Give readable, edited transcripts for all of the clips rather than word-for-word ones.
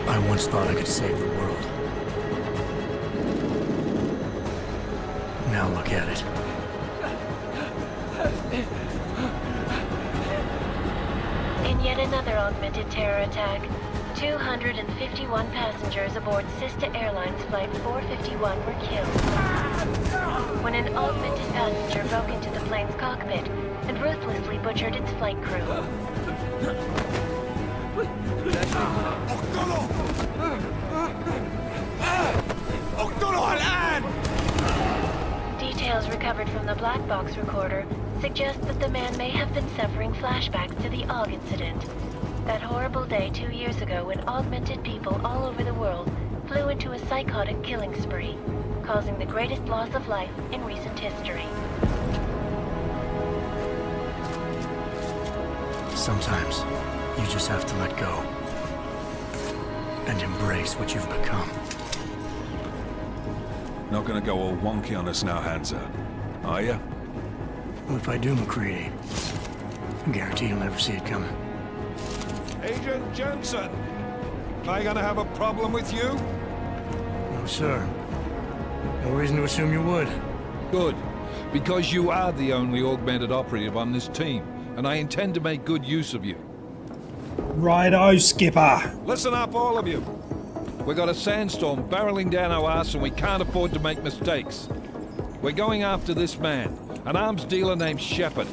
I once thought I could save the world. Now look at it. In yet another augmented terror attack, 251 passengers aboard Sister Airlines Flight 451 were killed when an augmented passenger broke into the plane's cockpit and ruthlessly butchered its flight crew. Details recovered from the black box recorder suggest that the man may have been suffering flashbacks to the AUG incident. That horrible day 2 years ago when augmented people all over the world flew into a psychotic killing spree, causing the greatest loss of life in recent history. Sometimes, you just have to let go. And embrace what you've become. Not gonna go all wonky on us now, Hansa, are ya? Well, if I do, McCready, I guarantee you'll never see it coming. Agent Jensen! Am I gonna have a problem with you? No, sir. No reason to assume you would. Good. Because you are the only augmented operative on this team, and I intend to make good use of you. Righto, Skipper. Listen up, all of you. We got a sandstorm barreling down our arse and we can't afford to make mistakes. We're going after this man, an arms dealer named Shepard.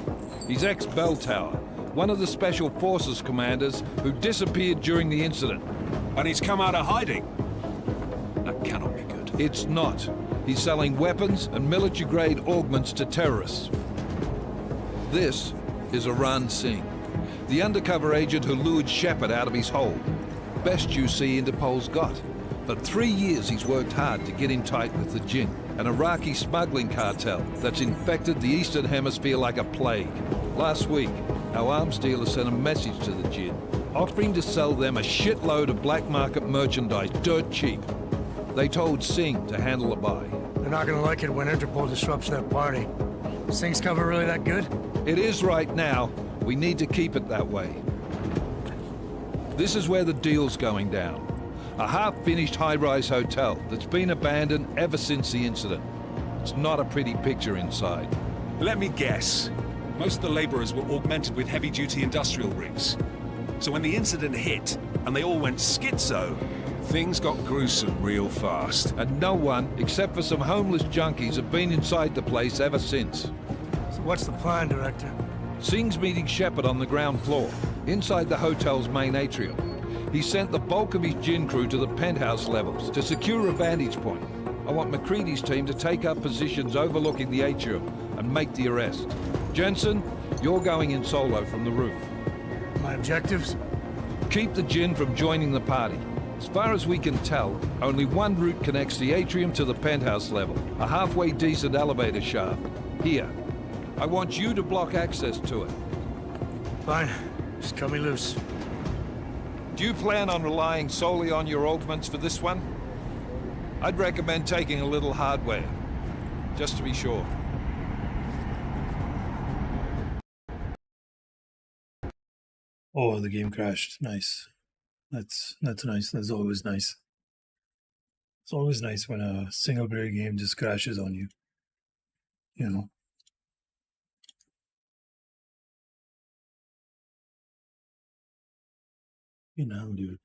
He's ex-Bell Tower, one of the Special Forces commanders who disappeared during the incident. And he's come out of hiding? That cannot be good. It's not. He's selling weapons and military-grade augments to terrorists. This is Aran Singh, the undercover agent who lured Shepard out of his hole. Best you see Interpol's got. For 3 years he's worked hard to get in tight with the Jinn, an Iraqi smuggling cartel that's infected the Eastern Hemisphere like a plague. Last week, our arms dealer sent a message to the Jinn, offering to sell them a shitload of black market merchandise dirt cheap. They told Singh to handle the buy. They're not gonna like it when Interpol disrupts their party. Singh's cover really that good? It is right now. We need to keep it that way. This is where the deal's going down. A half-finished high-rise hotel that's been abandoned ever since the incident. It's not a pretty picture inside. Let me guess. Most of the laborers were augmented with heavy-duty industrial rigs. So when the incident hit, and they all went schizo, things got gruesome real fast. And no one, except for some homeless junkies, have been inside the place ever since. So what's the plan, Director? Singh's meeting Shepard on the ground floor, inside the hotel's main atrium. He sent the bulk of his Jinn crew to the penthouse levels to secure a vantage point. I want McCready's team to take up positions overlooking the atrium and make the arrest. Jensen, you're going in solo from the roof. My objectives? Keep the Jinn from joining the party. As far as we can tell, only one route connects the atrium to the penthouse level, a halfway decent elevator shaft. Here. I want you to block access to it. Fine. Just cut me loose. Do you plan on relying solely on your augments for this one? I'd recommend taking a little hardware, just to be sure. Oh, the game crashed. Nice. That's nice. That's always nice. It's always nice when a single player game just crashes on you. You know. You know, dude.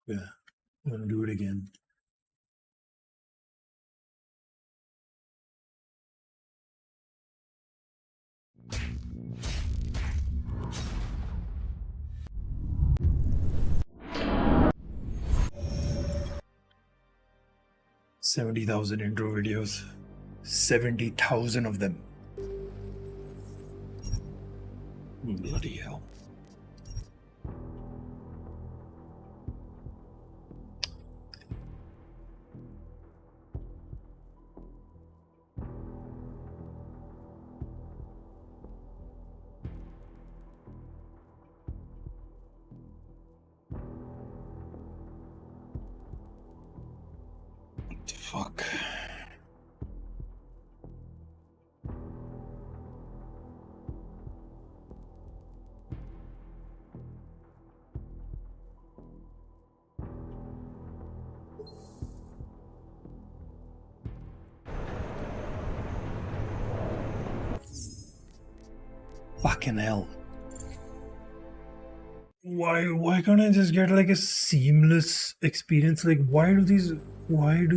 Yeah, I'm gonna do it again. $70,000 intro videos. 70,000 of them. Bloody hell. fuck. Fucking hell. Why can't I just get like a seamless experience? Like why do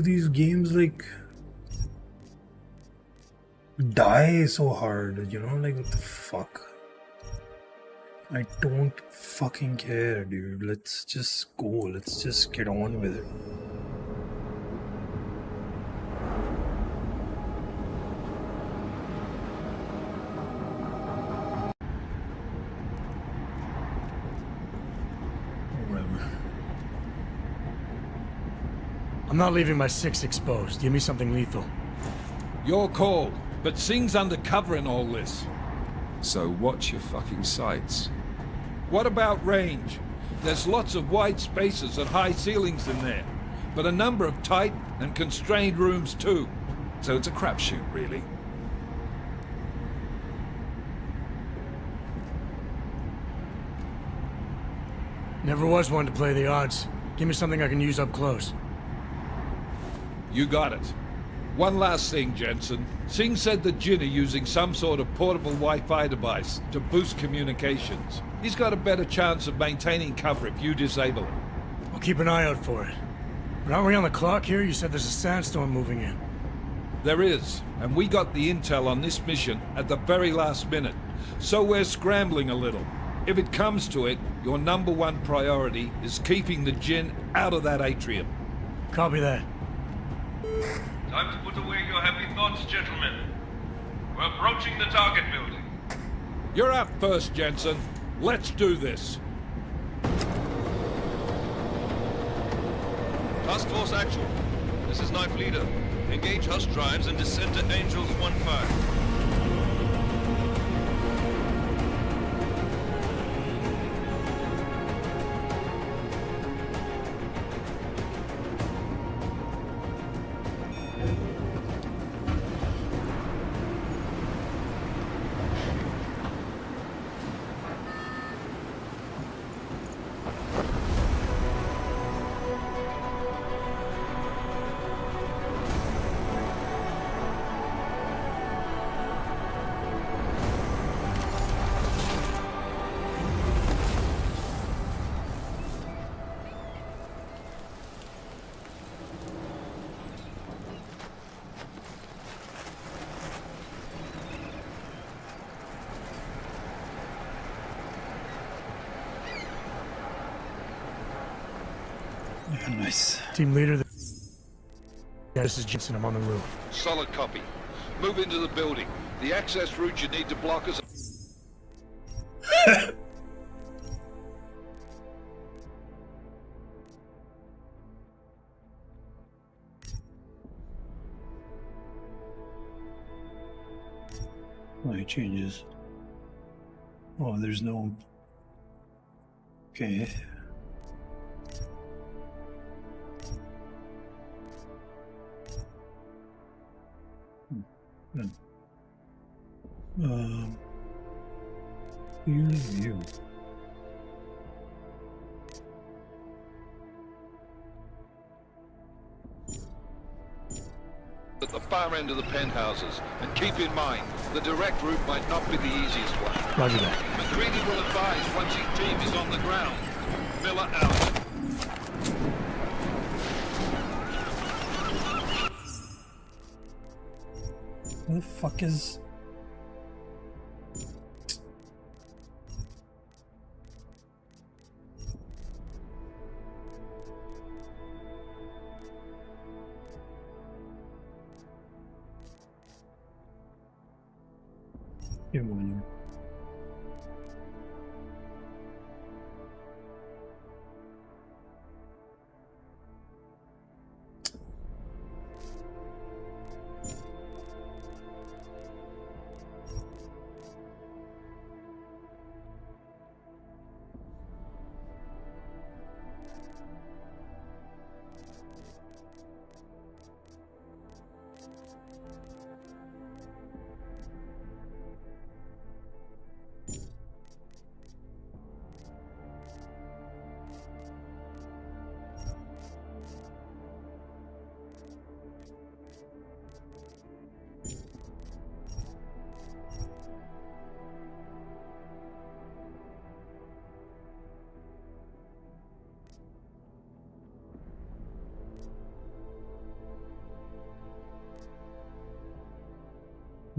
these games like die so hard, you know? Like what the fuck? I don't fucking care, dude. Let's just go. Let's just get on with it. Whatever. I'm not leaving my 6 exposed. Give me something lethal. Your call, but Singh's undercover in all this. So watch your fucking sights. What about range? There's lots of wide spaces and high ceilings in there, but a number of tight and constrained rooms too. So it's a crapshoot, really. Never was one to play the odds. Give me something I can use up close. You got it. One last thing, Jensen. Singh said the Jinn are using some sort of portable Wi-Fi device to boost communications. He's got a better chance of maintaining cover if you disable it. I'll keep an eye out for it. But aren't we on the clock here? You said there's a sandstorm moving in. There is, and we got the intel on this mission at the very last minute. So we're scrambling a little. If it comes to it, your #1 priority is keeping the Jinn out of that atrium. Copy that. Time to put away your heavy thoughts, gentlemen. We're approaching the target building. You're up first, Jensen. Let's do this. Task Force Actual. This is Knife Leader. Engage Hush drives and descend to Angels 1-5. Yeah, nice. Team leader. Yeah, this is Jensen. I'm on the roof. Solid copy. Move into the building. The access route you need to block us. Oh, it changes. Oh, there's no... Okay. Field of view. At the far end of the penthouses, and keep in mind, the direct route might not be the easiest one. Roger that. McCready will advise once his team is on the ground. Miller out. Who the fuck is... Good morning.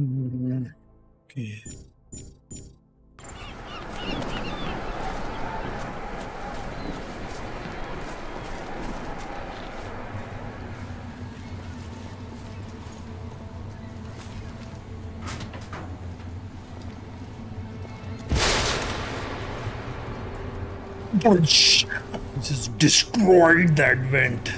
Okay. Bunch! Just destroyed that vent.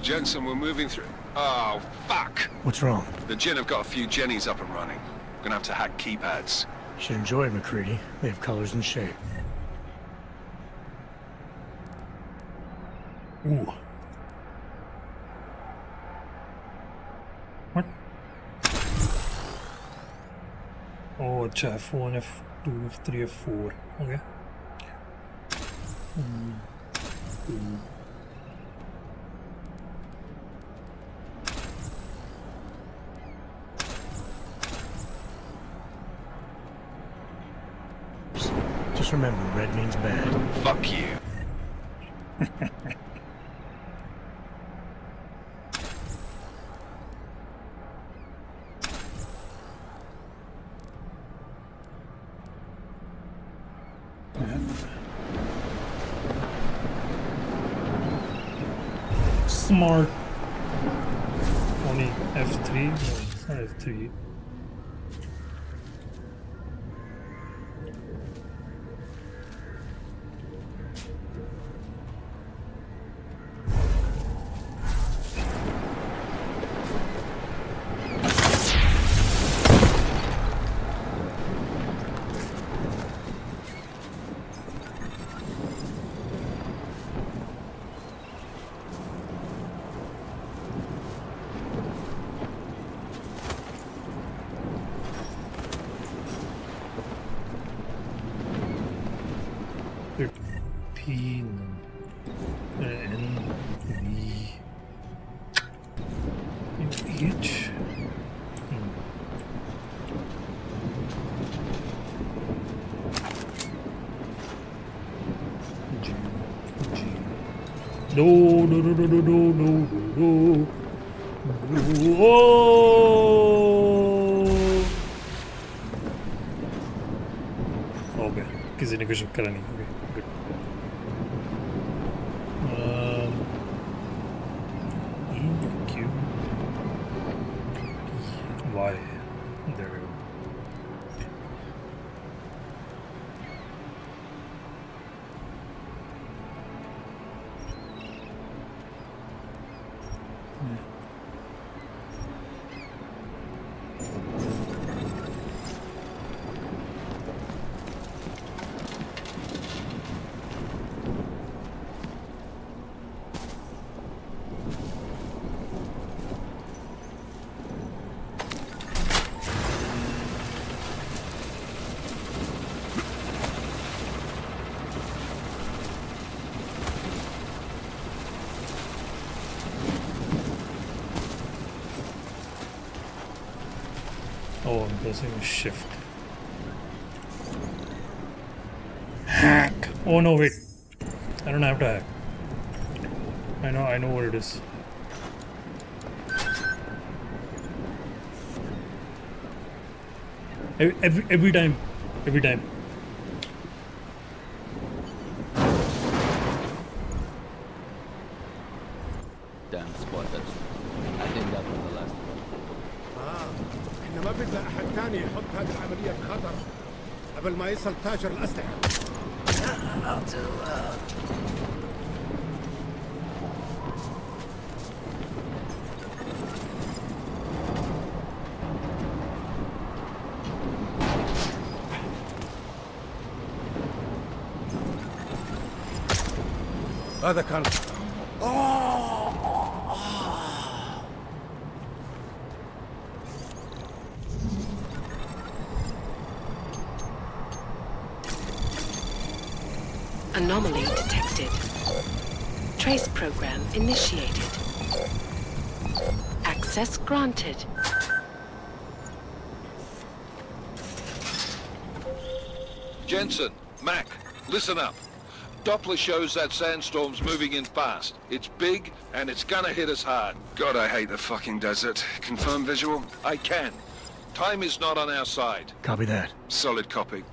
Jensen, we're moving through. Oh, fuck! What's wrong? The Jinn have got a few Jennies up and running. Gonna have to hack keypads. You should enjoy it, McCready. They have colors and shape. Ooh. What? Oh, अच्छा F1, F2, F3, F4. Okay. Just remember, red means bad. Fuck you. Smart. Only F3? No, it's not F3. P, N, V, H. G, G. No, no, no, no, no, no, no, no. हो गया किसी ने कुछ करा नहीं okay, good. E, Q, Y. There we go. Oh, I'm pressing shift. Hack! Oh no, wait. I don't have to hack. I know what it is. Every time. Damn spoilers. I think that was the last one. احنا ما بدنا احد ثاني يحط هذه العمليه في خطر قبل ما يصل تاجر الاسلحه. هذا كان Anomaly detected. Trace program initiated. Access granted. Jensen, Mac, listen up. Doppler shows that sandstorm's moving in fast. It's big, and it's gonna hit us hard. God, I hate the fucking desert. Confirm visual? I can. Time is not on our side. Copy that. Solid copy.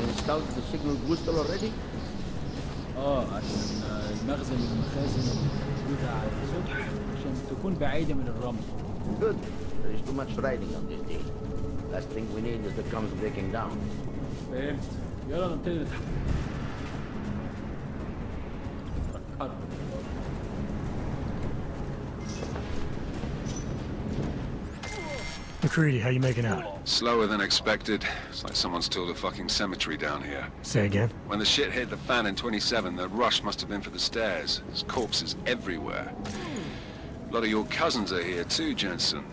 Installed the signal booster already? عشان المخزن والمخازن الموجودة على الجسر عشان تكون بعيدة من الرمل. Good. There is too much riding on this deal. Last thing we need is the comes breaking down. فهمت. يلا نبتدي نتحرك. McCready, how you making out? Slower than expected. It's like someone's tilled a fucking cemetery down here. Say again? When the shit hit the fan in 27, the rush must have been for the stairs. There's corpses everywhere. A lot of your cousins are here too, Jensen.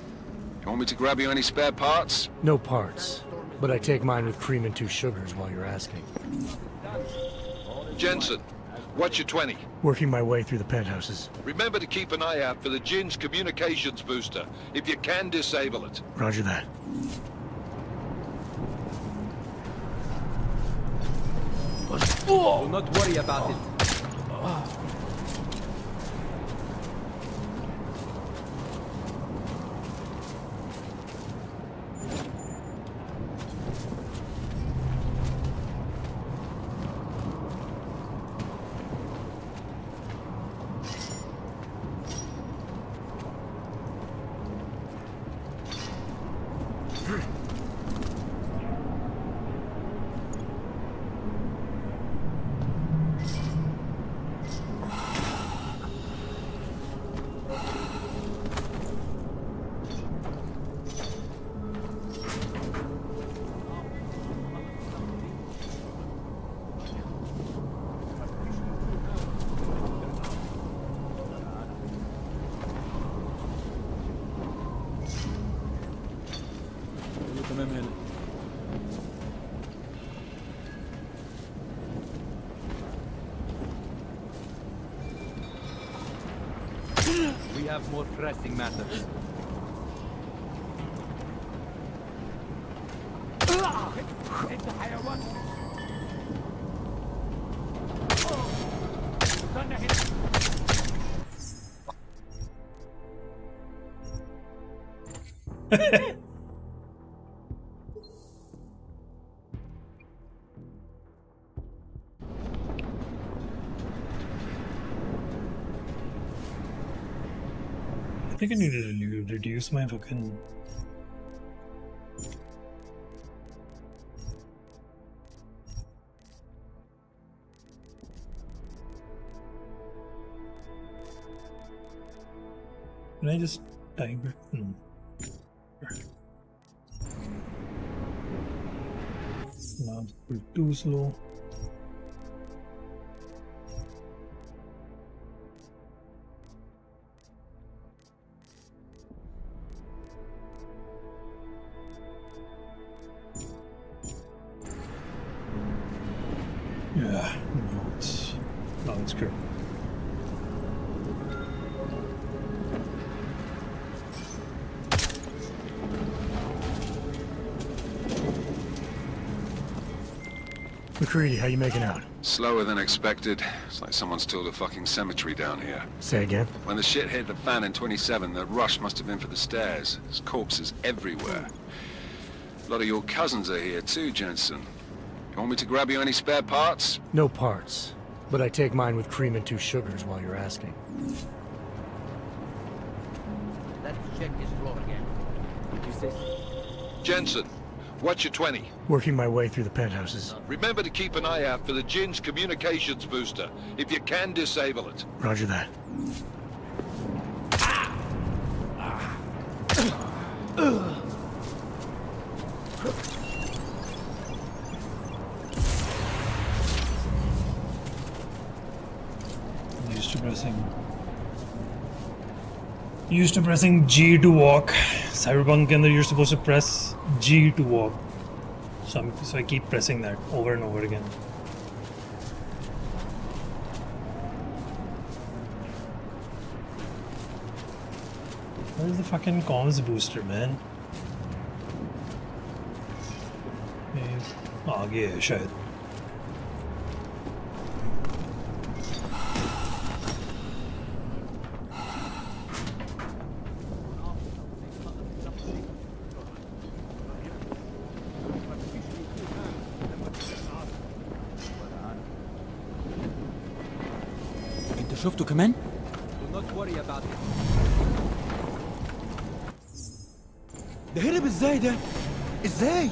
You want me to grab you any spare parts? No parts. But I take mine with cream and 2 sugars while you're asking. Jensen, what's your 20? Working my way through the penthouses. Remember to keep an eye out for the Jinn's communications booster. If you can, disable it. Roger that. Do not worry about it. تمام هنا. We have more pressing matters. انت حيوان. استنى هنا. I think I need to reduce my fucking... Can I just timer? No. Now it's too slow. Yeah, no, it's good. McCready, how you making out? Slower than expected. It's like someone's tilled a fucking cemetery down here. Say again? When the shit hit the fan in 27, the rush must have been for the stairs. There's corpses everywhere. A lot of your cousins are here too, Jensen. You want me to grab you any spare parts? No parts. But I take mine with cream and 2 sugars while you're asking. Let's check this floor again. Did you say? Jensen, what's your 20? Working my way through the penthouses. Remember to keep an eye out for the Jinn's communications booster. If you can, disable it. Roger that. Used to pressing G to walk. Cyberpunk and you're supposed to press G to walk. So I keep pressing that over and over again. Where's the fucking comms booster, man? आगे है शायद. انت شفته كمان؟ Do not worry about it. ده هرب ازاي ده؟ ازاي؟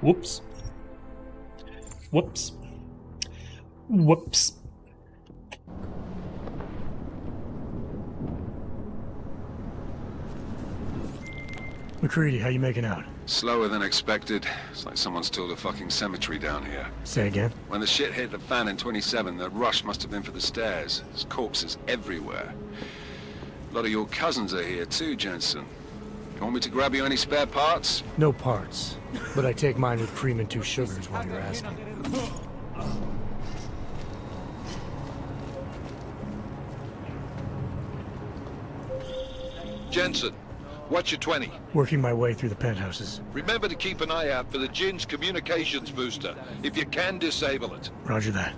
Whoops. Whoops. Whoops. McCready, how you making out? Slower than expected. It's like someone's tilled a fucking cemetery down here. Say again? When the shit hit the fan in 27, the rush must have been for the stairs. There's corpses everywhere. A lot of your cousins are here too, Jensen. You want me to grab you any spare parts? No parts. But I take mine with cream and 2 sugars while you're asking. Jensen, what's your 20? Working my way through the penthouses. Remember to keep an eye out for the Jinn's communications booster. If you can, disable it. Roger that.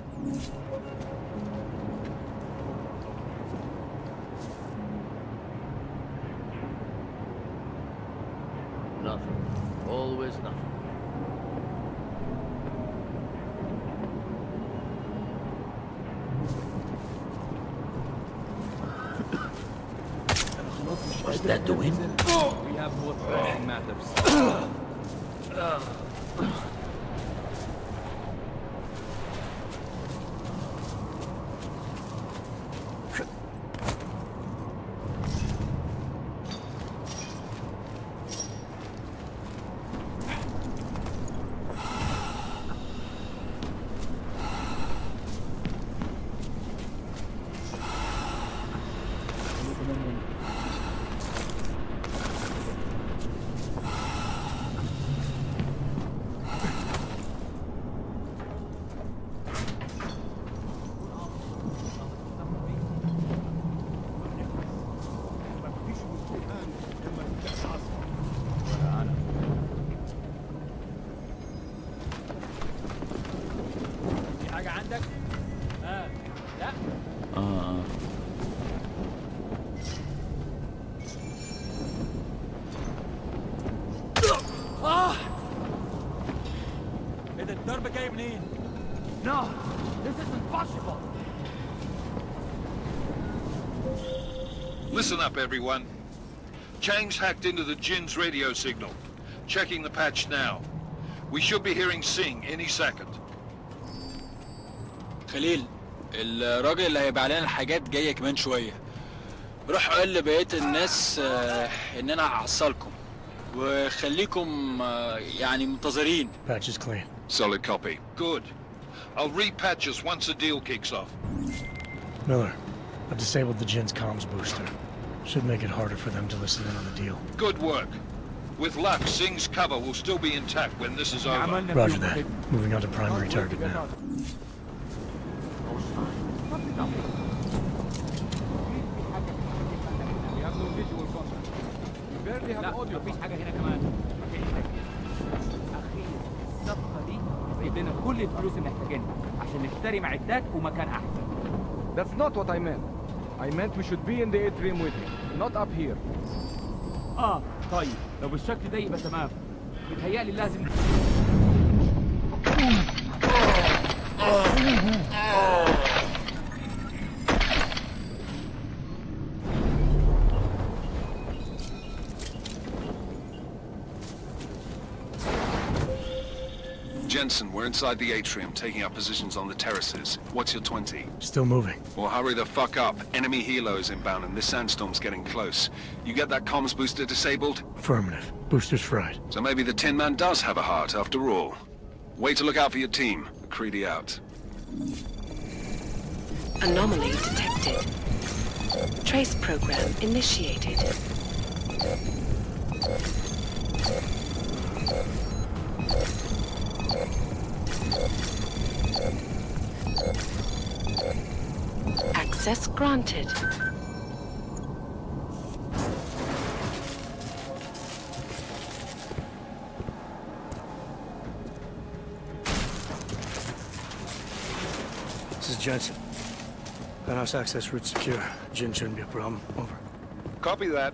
Nothing. Always nothing. What's that doing? We have more pressing matters. No, this isn't possible. Listen up, everyone. Chang's hacked into the Jinn's radio signal. Checking the patch now. We should be hearing Sing any second. خليل، الراجل اللي هيبيع لنا الحاجات جاية كمان شوية. روح قول لبقية الناس إن أنا هحصلكم. وخليكم يعني منتظرين. Patch is clean. Solid copy. Good. I'll repatch us once the deal kicks off. Miller, I've disabled the Jinn's comms booster. Should make it harder for them to listen in on the deal. Good work. With luck, Sing's cover will still be intact when this is over. Roger that. Moving on to primary target now. We have no visual contact. لا مفيش حاجة هنا كمان. مفيش حاجة. أخيرا الصفقة دي تجيب لنا كل الفلوس اللي محتاجينها عشان نشتري معدات ومكان أحسن. That's not what I meant. I meant we should be in the atrium with him, not up here. طيب لو بالشكل ده يبقى تمام. متهيألي لازم Jensen, we're inside the atrium, taking up positions on the terraces. What's your 20? Still moving. Well, hurry the fuck up. Enemy helos inbound and this sandstorm's getting close. You get that comms booster disabled? Affirmative. Booster's fried. So maybe the Tin Man does have a heart after all. Way to look out for your team. Creedy out. Anomaly detected. Trace program initiated. Access granted. This is Jensen. Penthouse access route secure. Jin shouldn't be a problem. Over. Copy that.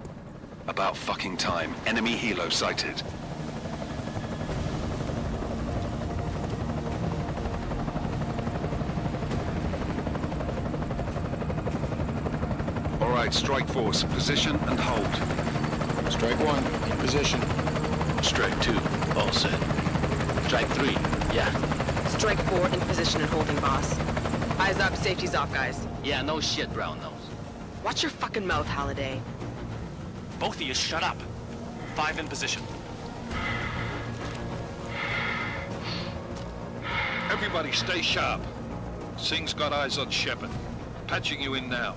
About fucking time. Enemy helo sighted. All right, strike force. Position and hold. Strike 1, in position. Strike 2, all set. Strike 3, yeah. Strike 4, in position and holding, boss. Eyes up, safety's off, guys. Yeah, no shit, brown nose. Watch your fucking mouth, Holiday. Both of you shut up. 5 in position. Everybody stay sharp. Singh's got eyes on Shepard. Patching you in now.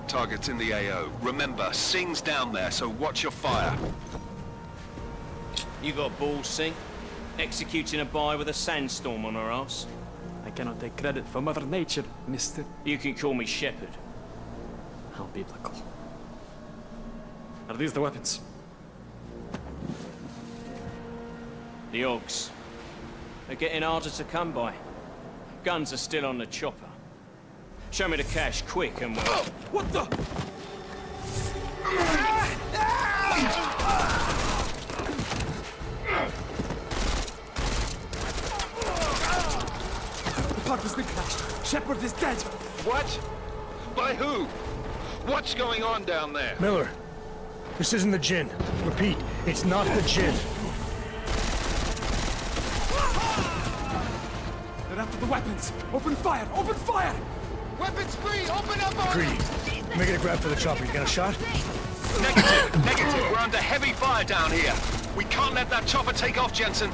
Target's in the AO. Remember, Singh's down there, so watch your fire. You got balls, Singh? Executing a buy with a sandstorm on our ass? I cannot take credit for Mother Nature, mister. You can call me Shepard. How biblical. Are these the weapons? The Ogs. They're getting harder to come by. Guns are still on the chopper. Show me the cash, quick, and we'll... What the? The pod has been crashed. Shepard is dead. What? By who? What's going on down there? Miller, this isn't the Jinn. Repeat, it's not the Jinn. They're after the weapons. Open fire! Open fire! Weapons free! Open up on Greedy. Making a grab for the chopper. You got a shot? Negative! Negative! We're under heavy fire down here. We can't let that chopper take off, Jensen.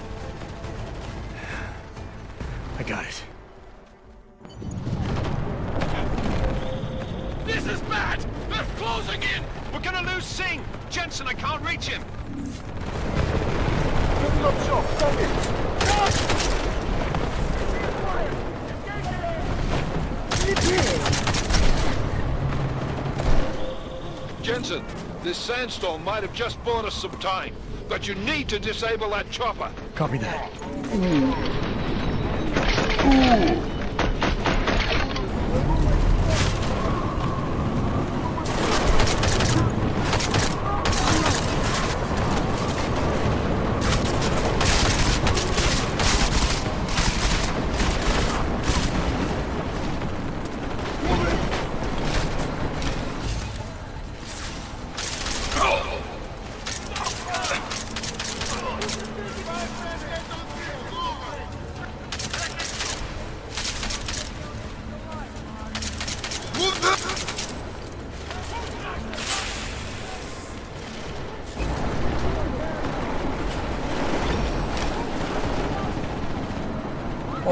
I got it. This is bad! They're closing in! We're gonna lose Singh! Jensen, I can't reach him! Jensen, this sandstorm might have just bought us some time, but you need to disable that chopper. Copy that.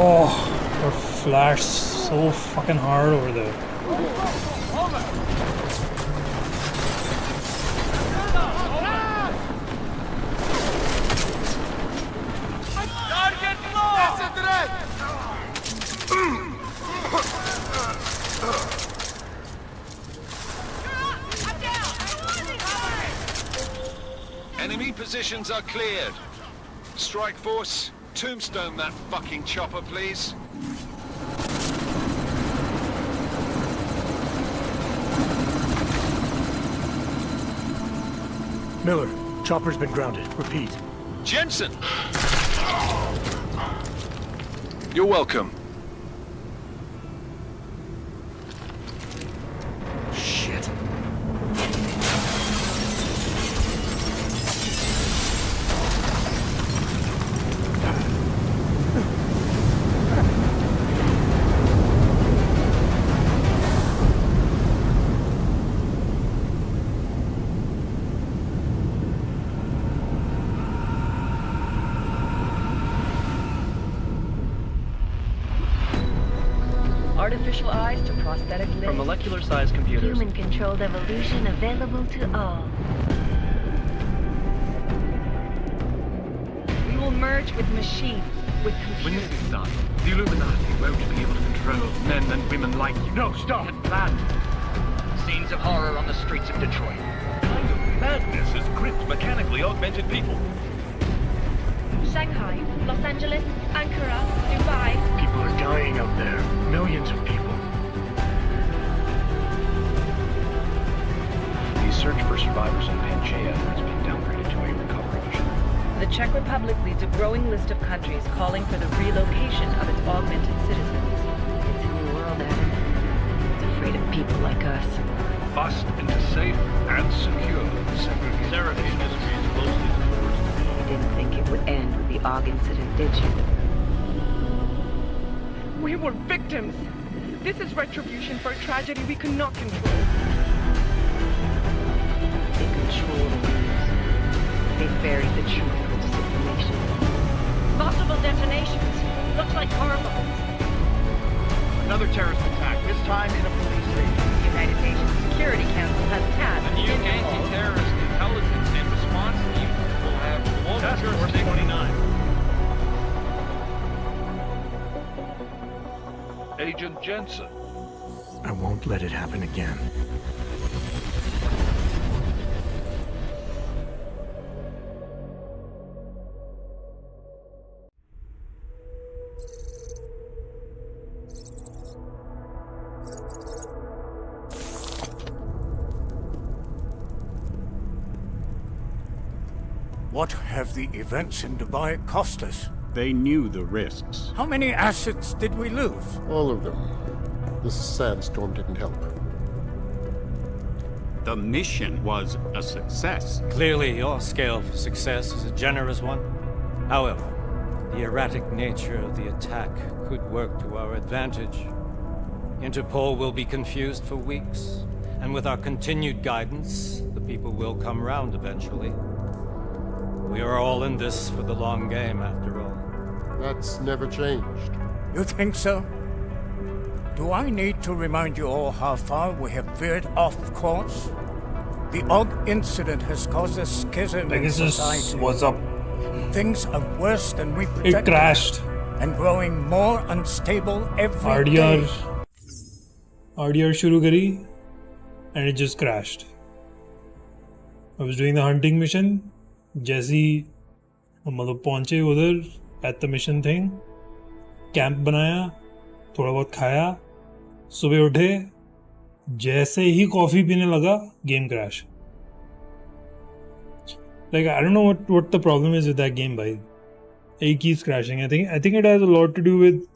Oh, they're flashed so fucking hard over there. positions are cleared. Strike Force, tombstone that fucking chopper, please. Miller, chopper's been grounded. Repeat. Jensen! You're welcome. Shit. Artificial eyes to prosthetic limbs. From molecular-sized computers. Human-controlled evolution available to all. We will merge with machines, with When computers. this is done, the Illuminati won't be able to control men and women like you. No, stop! Had planned. Scenes of horror on the streets of Detroit. Kind of madness has gripped mechanically augmented people. Shanghai, Los Angeles, Ankara, Dubai. People are dying out there. Millions of people. The search for survivors in Pangaea has been downgraded to a recovery mission. The Czech Republic leads a growing list of countries calling for the relocation of its augmented citizens. It's a new world, Adam. It's afraid of people like us. Bust into safe and secure segregation industries closely towards the You didn't think it would end with the AUG incident, did you? We were victims. This is retribution for a tragedy we could not control. They control the news. They buried the truth with disinformation. Multiple detonations. Looks like hormones. Another terrorist attack, this time in a police station. The United Nations Security Council has tasked The new anti-terrorist intelligence and response team will have global jurisdiction. 29. Agent Jensen. I won't let it happen again. What have the events in Dubai cost us? They knew the risks. How many assets did we lose? All of them. This sandstorm didn't help. The mission was a success. Clearly, your scale for success is a generous one. However, the erratic nature of the attack could work to our advantage. Interpol will be confused for weeks, and with our continued guidance, the people will come round eventually. We are all in this for the long game, after all. That's never changed. You think so? Do I need to remind you all how far we have veered off course? The AUG incident has caused a schism in society. What's up? Things are worse than we projected. It crashed. And growing more unstable every RDR day. shuru kari and it just crashed. I was doing the hunting mission. जैसी मतलब पहुंचे उधर at the mission thing, camp बनाया, थोड़ा बहुत खाया, सुबह उठे, जैसे ही कॉफी पीने लगा, game crash. Like I don't know what the problem is with that game, bhai. It keeps crashing. I think it has a lot to do with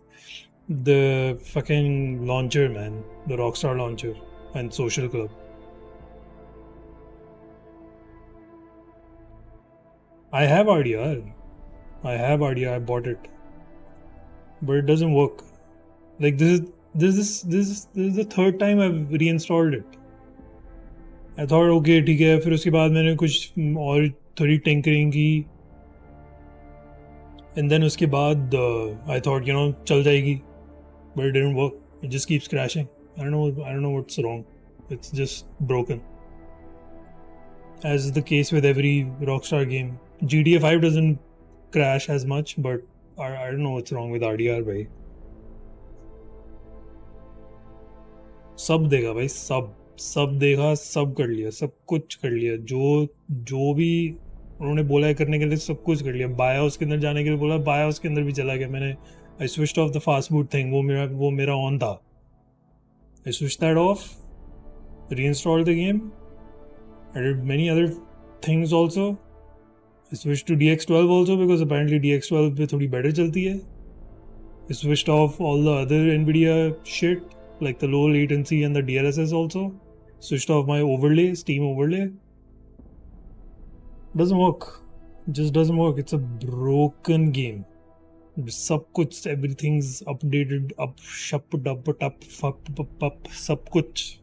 the fucking launcher, man, the Rockstar launcher and Social Club. I have RDR. I bought it, but it doesn't work. Like this is the third time I've reinstalled it. I thought okay, ठीक है. फिर उसके बाद मैंने कुछ और थोड़ी tinkering की, and then उसके बाद I thought चल जाएगी, but it didn't work. It just keeps crashing. I don't know what's wrong. It's just broken. As is the case with every Rockstar game. GTA 5 doesn't crash as much, but I don't know what's wrong with RDR, भाई. सब देगा भाई, सब देगा, सब कर लिया, सब कुछ कर लिया. जो भी उन्होंने बोला है करने के लिए सब कुछ कर लिया. बाय हाउस के अंदर जाने के लिए बोला, बाय हाउस के अंदर भी चला गया. मैंने I switched off the fast boot thing. वो मेरा on था. I switched that off, reinstalled the game. I did many other things also. I switched to DX12 also because apparently DX12 पे थोड़ी better चलती है. I switched off all the other NVIDIA shit like the low latency and the DLSS also. Switched off my overlay, Steam overlay. Doesn't work. Just doesn't work. It's a broken game. सब कुछ, everything's updated, up, सब कुछ.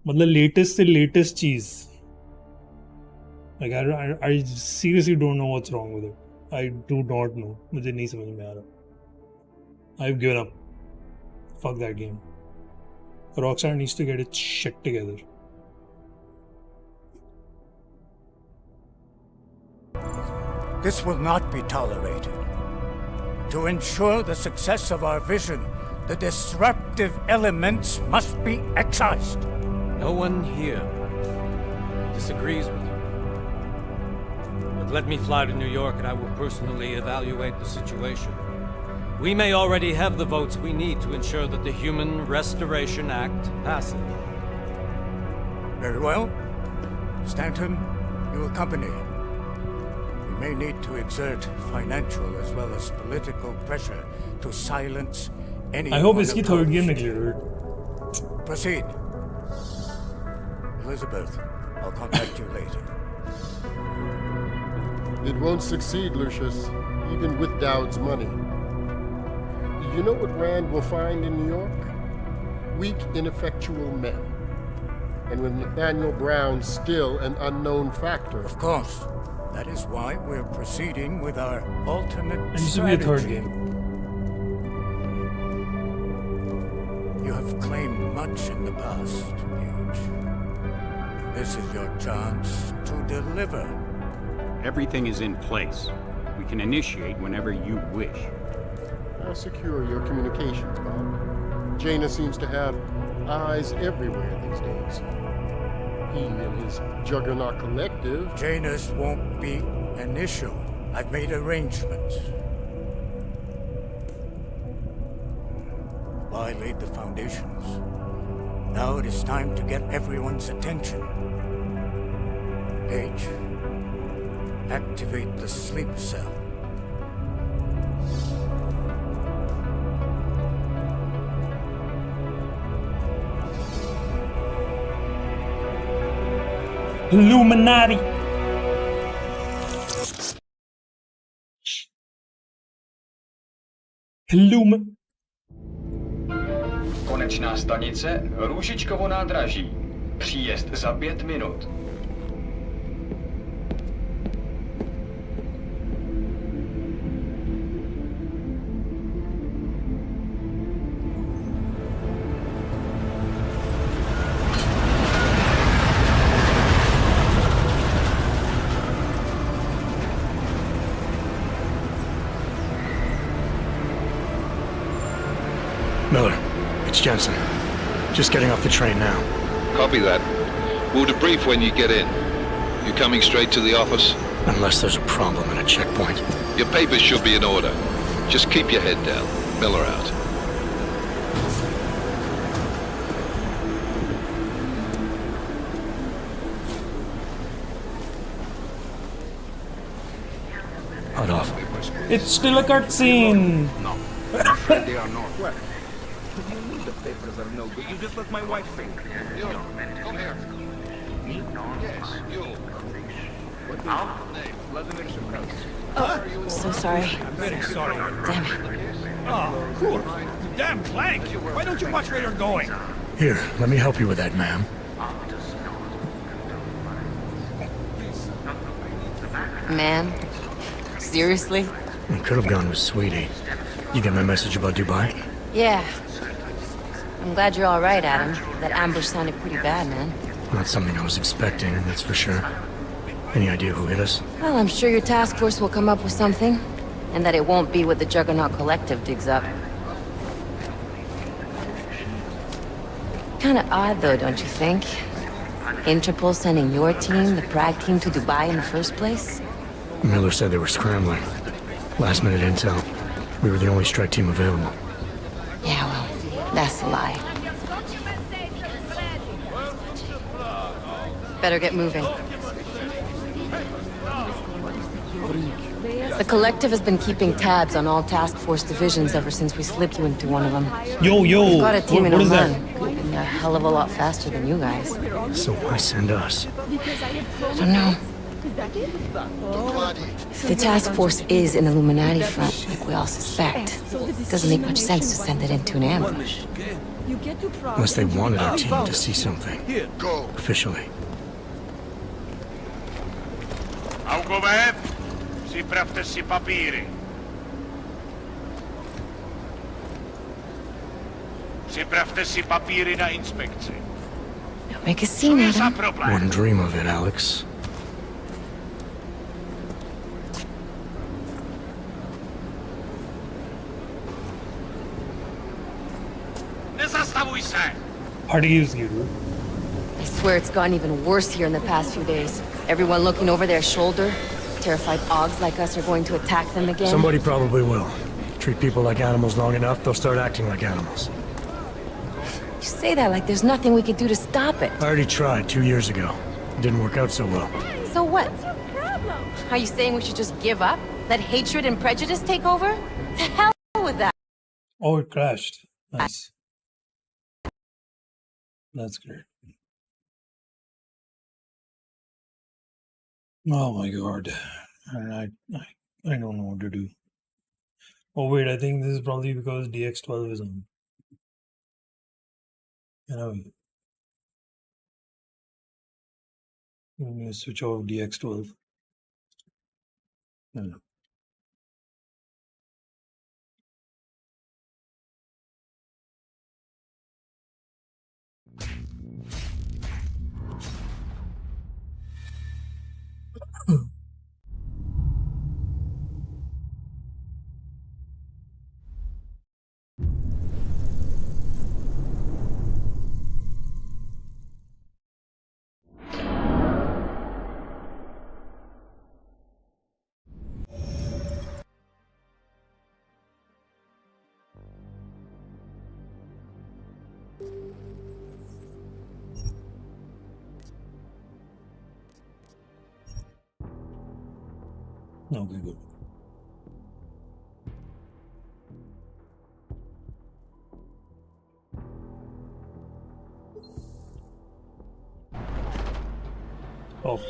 मतलब latest से latest चीज. Like I seriously don't know what's wrong with it. I do not know. मुझे नहीं समझ में आ रहा. I've given up. Fuck that game. Rockstar needs to get its shit together. This will not be tolerated. To ensure the success of our vision, the disruptive elements must be excised. No one here disagrees with you. But let me fly to New York and I will personally evaluate the situation. We may already have the votes we need to ensure that the Human Restoration Act passes. Very well. Stanton, you accompany. We may need to exert financial as well as political pressure to silence any. I hope इसकी third game निकले, dude. Proceed. Elizabeth, I'll contact you later. It won't succeed, Lucius, even with Dowd's money. You know what Rand will find in New York? Weak, ineffectual men. And with Nathaniel Brown still an unknown factor. Of course. That is why we're proceeding with our alternate strategy. It needs to be a third game. You have claimed much in the past, Huge. This is your chance to deliver. Everything is in place. We can initiate whenever you wish. I'll secure your communications, Bob. Jaina seems to have eyes everywhere these days. He and his Juggernaut Collective. Janus won't be an issue. I've made arrangements. I laid the foundations. Now it is time to get everyone's attention. H, activate the sleep cell. Illuminati. Konečná stanice Růžičkovo nádraží. Příjezd za 5 minut. Miller, it's Jensen. Just getting off the train now. Copy that. We'll debrief when you get in. You coming straight to the office? Unless there's a problem at a checkpoint. Your papers should be in order. Just keep your head down. Miller out. Hold off. It's still a cutscene. No. They are not. What? What do you mean the papers are no good? You just let my wife think. Yo, come here. Me? Yes, you. What is your name? Vladimir Shevkowski. Oh, so sorry. I'm very sorry. Damn it. Oh, cool. Damn blank. Why don't you watch where you're going? Here, let me help you with that, ma'am. Man? Seriously? I could have gone with Sweetie. You get my message about Dubai? Yeah. I'm glad you're all right, Adam. That ambush sounded pretty bad, man. Not something I was expecting, that's for sure. Any idea who hit us? Well, I'm sure your task force will come up with something. And that it won't be what the Juggernaut Collective digs up. Kinda odd, though, don't you think? Interpol sending your team, the Prague team, to Dubai in the first place? Miller said they were scrambling. Last minute intel. We were the only strike team available. Yeah, well, that's a lie. Better get moving. The Collective has been keeping tabs on all task force divisions ever since we slipped you into one of them. Yo, We've got a team in what is Oman. that? Moving a hell of a lot faster than you guys. So why send us? I don't know. If the task force is an Illuminati front, like we all suspect, it doesn't make much sense to send it into an ambush. Unless they wanted our team to see something. Officially. Augover, připravte si papíry. Připravte si papíry na inspekci. Don't make a scene, Adam. Wouldn't dream of it, Alex. Nezastavuj se! Hard to use you, dude. I swear it's gotten even worse here in the past few days. Everyone looking over their shoulder. Terrified Augs like us are going to attack them again. Somebody probably will. Treat people like animals long enough, they'll start acting like animals. You say that like there's nothing we could do to stop it. I already tried 2 years ago. It didn't work out so well. So what? Are you saying we should just give up? Let hatred and prejudice take over? To hell with that. Oh, it crashed. Nice. That's great. Oh my god. I don't know what to do. Oh wait, I think this is probably because DX12 is on. Anyway. Let me switch off DX12. No. Okay, good. Oh.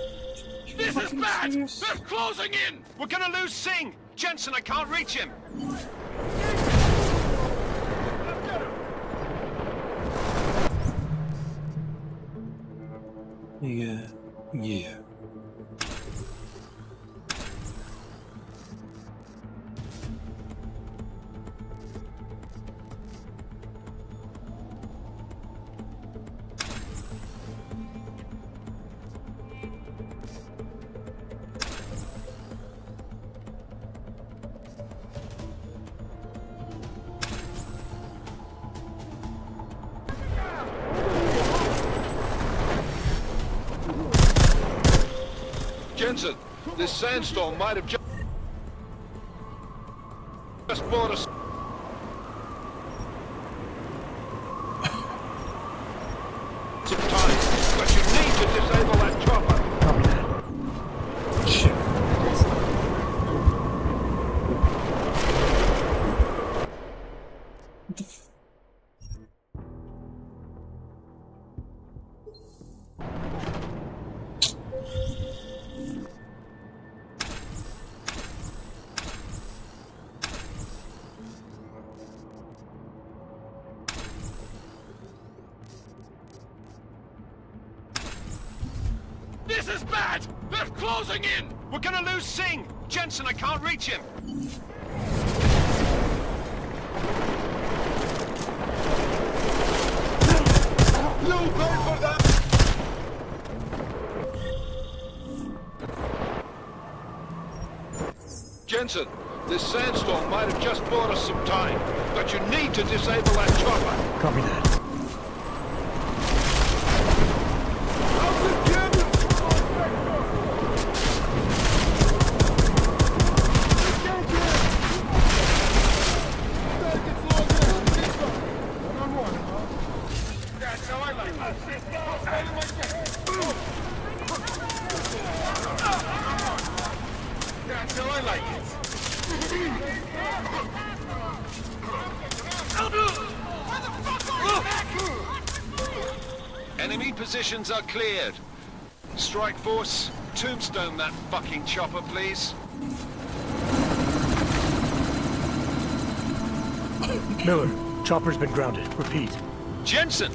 This is bad! They're closing in! We're gonna lose Singh! Jensen, I can't reach him! Yeah. Jensen, this sandstorm might have just brought us. Some time, but you need to disable that chopper. Shit. What the f- This is bad! They're closing in! We're gonna lose Singh! Jensen, I can't reach him! You'll pay for that! Jensen, this sandstorm might have just bought us some time, but you need to disable that chopper. Copy that. That's how I like it. Enemy positions are cleared. Strike Force, tombstone that fucking chopper, please. Miller, chopper's been grounded. Repeat. Jensen!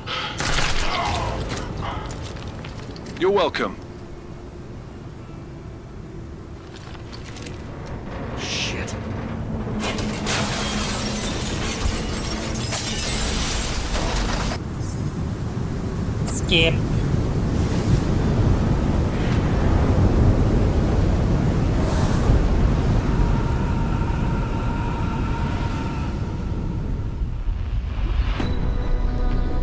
You're welcome. Shit. Skip.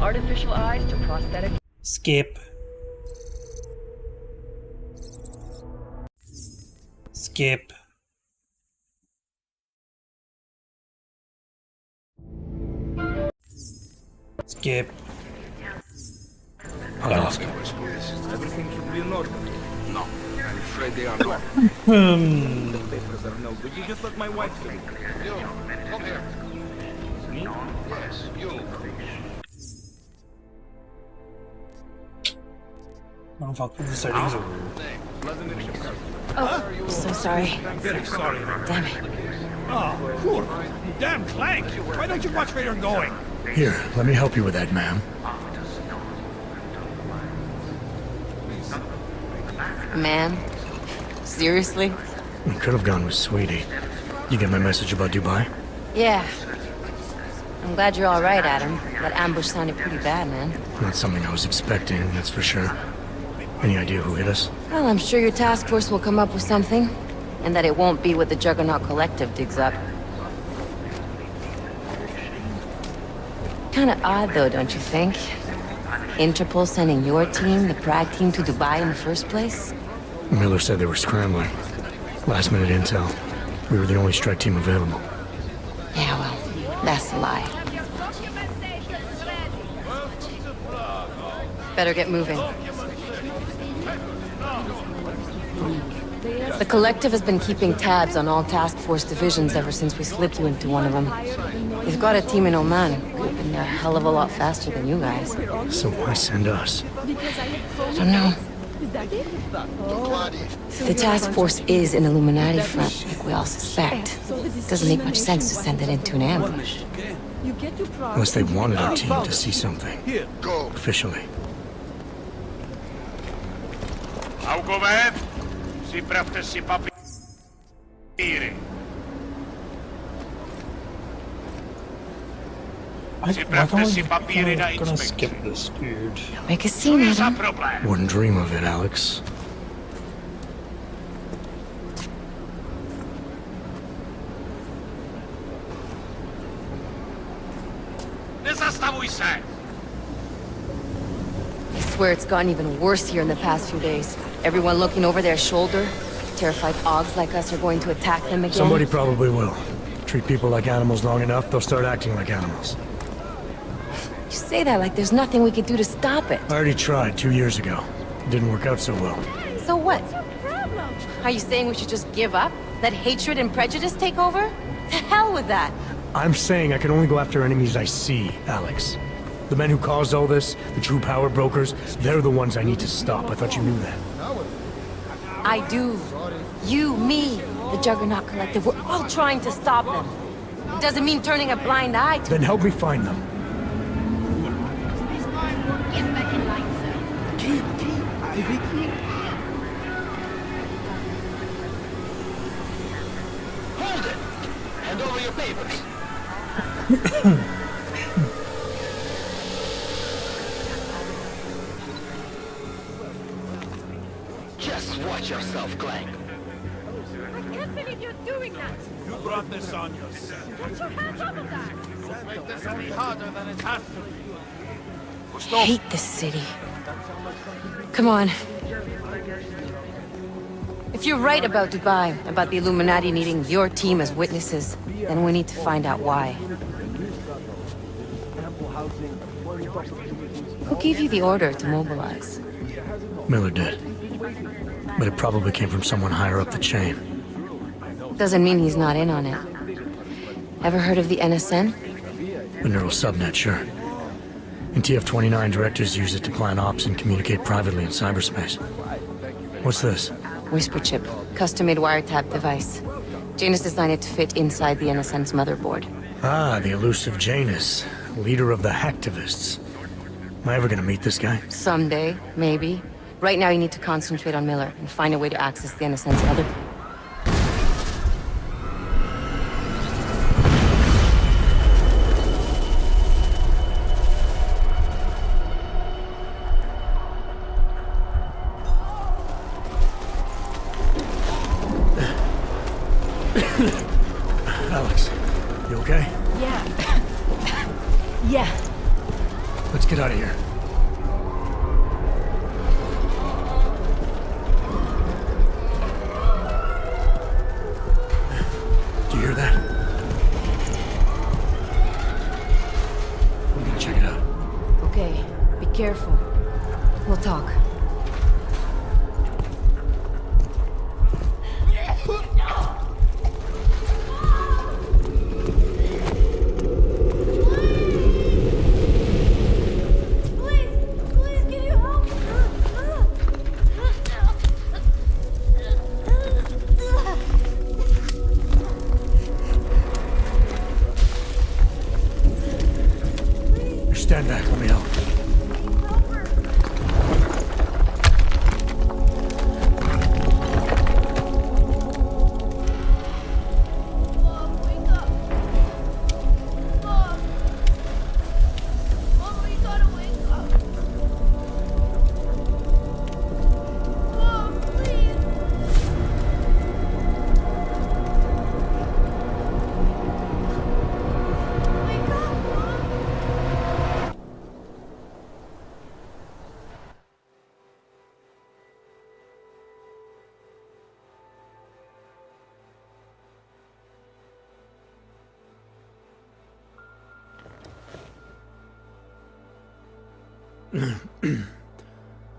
Artificial eyes to prosthetic. Skip. Skip. Skip. Ask. Everything should be in order. No, I'm afraid they are not. The papers are no good. You just let my wife do it. You, come here. Me? Yes, you. Oh fuck, the settings are Oh, so sorry. I'm very sorry. Damn it. Oh, poor. Damn Clank. Why don't you watch where you're going? Here, let me help you with that, ma'am. Man? Seriously? We could have gone with Sweetie. You get my message about Dubai? Yeah. I'm glad you're all right, Adam. That ambush sounded pretty bad, man. Not something I was expecting, that's for sure. Any idea who hit us? Well, I'm sure your task force will come up with something. And that it won't be what the Juggernaut Collective digs up. Kinda odd, though, don't you think? Interpol sending your team, the Prague team, to Dubai in the first place? Miller said they were scrambling. Last minute intel. We were the only strike team available. Yeah, well, that's a lie. Better get moving. The Collective has been keeping tabs on all task force divisions ever since we slipped you into one of them. They've got a team in Oman. Could have been a hell of a lot faster than you guys. So why send us? I don't know. If the task force is an Illuminati front, like we all suspect, it doesn't make much sense to send it into an ambush. Unless they wanted our team to see something. Officially. Augover, připravte si papíry. Připravte si papíry na I'm gonna inspekci. skip this, dude. Make a scene, Adam. Wouldn't dream of it, Alex. Nezastavuj se! I swear it's gotten even worse here in the past few days. Everyone looking over their shoulder. Terrified Augs like us are going to attack them again. Somebody probably will. Treat people like animals long enough, they'll start acting like animals. You say that like there's nothing we could do to stop it. I already tried 2 years ago. It didn't work out so well. So what? Are you saying we should just give up? Let hatred and prejudice take over? To hell with that! I'm saying I can only go after enemies I see, Alex. The men who caused all this, the true power brokers, they're the ones I need to stop. I thought you knew that. I do. You, me, the Juggernaut Collective, we're all trying to stop them. It doesn't mean turning a blind eye to Then help me find them. Hold it! Hand over your papers. Just watch yourself, Clank. I can't believe you're doing that! You brought this on yourself. Get your hands off of that! Don't make this any harder than it has to be. I hate this city. Come on. If you're right about Dubai, about the Illuminati needing your team as witnesses, then we need to find out why. Ample housing, Who gave you the order to mobilize? Miller did. But it probably came from someone higher up the chain. Doesn't mean he's not in on it. Ever heard of the NSN? The neural subnet, sure. In TF-29, directors use it to plan ops and communicate privately in cyberspace. What's this? Whisper chip. Custom-made wiretap device. Janus designed it to fit inside the NSN's motherboard. Ah, the elusive Janus. Leader of the hacktivists. Am I ever gonna meet this guy? Someday, maybe. Right now you need to concentrate on Miller and find a way to access the NSN's mother... Alex, you okay? Yeah. Yeah. Let's get out of here. Do you hear that? I'm gonna check it out. Okay, be careful. We'll talk. Stand back, let me help.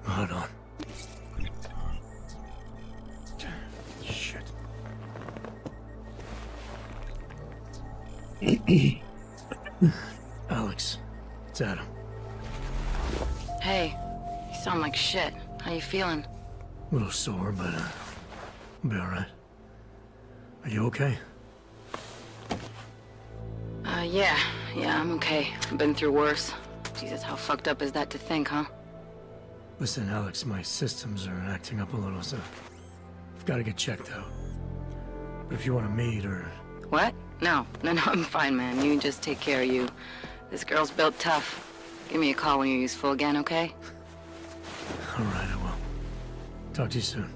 Hold on. Shit. Alex, it's Adam. Hey, you sound like shit. How you feeling? A little sore, but I'll be alright. Are you okay? Yeah, I'm okay. I've been through worse. Jesus, how fucked up is that to think, huh? Listen, Alex, my systems are acting up a little, so I've got to get checked out. But if you want to meet or... What? No, I'm fine, man. You just take care of you. This girl's built tough. Give me a call when you're useful again, okay? All right, I will. Talk to you soon.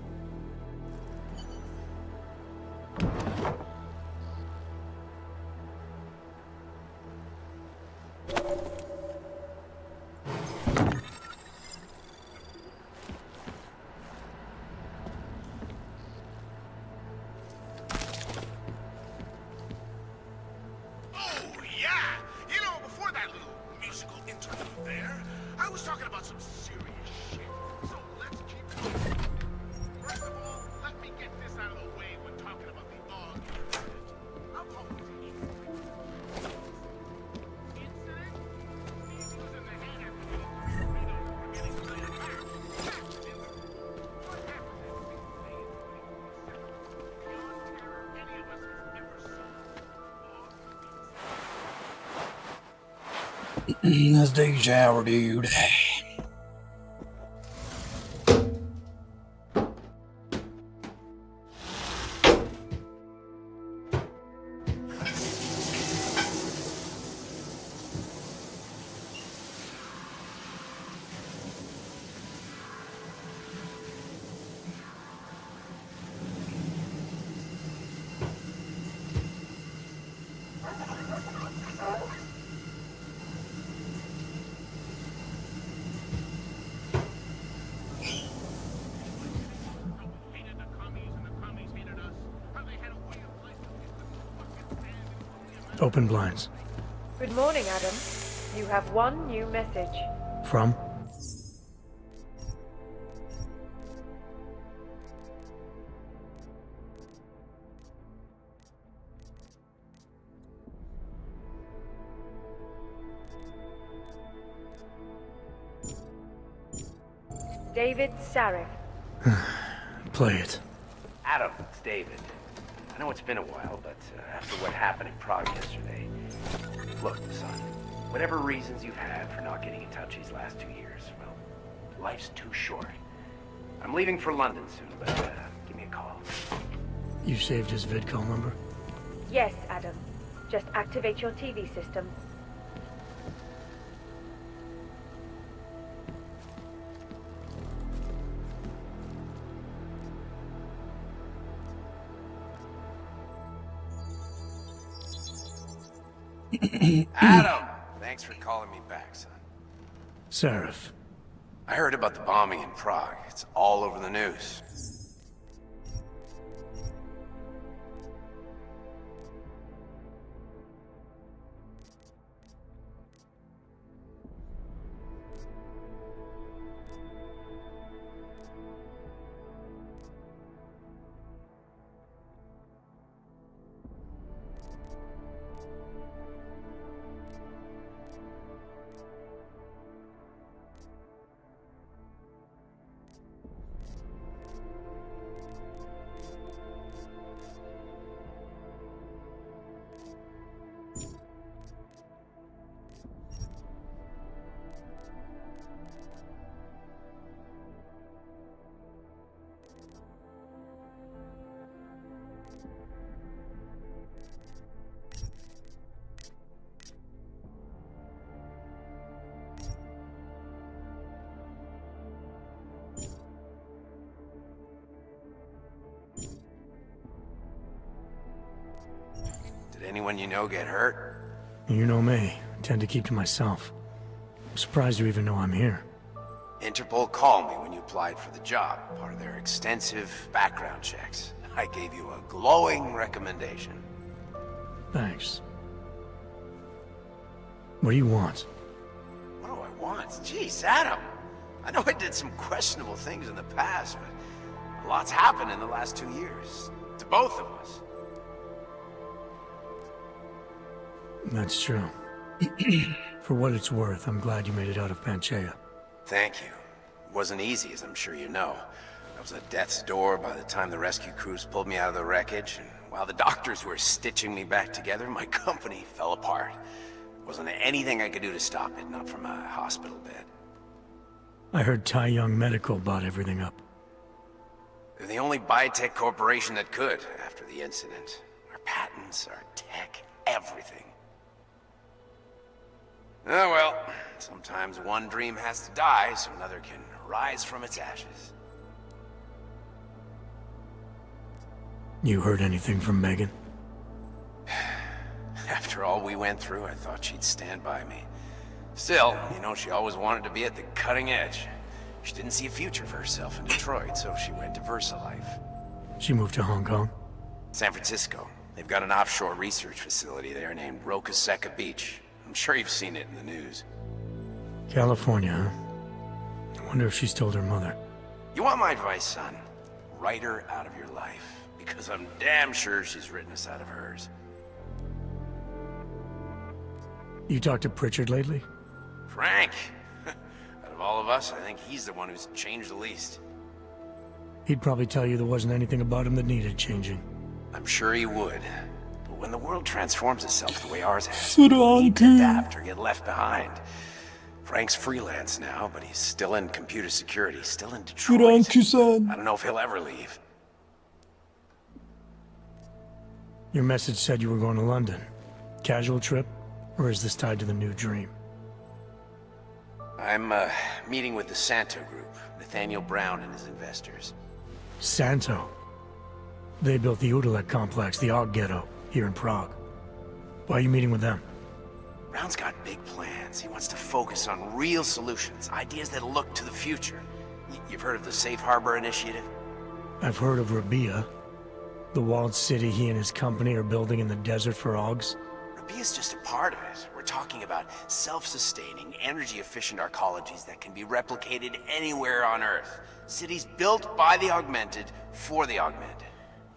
Let's take a shower, dude. Open blinds. Good morning, Adam. You have one new message. From? David Sarif. Play it. Adam, it's David. I know it's been a while, but after what happened in Prague yesterday... Look, son, whatever reasons you've had for not getting in touch these last 2 years, well, life's too short. I'm leaving for London soon, but give me a call. You saved his vidcall number? Yes, Adam. Just activate your TV system. Adam! Thanks for calling me back, son. Sarif. I heard about the bombing in Prague. It's all over the news. Did anyone you know get hurt? You know me. I tend to keep to myself. I'm surprised you even know I'm here. Interpol called me when you applied for the job, part of their extensive background checks. I gave you a glowing recommendation. Thanks. What do you want? What do I want? Jeez, Adam. I know I did some questionable things in the past, but a lot's happened in the last 2 years. To both of us. That's true. For what it's worth, I'm glad you made it out of Panchaea. Thank you. It wasn't easy, as I'm sure you know. I was at death's door by the time the rescue crews pulled me out of the wreckage, and while the doctors were stitching me back together, my company fell apart. Wasn't anything I could do to stop it, not from a hospital bed. I heard Tai Young Medical bought everything up. They're the only biotech corporation that could, after the incident. Our patents, our tech, everything. Oh well, sometimes one dream has to die so another can rise from its ashes. You heard anything from Megan? After all we went through, I thought she'd stand by me. Still, you know, she always wanted to be at the cutting edge. She didn't see a future for herself in Detroit, so she went to VersaLife. She moved to Hong Kong? San Francisco. They've got an offshore research facility there named Roca Seca Beach. I'm sure you've seen it in the news. California, huh? I wonder if she's told her mother. You want my advice, son? Write her out of your life. Because I'm damn sure she's written us out of hers. You talked to Pritchard lately? Frank! Out of all of us, I think he's the one who's changed the least. He'd probably tell you there wasn't anything about him that needed changing. I'm sure he would. But when the world transforms itself the way ours has, we need to adapt or get left behind. Frank's freelance now, but he's still in computer security, still in Detroit. I don't know if he'll ever leave. Your message said you were going to London. Casual trip? Or is this tied to the new dream? I'm, meeting with the Santo Group, Nathaniel Brown and his investors. Santo? They built the Udalek complex, the Og Ghetto, here in Prague. Why are you meeting with them? Brown's got big plans. He wants to focus on real solutions, ideas that look to the future. You've heard of the Safe Harbor Initiative? I've heard of Rabia. The walled city he and his company are building in the desert for Ogs. RP is just a part of it. We're talking about self-sustaining, energy-efficient arcologies that can be replicated anywhere on Earth. Cities built by the augmented, for the augmented.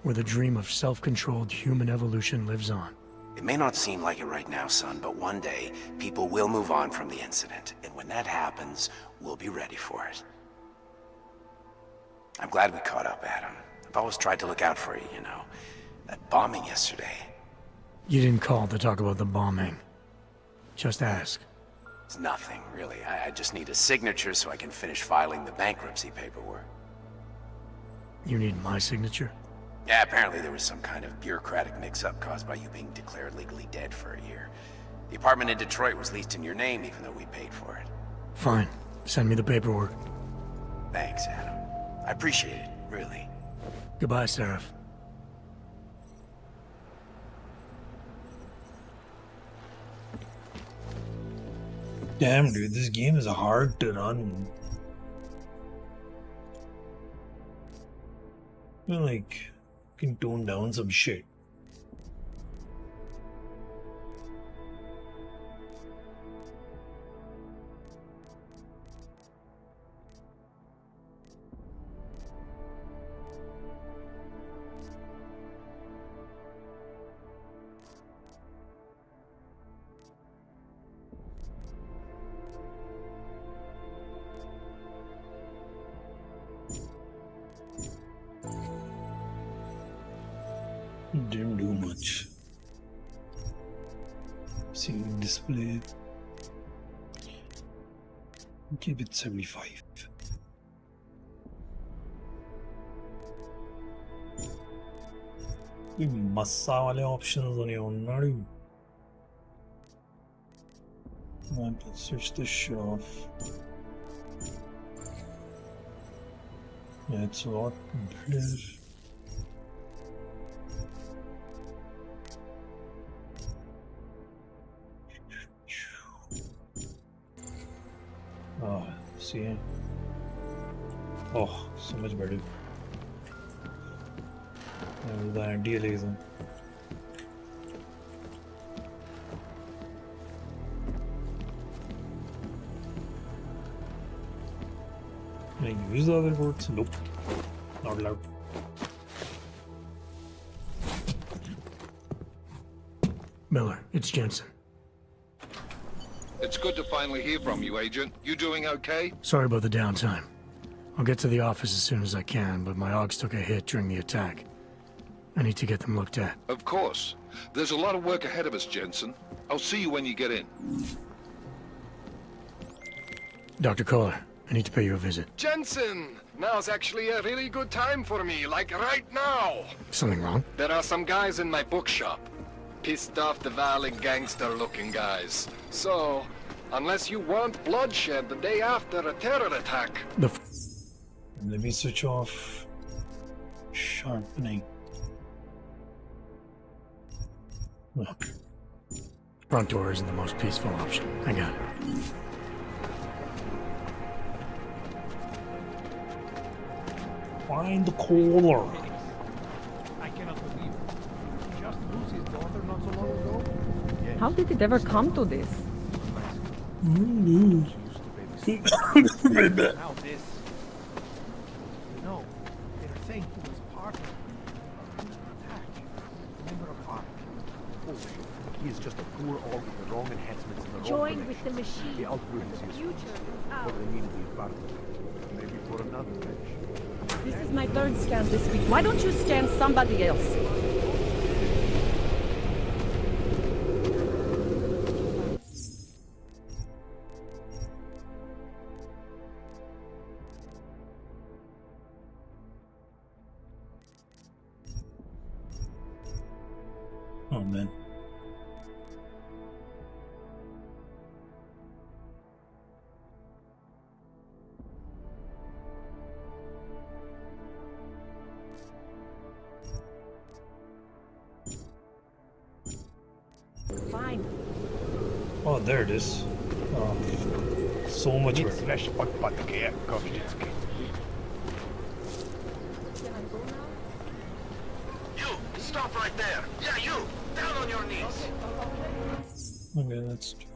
Where the dream of self-controlled human evolution lives on. It may not seem like it right now, son, but one day, people will move on from the incident. And when that happens, we'll be ready for it. I'm glad we caught up, Adam. I've always tried to look out for you, you know. That bombing yesterday. You didn't call to talk about the bombing. Just ask. It's nothing, really. I just need a signature so I can finish filing the bankruptcy paperwork. You need my signature? Yeah, apparently there was some kind of bureaucratic mix-up caused by you being declared legally dead for a year. The apartment in Detroit was leased in your name even though we paid for it. Fine. Send me the paperwork. Thanks, Adam. I appreciate it, really. Goodbye, Seraph. Damn, dude, this game is hard to run. I feel like you can tone down some shit. Didn't do much. See display. Give it 75. We massa wale options on your nadu. Let's switch this shit off. Yeah, it's a lot better. Oh, see it? Oh, so much better. The anti-aliasm. Can I use the other boards? Nope. Not allowed. Miller, it's Jensen. It's good to finally hear from you, Agent. You doing okay? Sorry about the downtime. I'll get to the office as soon as I can, but my Augs took a hit during the attack. I need to get them looked at. Of course. There's a lot of work ahead of us, Jensen. I'll see you when you get in. Dr. Kohler, I need to pay you a visit. Jensen! Now's actually a really good time for me, like right now! Something wrong? There are some guys in my bookshop. Pissed off the Valley gangster-looking guys. So, unless you want bloodshed the day after a terror attack... Let me switch off sharpening. Look, front door isn't the most peaceful option. I got it. Find the caller. I cannot believe it. Just lose his daughter not so long ago? Yes. How did it ever come to this? Now this. No, they're saying he was part of an attack. Member of Ark. Bullshit. He is just a poor orc with the wrong enhancements in the wrong Join direction. with the machine. The algorithm is useful. For the need of the environment. Maybe for another bench. This is my third scan this week. Why don't you scan somebody else? Oh man. Fine. Oh, there it is. Oh, so much better. You! Stop right there! Yeah, you! Down on your knees! Okay, that's true.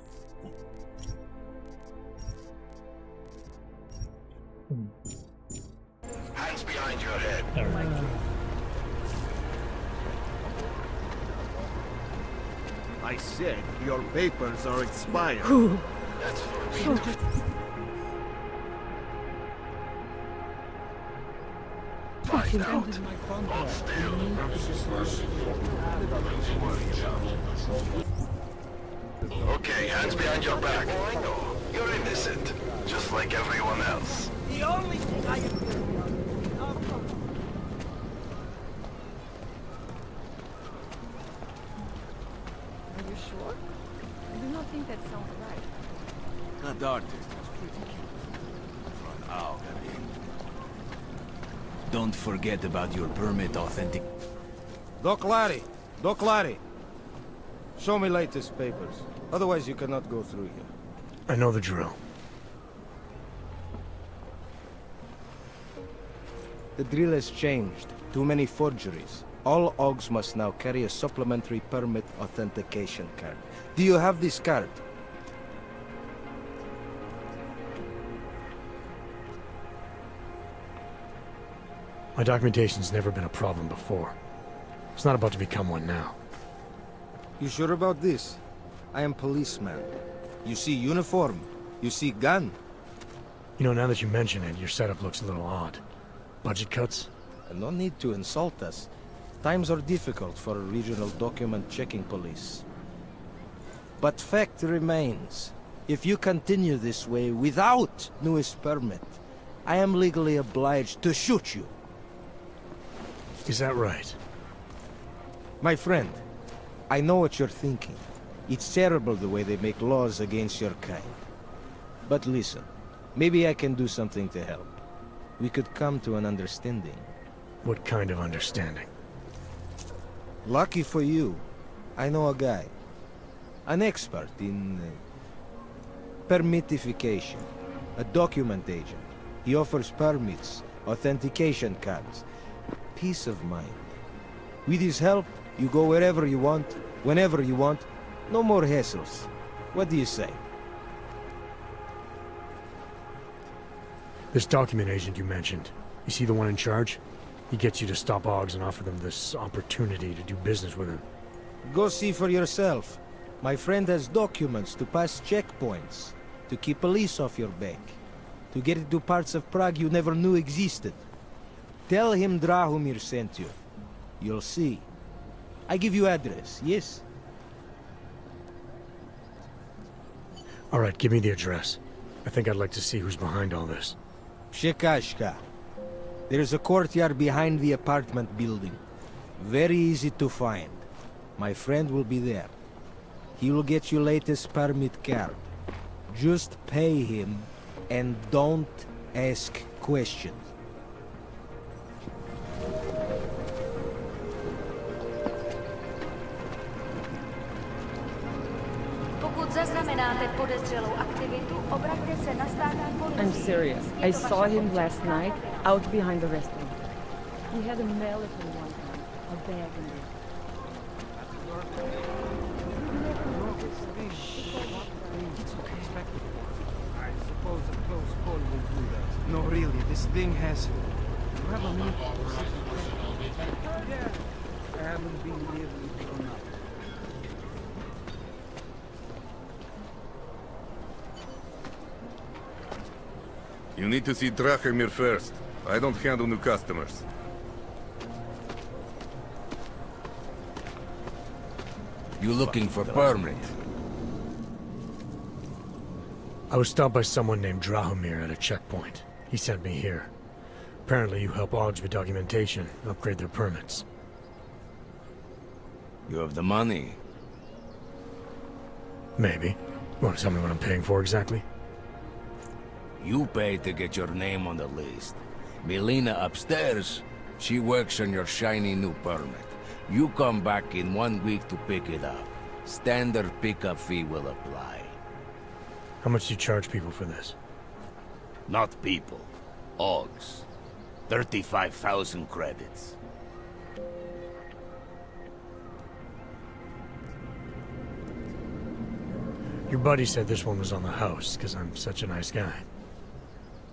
Hands behind your head. I said your papers are expired. That's for me. Find out. Okay, hands behind your back. You're innocent, just like everyone else. The only thing I Are you sure? I do not think that sounds right. That artist was pretty cute. For an owl, I mean. Don't forget about your permit authentic. Doc Larry! Doc Larry! Show me latest papers. Otherwise you cannot go through here. I know the drill. The drill has changed. Too many forgeries. All OGs must now carry a supplementary permit authentication card. Do you have this card? My documentation's never been a problem before. It's not about to become one now. You sure about this? I am policeman. You see uniform. You see gun. You know, now that you mention it, your setup looks a little odd. Budget cuts? And no need to insult us. Times are difficult for a regional document checking police. But fact remains, if you continue this way without newest permit, I am legally obliged to shoot you. Is that right? My friend, I know what you're thinking. It's terrible the way they make laws against your kind. But listen, maybe I can do something to help. We could come to an understanding. What kind of understanding? Lucky for you, I know a guy. An expert in permitification. A document agent. He offers permits, authentication cards. Peace of mind. With his help, you go wherever you want, whenever you want. No more hassles. What do you say? This document agent you mentioned, is he the one in charge? He gets you to stop OGs and offer them this opportunity to do business with him. Go see for yourself. My friend has documents to pass checkpoints, to keep police off your back, to get into parts of Prague you never knew existed. Tell him Drahomir sent you. You'll see. I give you address, yes? All right, give me the address. I think I'd like to see who's behind all this. Shekashka. There's a courtyard behind the apartment building. Very easy to find. My friend will be there. He will get you latest permit card. Just pay him and don't ask questions. I'm serious. I saw him last night out behind the restaurant. He had a mallet in one hand, a bag in the other. It's okay. I suppose a close call will do that. No, really, this thing has... You have a minute? Yeah. I haven't been really grown up. You need to see Drahomir first. I don't handle new customers. You looking for permit? I was stopped by someone named Drahomir at a checkpoint. He sent me here. Apparently you help OGs with documentation, upgrade their permits. You have the money? Maybe. You want to tell me what I'm paying for exactly? You pay to get your name on the list. Melina upstairs, she works on your shiny new permit. You come back in 1 week to pick it up. Standard pickup fee will apply. How much do you charge people for this? Not people. OGs. 35,000 credits. Your buddy said this one was on the house, because I'm such a nice guy.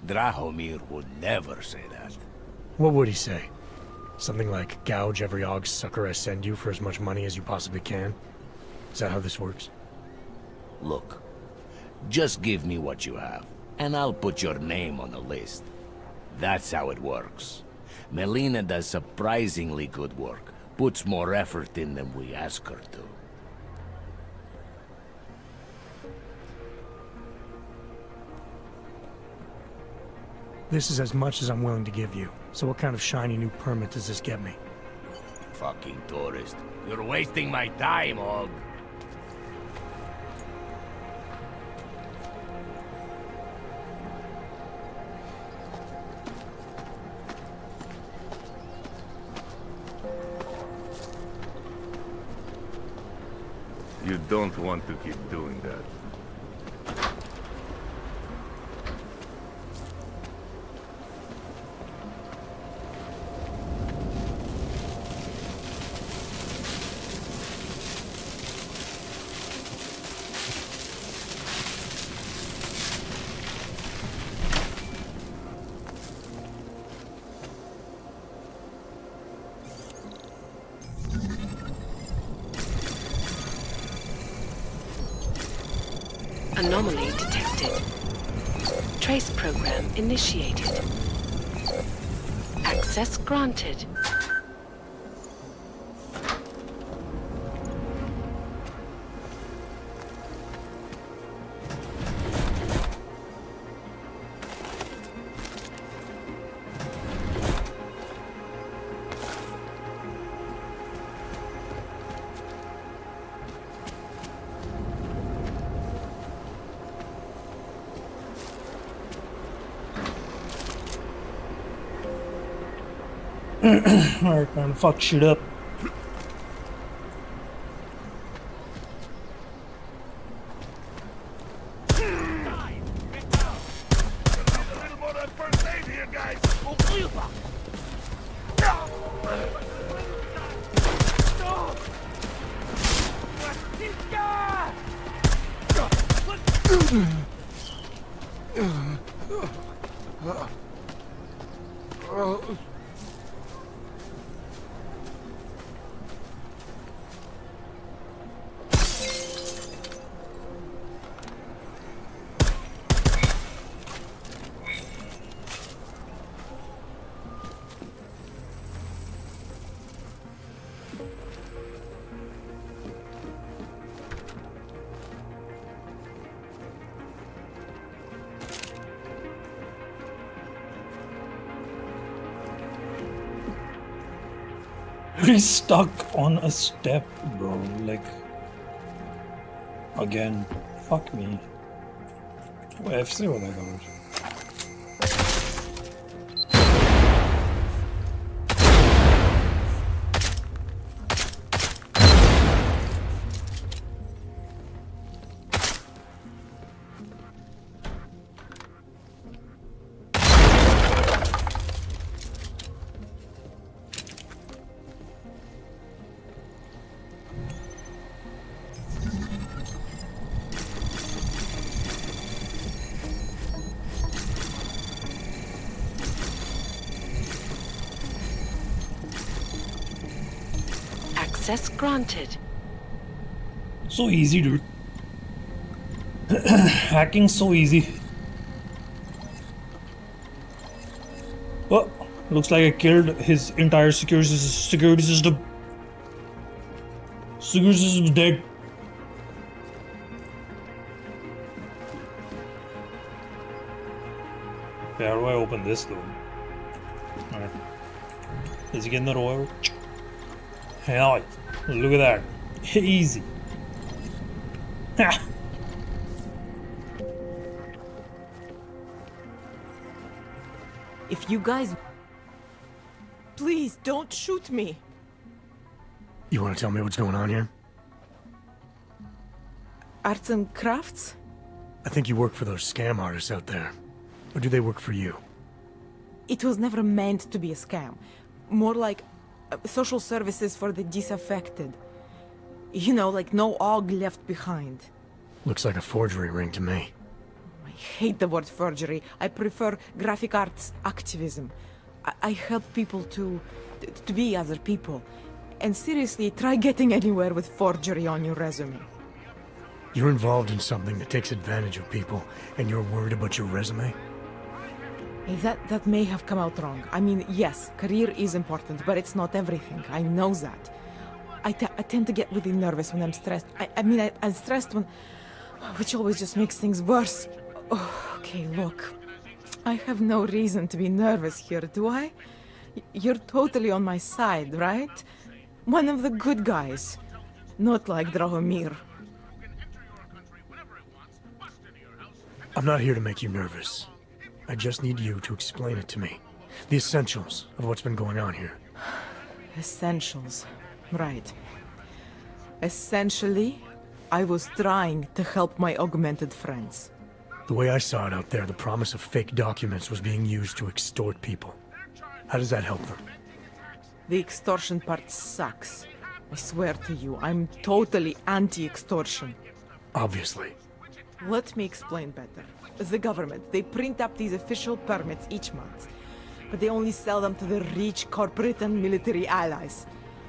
Drahomir would never say that. What would he say? Something like, gouge every og sucker I send you for as much money as you possibly can? Is that how this works? Look, just give me what you have, and I'll put your name on the list. That's how it works. Melina does surprisingly good work, puts more effort in than we ask her to. This is as much as I'm willing to give you. So what kind of shiny new permit does this get me? Fucking tourist. You're wasting my time, Og. You don't want to keep doing that. Anomaly detected. Trace program initiated. Access granted. Alright, man, fuck shit up. He's stuck on a step, bro. Like, again, fuck me. FC होगा कुछ. Access granted. So easy, dude. Hacking so easy. Oh, looks like I killed his entire security system. Security system is dead. Okay, how do I open this though? Alright. Is he getting that oil? Hell, look at that. Easy. Ha! If you guys... Please, don't shoot me. You want to tell me what's going on here? Arts and crafts? I think you work for those scam artists out there. Or do they work for you? It was never meant to be a scam. More like social services for the disaffected. You know, like no Og left behind. Looks like a forgery ring to me. I hate the word forgery. I prefer graphic arts activism. I help people to be other people. And seriously, try getting anywhere with forgery on your resume. You're involved in something that takes advantage of people, and you're worried about your resume? Hey, that may have come out wrong. I mean, yes, career is important, but it's not everything. I know that. I tend to get really nervous when I'm stressed. I'm stressed when... which always just makes things worse. Oh, okay, look. I have no reason to be nervous here, do I? You're totally on my side, right? One of the good guys. Not like Drahomir. I'm not here to make you nervous. I just need you to explain it to me. The essentials of what's been going on here. Essentials. Right. Essentially, I was trying to help my augmented friends. The way I saw it out there, the promise of fake documents was being used to extort people. How does that help them? The extortion part sucks. I swear to you, I'm totally anti-extortion. Obviously. Let me explain better. The government, they print up these official permits each month, but they only sell them to the rich corporate and military allies.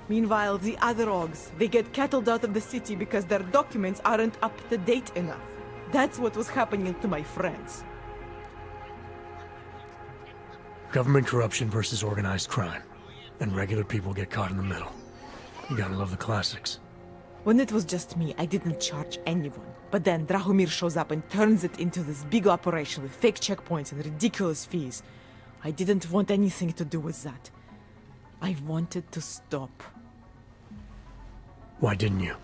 Meanwhile, the other Augs, they get cattled out of the city because their documents aren't up to date enough. That's what was happening to my friends. Government corruption versus organized crime. And regular people get caught in the middle. You gotta love the classics. When it was just me, I didn't charge anyone. But then Drahomir shows up and turns it into this big operation with fake checkpoints and ridiculous fees. I didn't want anything to do with that. I wanted to stop. Why didn't you?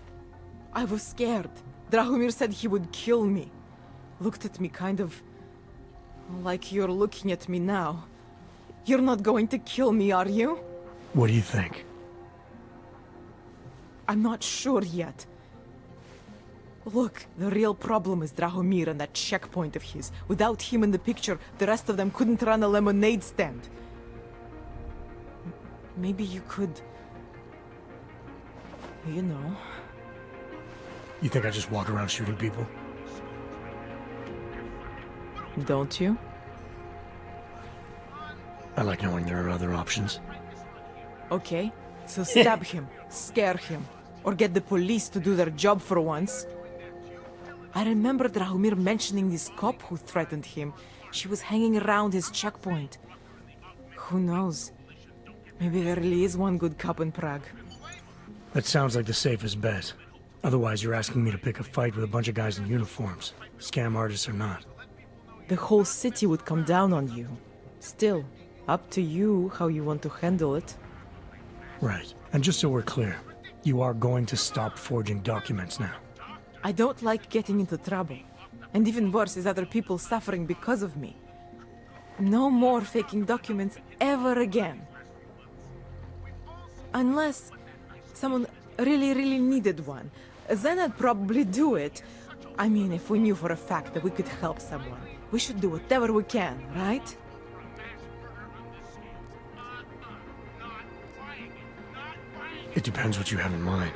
I was scared. Drahomir said he would kill me. Looked at me kind of... like you're looking at me now. You're not going to kill me, are you? What do you think? I'm not sure yet. Look, the real problem is Drahomir and that checkpoint of his. Without him in the picture, the rest of them couldn't run a lemonade stand. Maybe you could... you know... You think I just walk around shooting people? Don't you? I like knowing there are other options. Okay, so stab him, scare him, or get the police to do their job for once. I remember Drahomir mentioning this cop who threatened him. She was hanging around his checkpoint. Who knows? Maybe there really is one good cop in Prague. That sounds like the safest bet. Otherwise, you're asking me to pick a fight with a bunch of guys in uniforms, scam artists or not. The whole city would come down on you. Still, up to you how you want to handle it. Right. And just so we're clear, you are going to stop forging documents now. I don't like getting into trouble. And even worse is other people suffering because of me. No more faking documents ever again. Unless someone really needed one. Then I'd probably do it. I mean, if we knew for a fact that we could help someone. We should do whatever we can, right? It depends what you have in mind.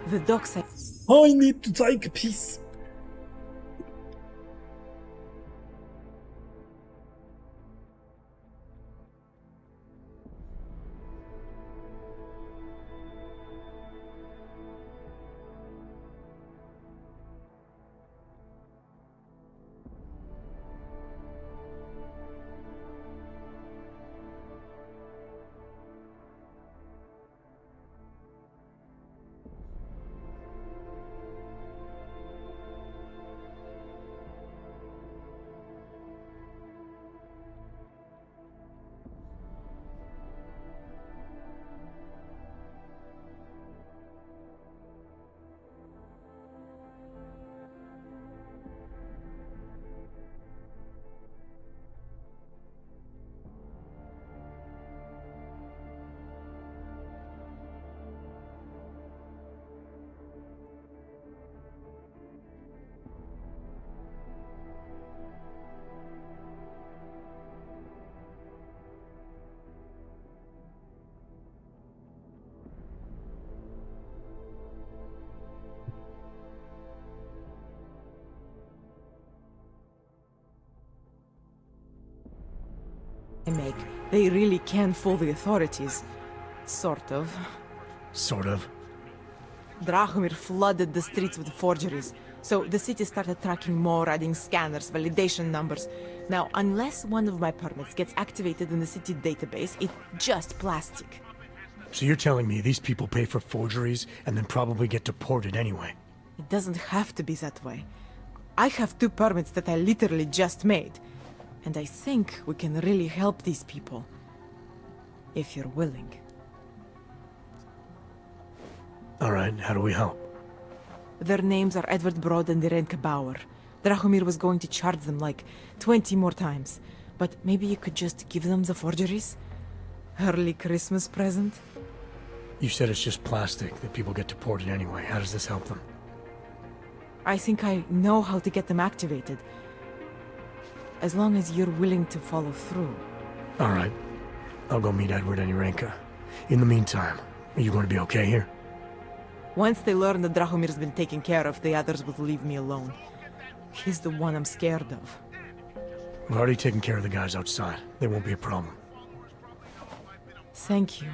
The doc said... I need to take a piece. they make. They really can fool the authorities. Sort of. Sort of. Drahomir flooded the streets with forgeries. So the city started tracking more, adding scanners, validation numbers. Now, unless one of my permits gets activated in the city database, it's just plastic. So you're telling me these people pay for forgeries and then probably get deported anyway? It doesn't have to be that way. I have 2 permits that I literally just made. And I think we can really help these people. If you're willing. Alright, how do we help? Their names are Edward Broad and Irenka Bauer. Drahomir was going to charge them like 20 more times. But maybe you could just give them the forgeries? Early Christmas present? You said it's just plastic, that people get deported anyway. How does this help them? I think I know how to get them activated. As long as you're willing to follow through. Alright. I'll go meet Edward and Irenka. In the meantime, are you going to be okay here? Once they learn that Drahomir's been taken care of, the others will leave me alone. He's the one I'm scared of. We've already taken care of the guys outside. They won't be a problem. Thank you.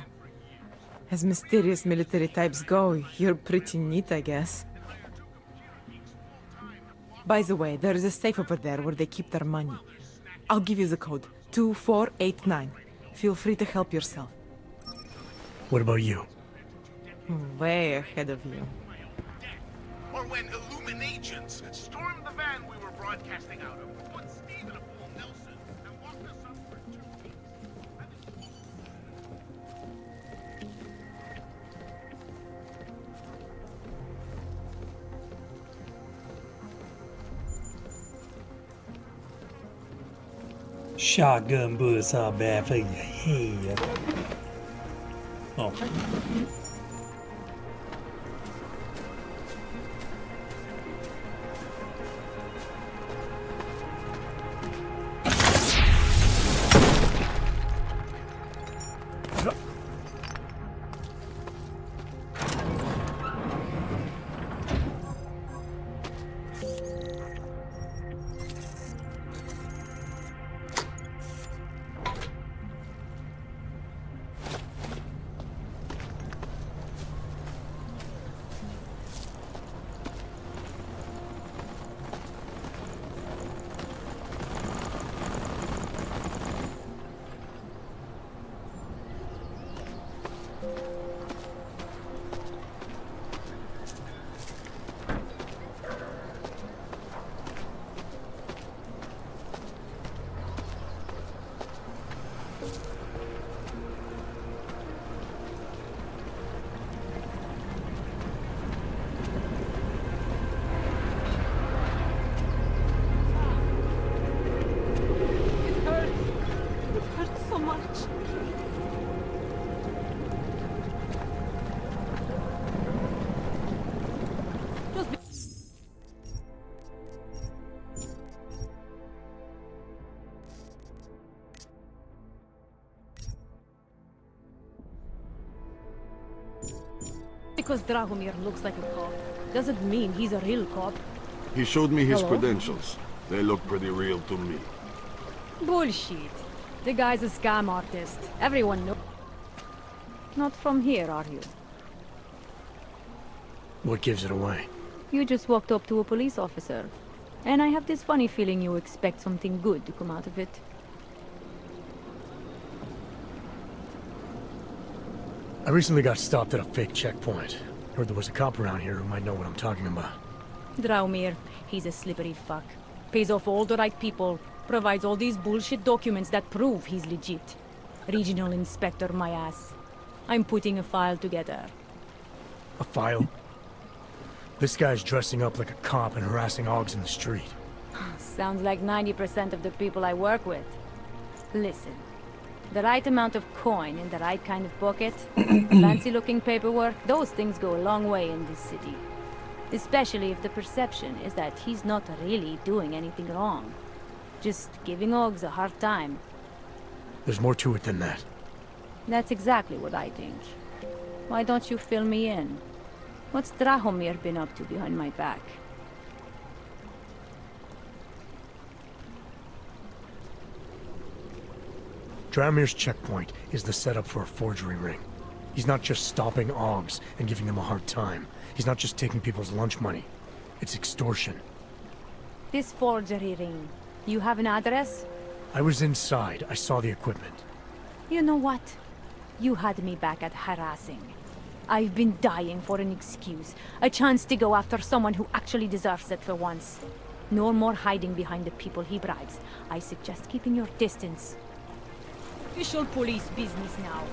As mysterious military types go, you're pretty neat, I guess. By the way, there is a safe over there where they keep their money. I'll give you the code. 2489. Feel free to help yourself. What about you? Way ahead of you. Or when Illuminagents stormed the van we were broadcasting out of, put Steve in a full Nelson, and walked us up for 2 weeks. Shotgun bullets are bad for your head. Oh. Because Drahomir looks like a cop doesn't mean he's a real cop. He showed me his Hello? credentials. They look pretty real to me. Bullshit. The guy's a scam artist. Everyone knows. Not from here, are you? What gives it away? You just walked up to a police officer. And I have this funny feeling you expect something good to come out of it. I recently got stopped at a fake checkpoint. Heard there was a cop around here who might know what I'm talking about. Draumir, he's a slippery fuck. Pays off all the right people. Provides all these bullshit documents that prove he's legit. Regional inspector, my ass. I'm putting a file together. A file? This guy's dressing up like a cop and harassing Augs in the street. Sounds like 90% of the people I work with. Listen. The right amount of coin in the right kind of pocket, fancy-looking paperwork, those things go a long way in this city. Especially if the perception is that he's not really doing anything wrong. Just giving Augs a hard time. There's more to it than that. That's exactly what I think. Why don't you fill me in? What's Drahomir been up to behind my back? Dramir's checkpoint is the setup for a forgery ring. He's not just stopping Augs and giving them a hard time. He's not just taking people's lunch money. It's extortion. This forgery ring. You have an address? I was inside. I saw the equipment. You know what? You had me back at harassing. I've been dying for an excuse. A chance to go after someone who actually deserves it for once. No more hiding behind the people he bribes. I suggest keeping your distance. Official police business now.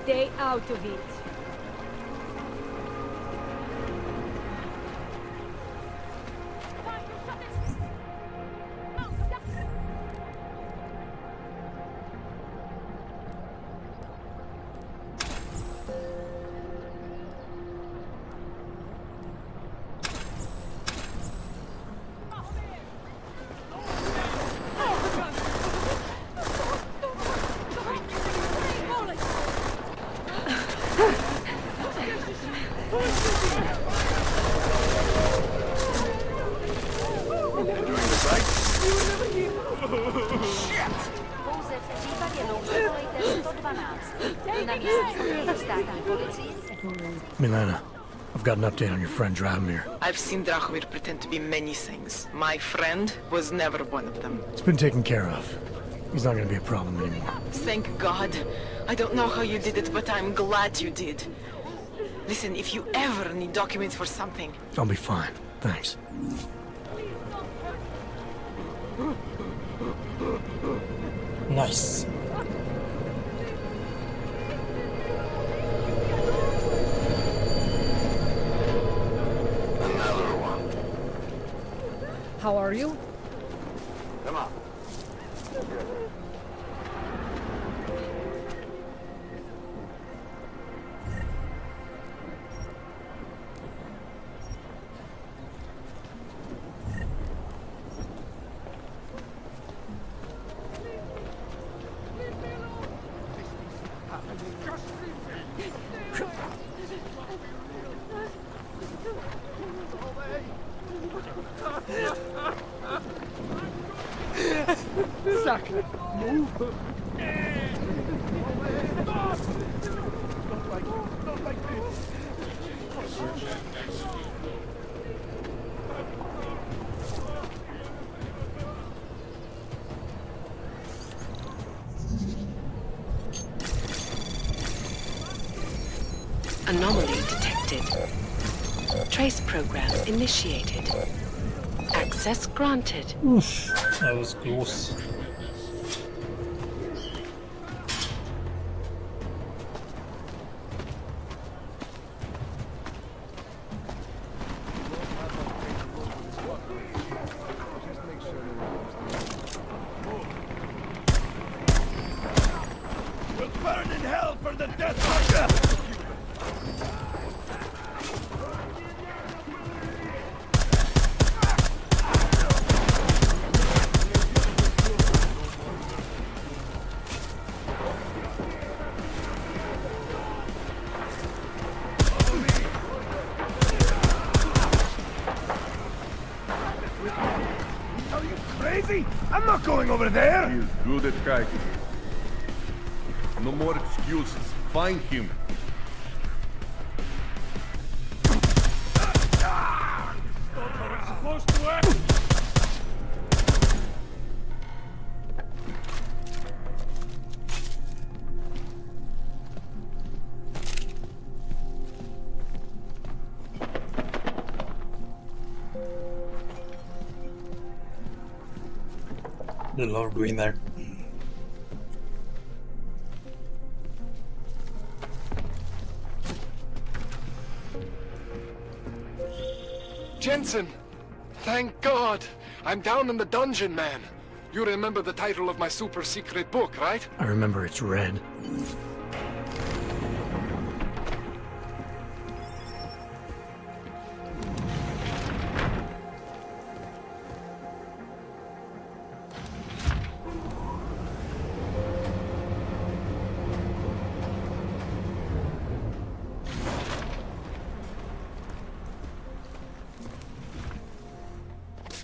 Stay out of it. Milena, I've got an update on your friend Drahomir. I've seen Drahomir pretend to be many things. My friend was never one of them. It's been taken care of. He's not gonna be a problem anymore. Thank God. I don't know how you did it, but I'm glad you did. Listen, if you ever need documents for something... I'll be fine. Thanks. Nice. Another one. How are you? Come on. Exactly. Move. Not like this. Anomaly detected. Trace program initiated. Access granted. Oof, that was close. We'll burn in hell for the death. Are you crazy? I'm not going over there! He is good at hiding. No more excuses. Find him. Supposed to work! They love doing that. Jensen! Thank God! I'm down in the dungeon, man. You remember the title of my super secret book, right? I remember it's red.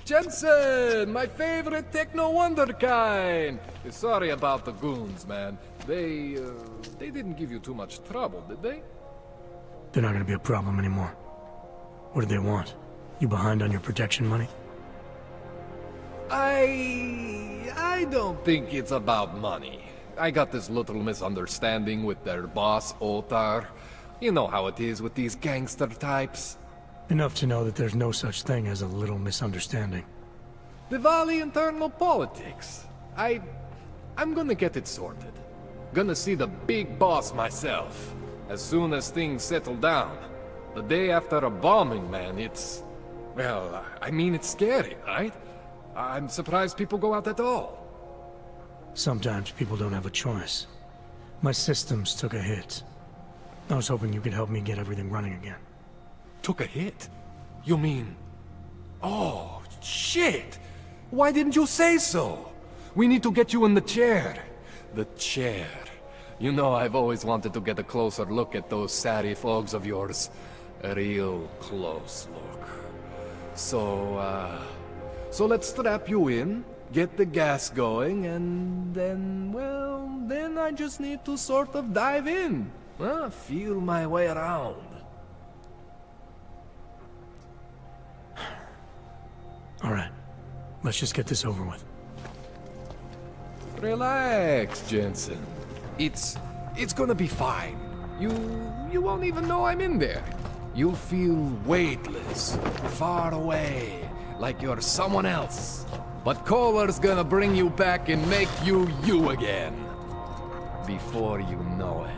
Jensen! My favorite techno wonder kind! Sorry about the goons, man. They didn't give you too much trouble, did they? They're not gonna be a problem anymore. What do they want? You behind on your protection money? I don't think it's about money. I got this little misunderstanding with their boss, Otar. You know how it is with these gangster types. Enough to know that there's no such thing as a little misunderstanding. The Valley internal politics. I'm gonna get it sorted. Gonna see the big boss myself. As soon as things settle down. The day after a bombing, man, it's... Well, I mean, it's scary, right? I'm surprised people go out at all. Sometimes people don't have a choice. My systems took a hit. I was hoping you could help me get everything running again. Took a hit? You mean... Oh, shit! Why didn't you say so? We need to get you in the chair. The chair. You know I've always wanted to get a closer look at those satty fogs of yours. A real close look. So let's strap you in, get the gas going, and then, well, then I just need to sort of dive in. Feel my way around. All right. Let's just get this over with. Relax, Jensen. It's gonna be fine. You won't even know I'm in there. You'll feel weightless, far away, like you're someone else. But Kohler's gonna bring you back and make you you again. Before you know it.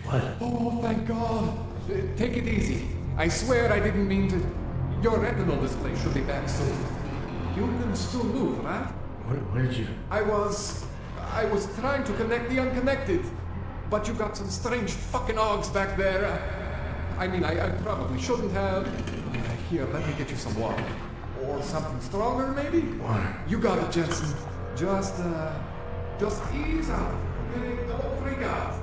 What? Oh, thank God. Take it easy. I swear I didn't mean to... Your retinal display should be back soon. You can still move, right? Where did you... I was trying to connect the unconnected. But you got some strange fucking ogs back there. I mean, I probably shouldn't have. Here, let me get you some water. Or something stronger, maybe? Water. You got it, Jensen. Just ease out. Okay? Don't freak out.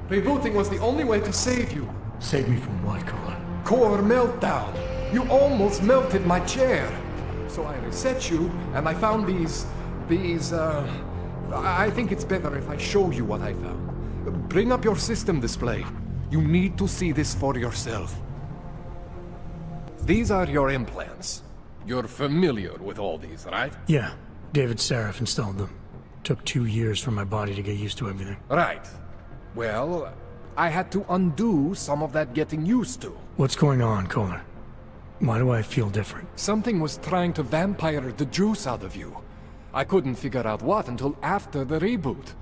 Rebooting was the only way to save you. Save me from what, Kohler? Core meltdown. You almost melted my chair. So I reset you, and I found these... I think it's better if I show you what I found. Bring up your system display. You need to see this for yourself. These are your implants. You're familiar with all these, right? Yeah. David Seraph installed them. Took 2 years for my body to get used to everything. Right. Well, I had to undo some of that getting used to. What's going on, Kohler? Why do I feel different? Something was trying to vampire the juice out of you. I couldn't figure out what until after the reboot.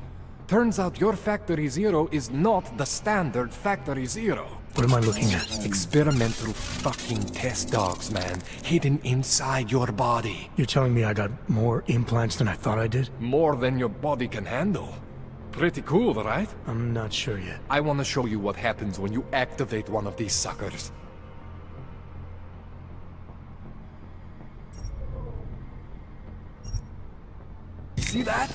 Turns out your Factory Zero is not the standard Factory Zero. What am I looking at? Experimental fucking test dogs, man. Hidden inside your body. You're telling me I got more implants than I thought I did? More than your body can handle. Pretty cool, right? I'm not sure yet. I want to show you what happens when you activate one of these suckers. See that?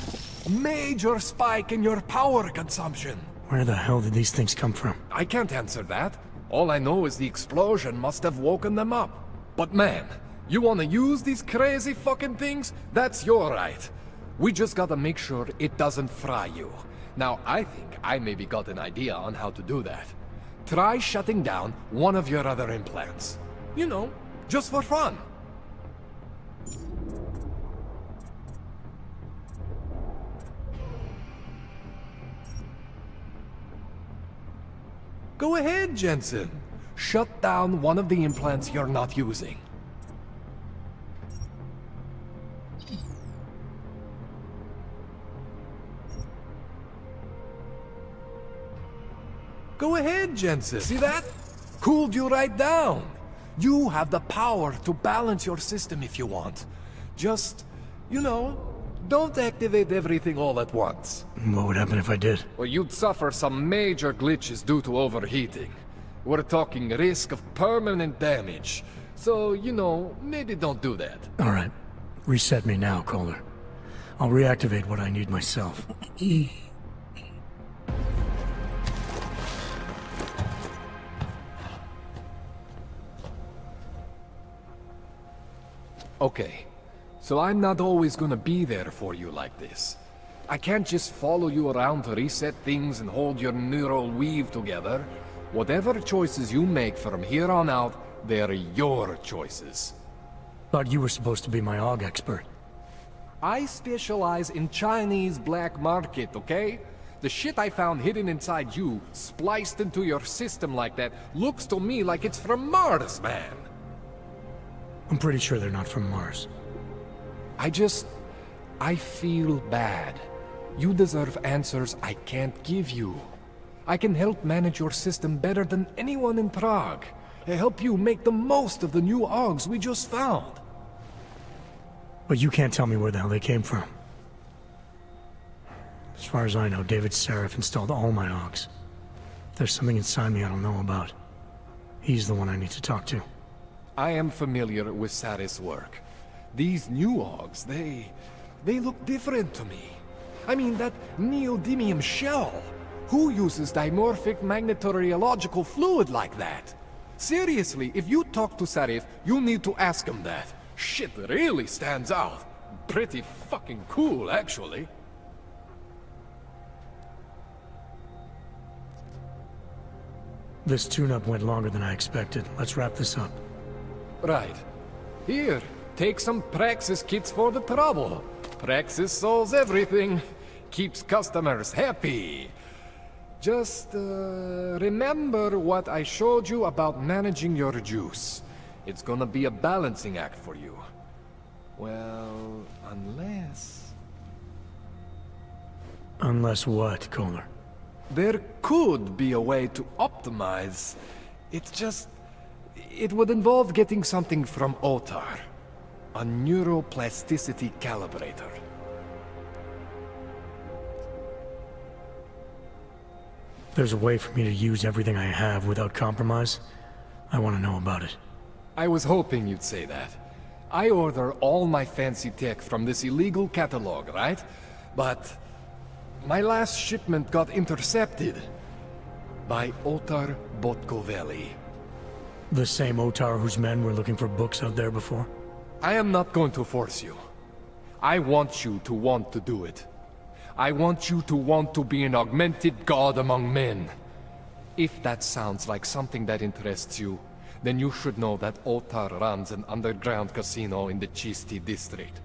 Major spike in your power consumption. Where the hell did these things come from? I can't answer that. All I know is the explosion must have woken them up. But man, you want to use these crazy fucking things? That's your right. We just gotta make sure it doesn't fry you. Now, I think I maybe got an idea on how to do that. Try shutting down one of your other implants. You know, just for fun. Go ahead, Jensen. Shut down one of the implants you're not using. Go ahead, Jensen. See that? Cooled you right down. You have the power to balance your system if you want. Just, you know, don't activate everything all at once. What would happen if I did? Well, you'd suffer some major glitches due to overheating. We're talking risk of permanent damage. So, you know, maybe don't do that. All right. Reset me now, Kohler. I'll reactivate what I need myself. Okay, so I'm not always gonna be there for you like this. I can't just follow you around to reset things and hold your neural weave together. Whatever choices you make from here on out, they're your choices. Thought you were supposed to be my AUG expert. I specialize in Chinese black market, okay? The shit I found hidden inside you, spliced into your system like that, looks to me like it's from Mars, man. I'm pretty sure they're not from Mars. I feel bad. You deserve answers I can't give you. I can help manage your system better than anyone in Prague. Help you make the most of the new AUGs we just found. But you can't tell me where the hell they came from. As far as I know, David Seraph installed all my AUGs. If there's something inside me I don't know about, he's the one I need to talk to. I am familiar with Sarah's work. These new AUGs, they look different to me. I mean, that neodymium shell. Who uses dimorphic magnetorheological fluid like that? Seriously, if you talk to Sarif, you need to ask him that. Shit really stands out. Pretty fucking cool, actually. This tune-up went longer than I expected. Let's wrap this up. Right. Here, take some Praxis kits for the trouble. Praxis solves everything. Keeps customers happy. Just, remember what I showed you about managing your juice. It's gonna be a balancing act for you. Well, unless... Unless what, Kohler? There could be a way to optimize. It would involve getting something from Otar. A neuroplasticity calibrator. If there's a way for me to use everything I have without compromise, I want to know about it. I was hoping you'd say that. I order all my fancy tech from this illegal catalog, right? But my last shipment got intercepted by Otar Botkoveli. The same Otar whose men were looking for books out there before? I am not going to force you. I want you to want to do it. I want you to want to be an augmented god among men. If that sounds like something that interests you, then you should know that Otar runs an underground casino in the Chisti district.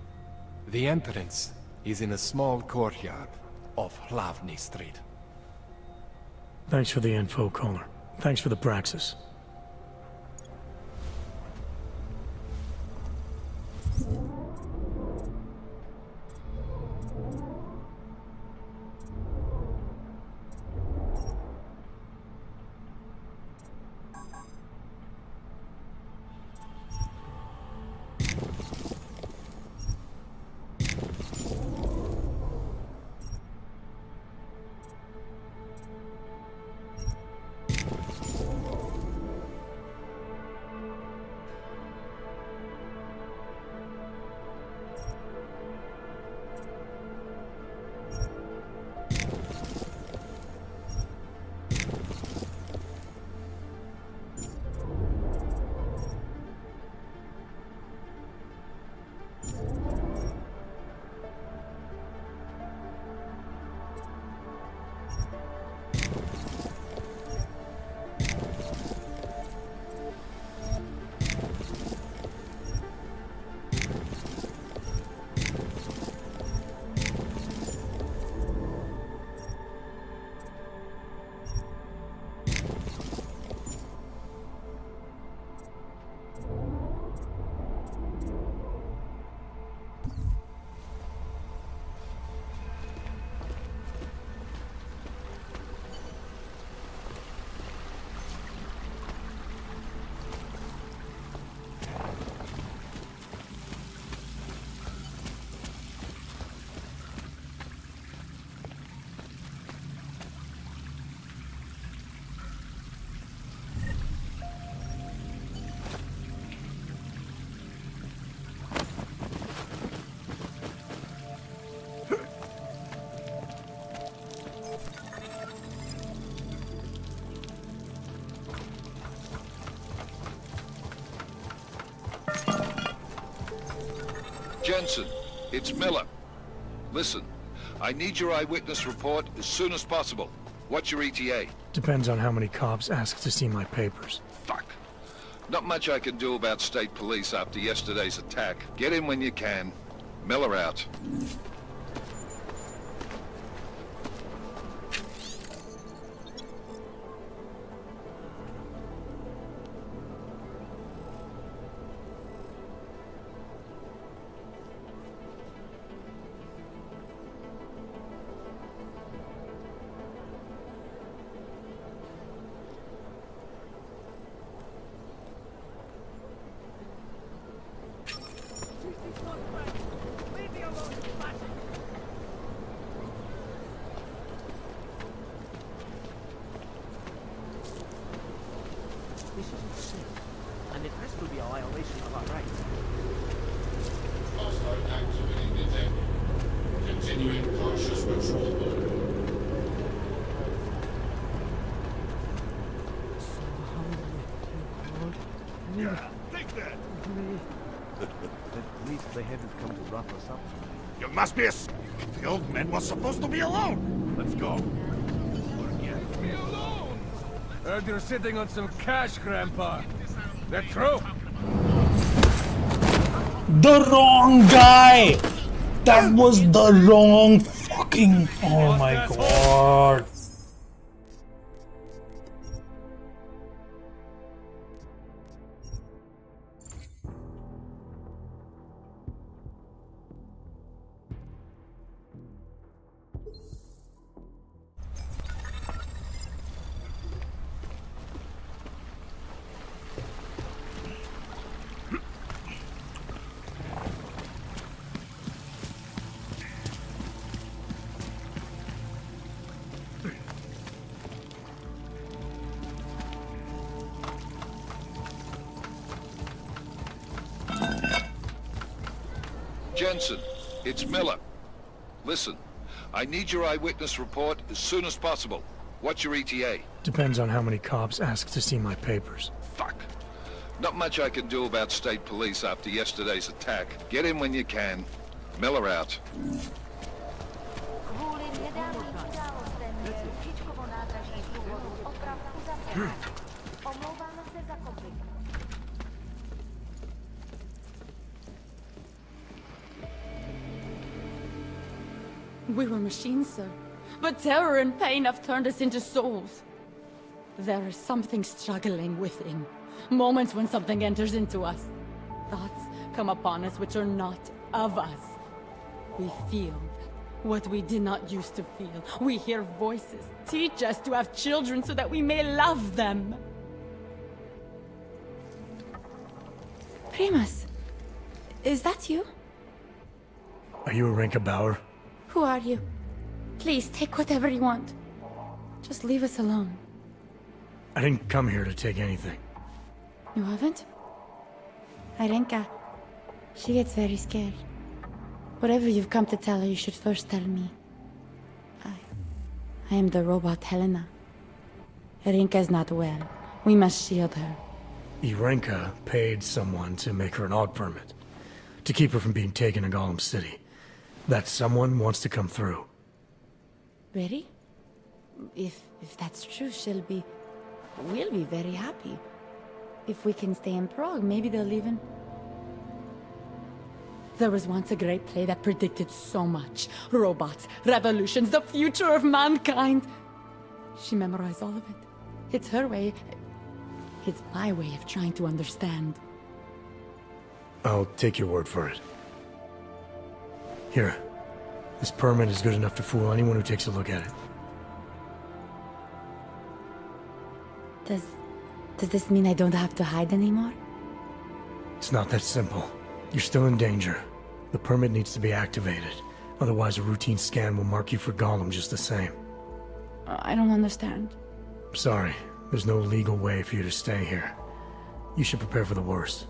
The entrance is in a small courtyard off Hlavny Street. Thanks for the info, Kohler. Thanks for the praxis. Jensen, it's Miller. Listen, I need your eyewitness report as soon as possible. What's your ETA? Depends on how many cops ask to see my papers. Fuck. Not much I can do about state police after yesterday's attack. Get in when you can. Miller out. This is insane. And it has to be a violation of our rights. Hostile activity detected. Continuing cautious patrol mode. Take that! At least they haven't come to rough us up. You must be The old man was supposed to be alone. Let's go. Me alone! Heard you're sitting on some cash, Grandpa. That true? The wrong guy! That was the wrong fucking... Oh my god. Jensen, it's Miller. Listen, I need your eyewitness report as soon as possible. What's your ETA? Depends on how many cops ask to see my papers. Fuck. Not much I can do about state police after yesterday's attack. Get in when you can. Miller out. We were machines, sir. But terror and pain have turned us into souls. There is something struggling within. Moments when something enters into us. Thoughts come upon us which are not of us. We feel what we did not used to feel. We hear voices. Teach us to have children so that we may love them. Primus, is that you? Are you Arinka Bauer? Who are you? Please, take whatever you want. Just leave us alone. I didn't come here to take anything. You haven't? Arenka, she gets very scared. Whatever you've come to tell her, you should first tell me. I am the robot Helena. Arenka is not well. We must shield her. Irenka paid someone to make her an AUG permit. To keep her from being taken to Gollum City. That someone wants to come through. Really? If that's true, we'll be very happy. If we can stay in Prague, maybe they'll even... There was once a great play that predicted so much. Robots, revolutions, the future of mankind. She memorized all of it. It's her way. It's my way of trying to understand. I'll take your word for it. Here. This permit is good enough to fool anyone who takes a look at it. Does this mean I don't have to hide anymore? It's not that simple. You're still in danger. The permit needs to be activated. Otherwise, a routine scan will mark you for Gollum just the same. I don't understand. Sorry. There's no legal way for you to stay here. You should prepare for the worst.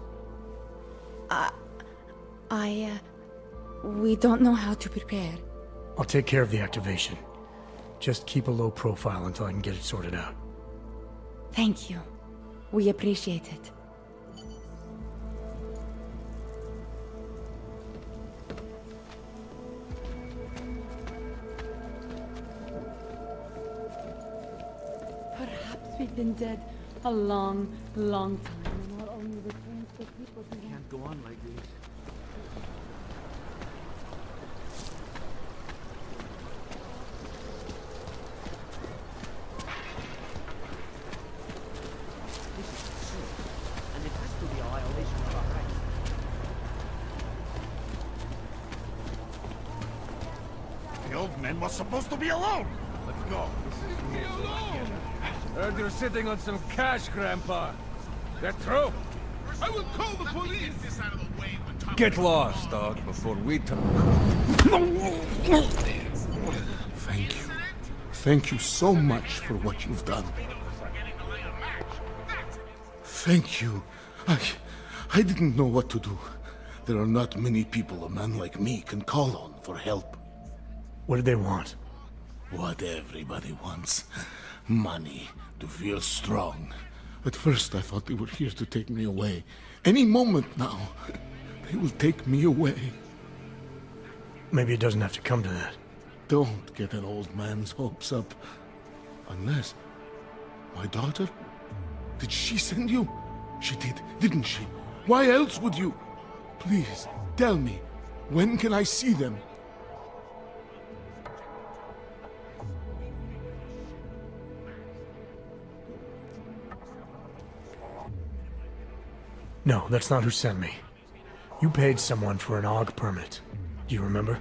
We don't know how to prepare. I'll take care of the activation. Just keep a low profile until I can get it sorted out. Thank you. We appreciate it. We've been dead a long, long time. And not only the things that people do. Can't go on like this. This is absurd. And it has to be a violation of our rights. The old man was supposed to be alone. Let's go. Heard you're sitting on some cash, Grandpa. That true? I will call the police! Get lost, dog, before we talk. Thank you. Thank you so much for what you've done. Thank you. I didn't know what to do. There are not many people a man like me can call on for help. What did they want? What everybody wants. Money, to feel strong. At first I thought they were here to take me away. Any moment now, they will take me away. Maybe it doesn't have to come to that. Don't get an old man's hopes up. Unless... My daughter? Did she send you? She did, didn't she? Why else would you? Please, tell me. When can I see them? No, that's not who sent me. You paid someone for an AUG permit. Do you remember?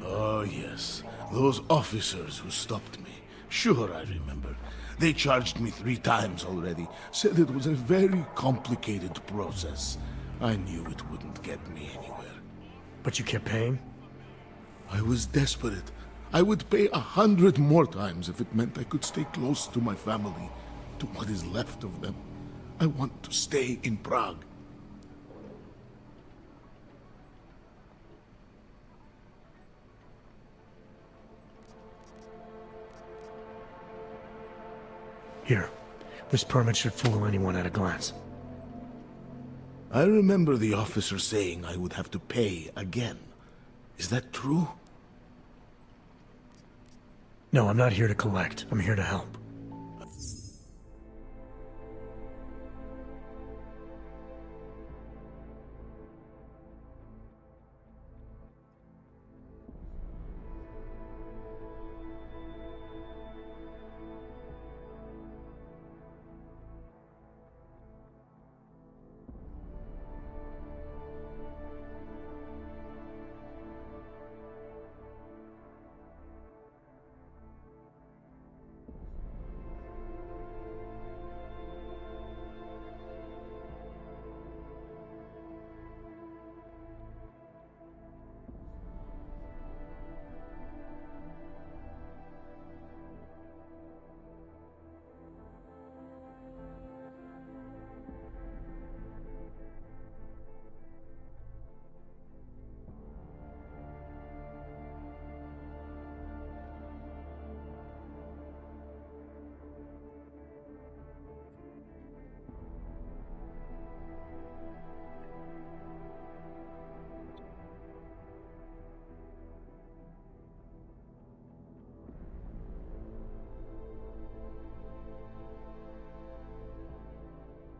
Oh, yes. Those officers who stopped me. Sure, I remember. They charged me 3 times already. Said it was a very complicated process. I knew it wouldn't get me anywhere. But you kept paying? I was desperate. I would pay 100 more times if it meant I could stay close to my family, to what is left of them. I want to stay in Prague. Here. This permit should fool anyone at a glance. I remember the officer saying I would have to pay again. Is that true? No, I'm not here to collect. I'm here to help.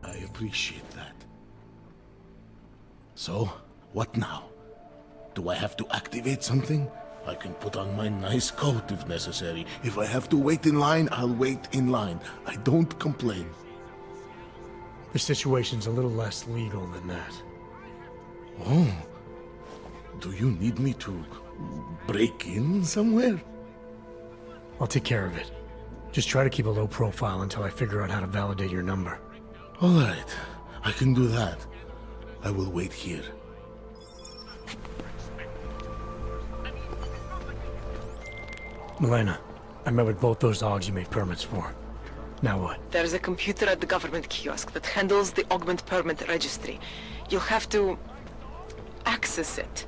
I appreciate that. So, what now? Do I have to activate something? I can put on my nice coat if necessary. If I have to wait in line, I'll wait in line. I don't complain. The situation's a little less legal than that. Oh. Do you need me to break in somewhere? I'll take care of it. Just try to keep a low profile until I figure out how to validate your number. All right. I can do that. I will wait here. Milena, I met with both those AUGs you made permits for. Now what? There's a computer at the government kiosk that handles the augment permit registry. You'll have to access it,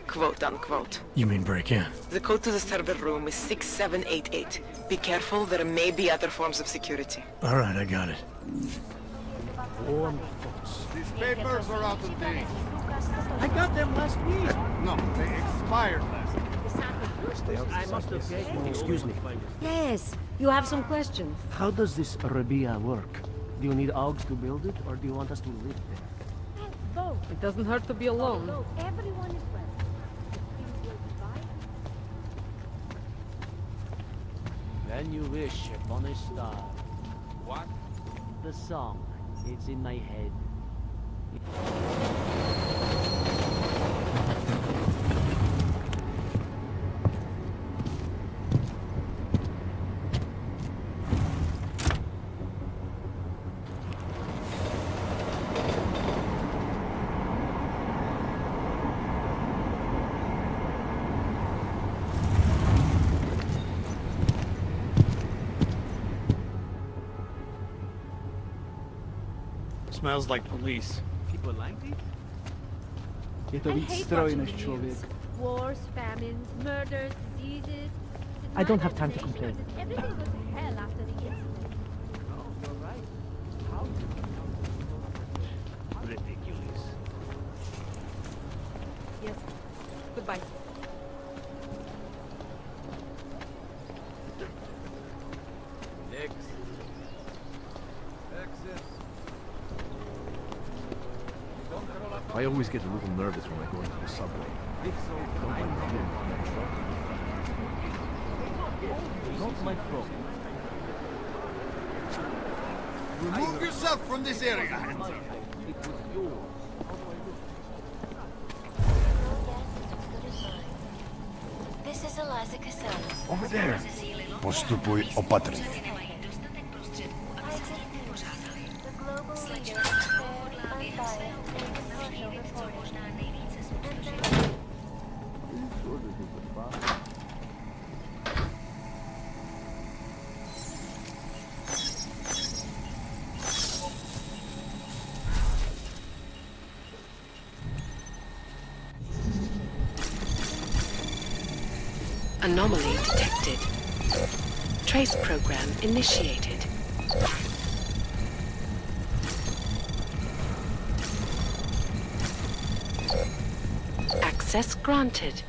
quote unquote. You mean break in? The code to the server room is 6788. Be careful, there may be other forms of security. All right, I got it. These papers are out of date. I got them last week. No, they expired last week. Excuse me. Yes, you have some questions. How does this Rabia work? Do you need Augs to build it, or do you want us to live there? Both. It doesn't hurt to be alone. Everyone is welcome. When you wish upon a star. What? The song. It's in my head. Smells like police. People like it? I hate watching the news. Wars, famines, murders, diseases. I don't have time to complain. Everything goes to hell after the incident. Oh, you're right. How ridiculous. Yes. Goodbye. Next. I always get a little nervous when I go into the subway. Not my problem. Remove yourself from this area. It was yours. This is Eliza Cassell. Over there. Postupuj opatrnie. Anomaly detected. Trace program initiated. Access granted.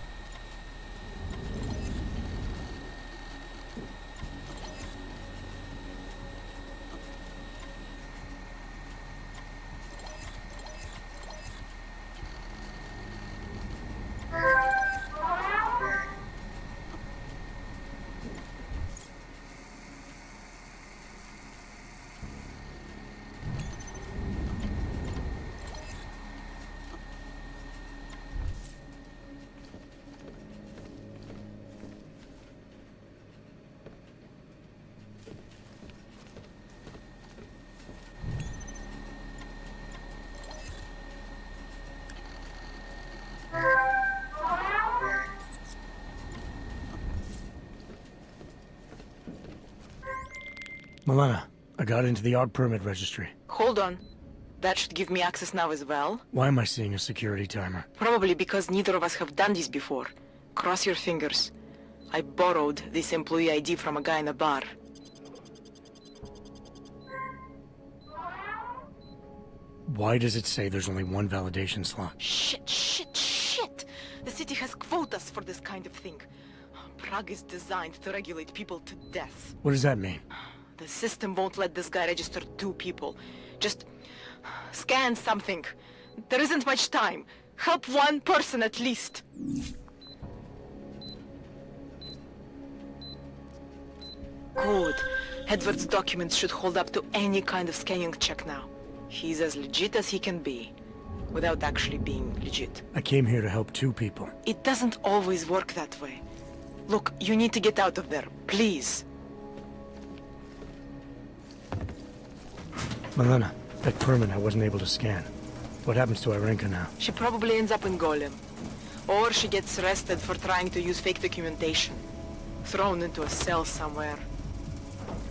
Milena, I got into the AUG permit registry. Hold on. That should give me access now as well. Why am I seeing a security timer? Probably because neither of us have done this before. Cross your fingers. I borrowed this employee ID from a guy in a bar. Why does it say there's only one validation slot? Shit! The city has quotas for this kind of thing. Prague is designed to regulate people to death. What does that mean? The system won't let this guy register 2 people. Just scan something. There isn't much time. Help 1 person at least. Good. Edward's documents should hold up to any kind of scanning check now. He's as legit as he can be, without actually being legit. I came here to help 2 people. It doesn't always work that way. Look, you need to get out of there, please. Milena, that permit I wasn't able to scan. What happens to Irenka now? She probably ends up in Golem. Or she gets arrested for trying to use fake documentation. Thrown into a cell somewhere.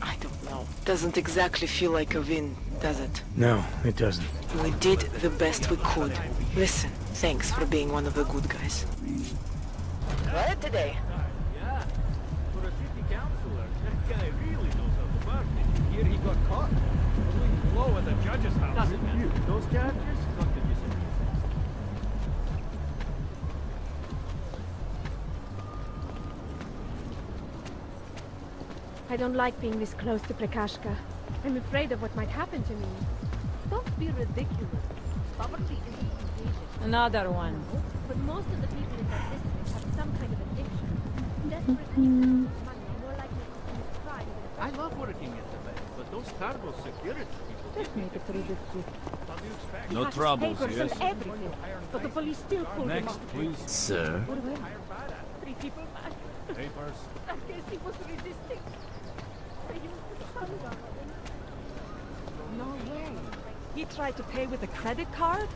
I don't know. Doesn't exactly feel like a win, does it? No, it doesn't. We did the best we could. Listen, thanks for being one of the good guys. What today? Yeah, for a city councillor, that guy really knows how to party. Here he got caught. Doing blow at the judge's house. Doesn't matter. Those characters? Not the I don't like being this close to Prakashka. I'm afraid of what might happen to me. Don't be ridiculous. Poverty isn't contagious. Another one. But most of the people in that district have some kind of addiction. Desperate money, more likely to commit crime. I love working at the bank, but those cargo security people... Just make it through this shit. How do you expect? No troubles, Papers yes? and everything, but the police still pulled him Next, off. please. Sir? What about 3 people back. Papers. I guess he was resisting. They used the sun gun on him. No way. He tried to pay with a credit card?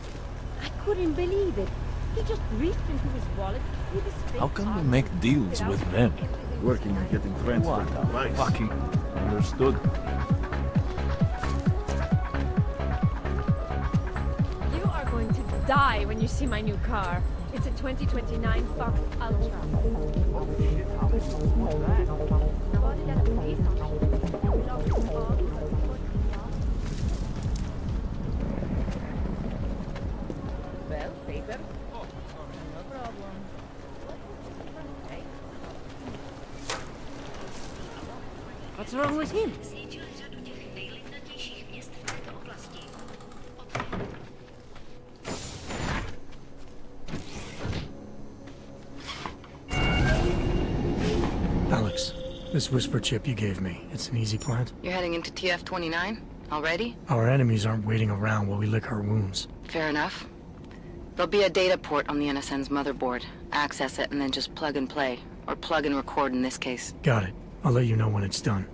I couldn't believe it. He just reached into his wallet with his face. How can we make deals with them? Working on getting friends for the Fucking understood. You are going to die when you see my new car. It's a 2029 Fox Ultra. Oh shit, how was that? Bought it at a police auction. Well, paper. No problem. What's wrong with him? Alex, this whisper chip you gave me, it's an easy plant? You're heading into TF-29? Already? Our enemies aren't waiting around while we lick our wounds. Fair enough. There'll be a data port on the NSN's motherboard. Access it and then just plug and play. Or plug and record in this case. Got it. I'll let you know when it's done.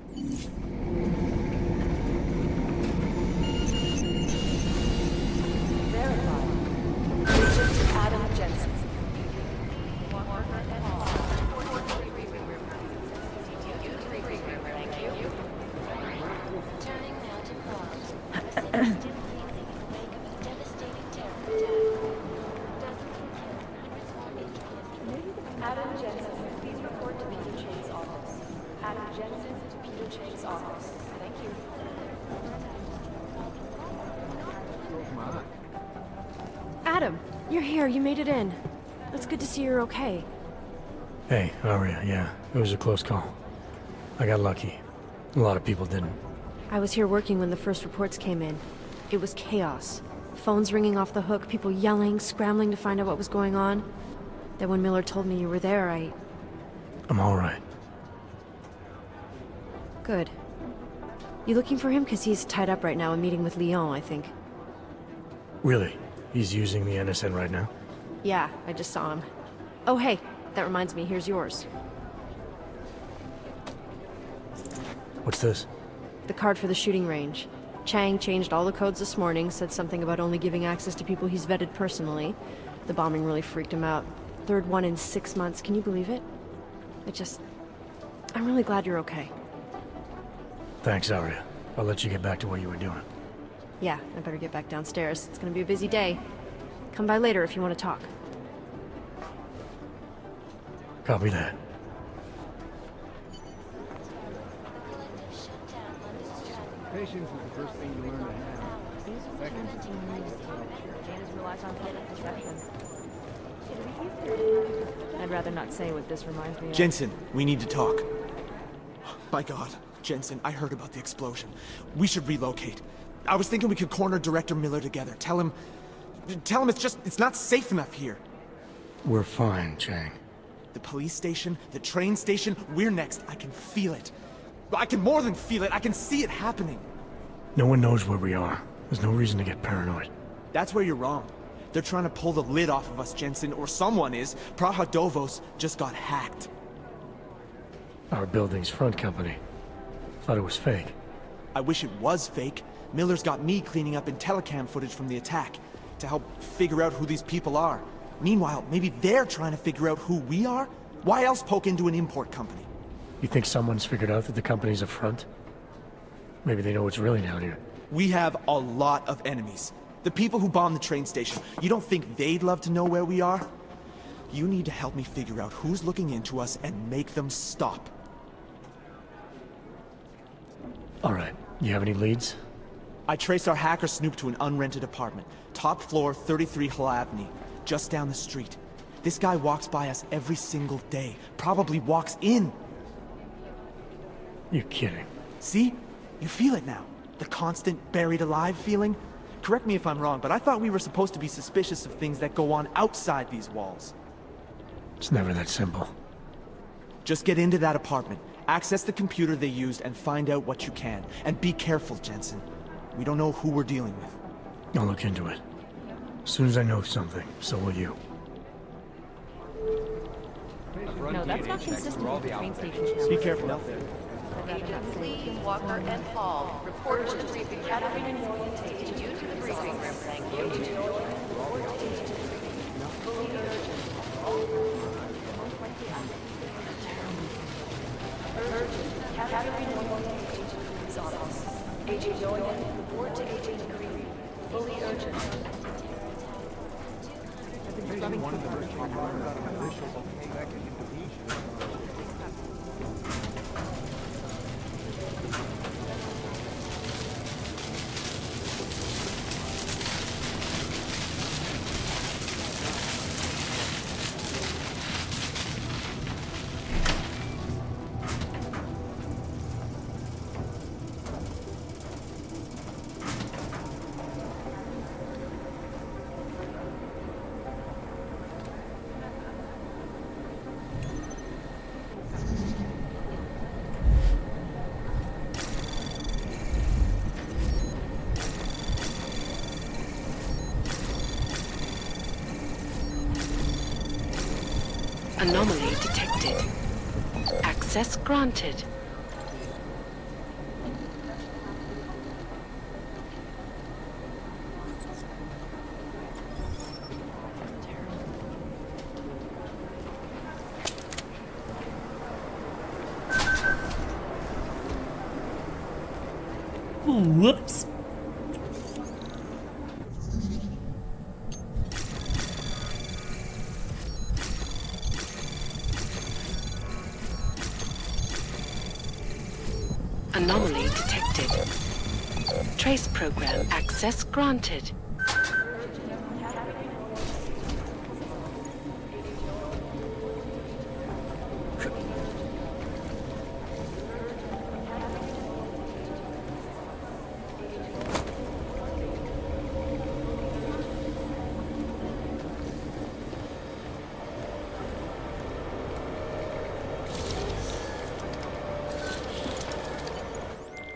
Adam Jensen. Turning now to pause. The city still healing in the wake of a devastating terror attack. Dozens were killed, hundreds more injured. Adam Jensen, please report to Peter Chang's office. Adam Jensen to Peter Chang's office. Thank you. Adam, you're here. You made it in. It's good to see you're okay. Hey, Aria, yeah, it was a close call. I got lucky. A lot of people didn't. I was here working when the first reports came in. It was chaos. Phones ringing off the hook, people yelling, scrambling to find out what was going on. Then when Miller told me you were there, I'm alright. Good. You looking for him? Because he's tied up right now and meeting with Leon, I think. Really? He's using the NSN right now? Yeah, I just saw him. Oh, hey, that reminds me, here's yours. What's this? The card for the shooting range. Chang changed all the codes this morning, said something about only giving access to people he's vetted personally. The bombing really freaked him out. Third one in 6 months, can you believe it? I'm really glad you're okay. Thanks, Aria. I'll let you get back to what you were doing. Yeah, I better get back downstairs. It's gonna be a busy day. Come by later if you want to talk. Copy that. Patience is the first thing you learn to have. Second, I'd rather not say what this reminds me of. Jensen, we need to talk. My God, Jensen, I heard about the explosion. We should relocate. I was thinking we could corner Director Miller together. Tell him it's not safe enough here. We're fine, Chang. The police station, the train station, we're next. I can feel it. I can more than feel it. I can see it happening. No one knows where we are. There's no reason to get paranoid. That's where you're wrong. They're trying to pull the lid off of us, Jensen, or someone is. Praha Dovos just got hacked. Our building's front company. Thought it was fake. I wish it was fake. Miller's got me cleaning up IntelliCam footage from the attack to help figure out who these people are. Meanwhile, maybe they're trying to figure out who we are? Why else poke into an import company? You think someone's figured out that the company's a front? Maybe they know what's really down here. We have a lot of enemies. The people who bombed the train station. You don't think they'd love to know where we are? You need to help me figure out who's looking into us and make them stop. Alright, you have any leads? I traced our hacker snoop to an unrented apartment. Top floor, 33 Hlavny, just down the street. This guy walks by us every single day. Probably walks in. You're kidding. See? You feel it now. The constant buried alive feeling. Correct me if I'm wrong, but I thought we were supposed to be suspicious of things that go on outside these walls. It's never that simple. Just get into that apartment, access the computer they used, and find out what you can. And be careful, Jensen. We don't know who we're dealing with. I'll look into it. As soon as I know something, so will you. No, that's not consistent with the train station. Be careful out there. Agents Lee, Walker, and Hall report to the briefing academy due to the briefing room. Thank you. Urgent. Academy Agent's office. Agent Doyen, report to Agent Green. Fully urgent. One of the officials will pay back an invitation. Anomaly detected. Access granted. Whoops. Anomaly detected. Trace program access granted.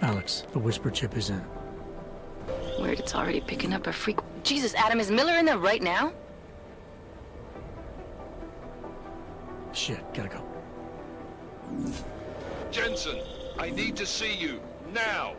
Alex, the whisper chip is in. Weird, it's already picking up a freak. Jesus, Adam, is Miller in there right now? Shit, gotta go. Jensen, I need to see you, now!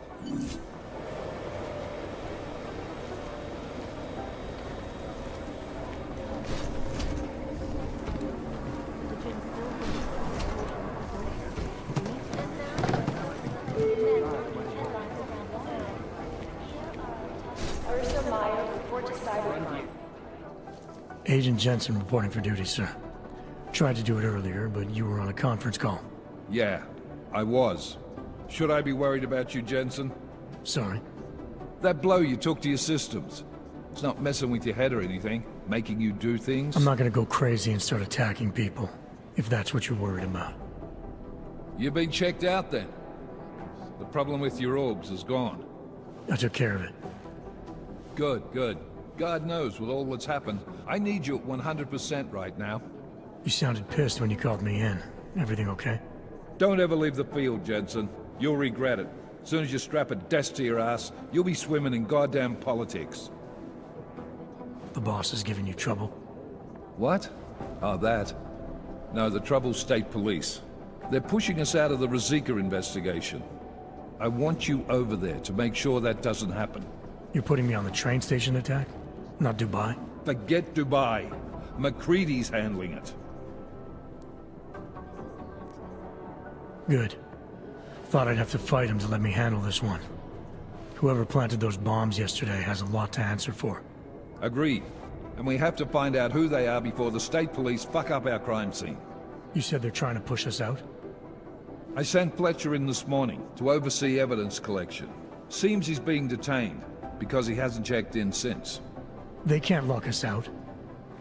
Agent Jensen reporting for duty, sir. Tried to do it earlier, but you were on a conference call. Yeah, I was. Should I be worried about you, Jensen? Sorry. That blow you took to your systems. It's not messing with your head or anything, making you do things. I'm not gonna go crazy and start attacking people, if that's what you're worried about. You've been checked out then. The problem with your orgs is gone. I took care of it. Good, good. God knows with all that's happened, I need you at 100% right now. You sounded pissed when you called me in. Everything okay? Don't ever leave the field, Jensen. You'll regret it. As soon as you strap a desk to your ass, you'll be swimming in goddamn politics. The boss is giving you trouble? What? Oh, that. No, the trouble's state police. They're pushing us out of the Rosika investigation. I want you over there to make sure that doesn't happen. You're putting me on the train station attack? Not Dubai? Forget Dubai. McCready's handling it. Good. Thought I'd have to fight him to let me handle this one. Whoever planted those bombs yesterday has a lot to answer for. Agreed. And we have to find out who they are before the state police fuck up our crime scene. You said they're trying to push us out? I sent Fletcher in this morning to oversee evidence collection. Seems he's being detained, because he hasn't checked in since. They can't lock us out.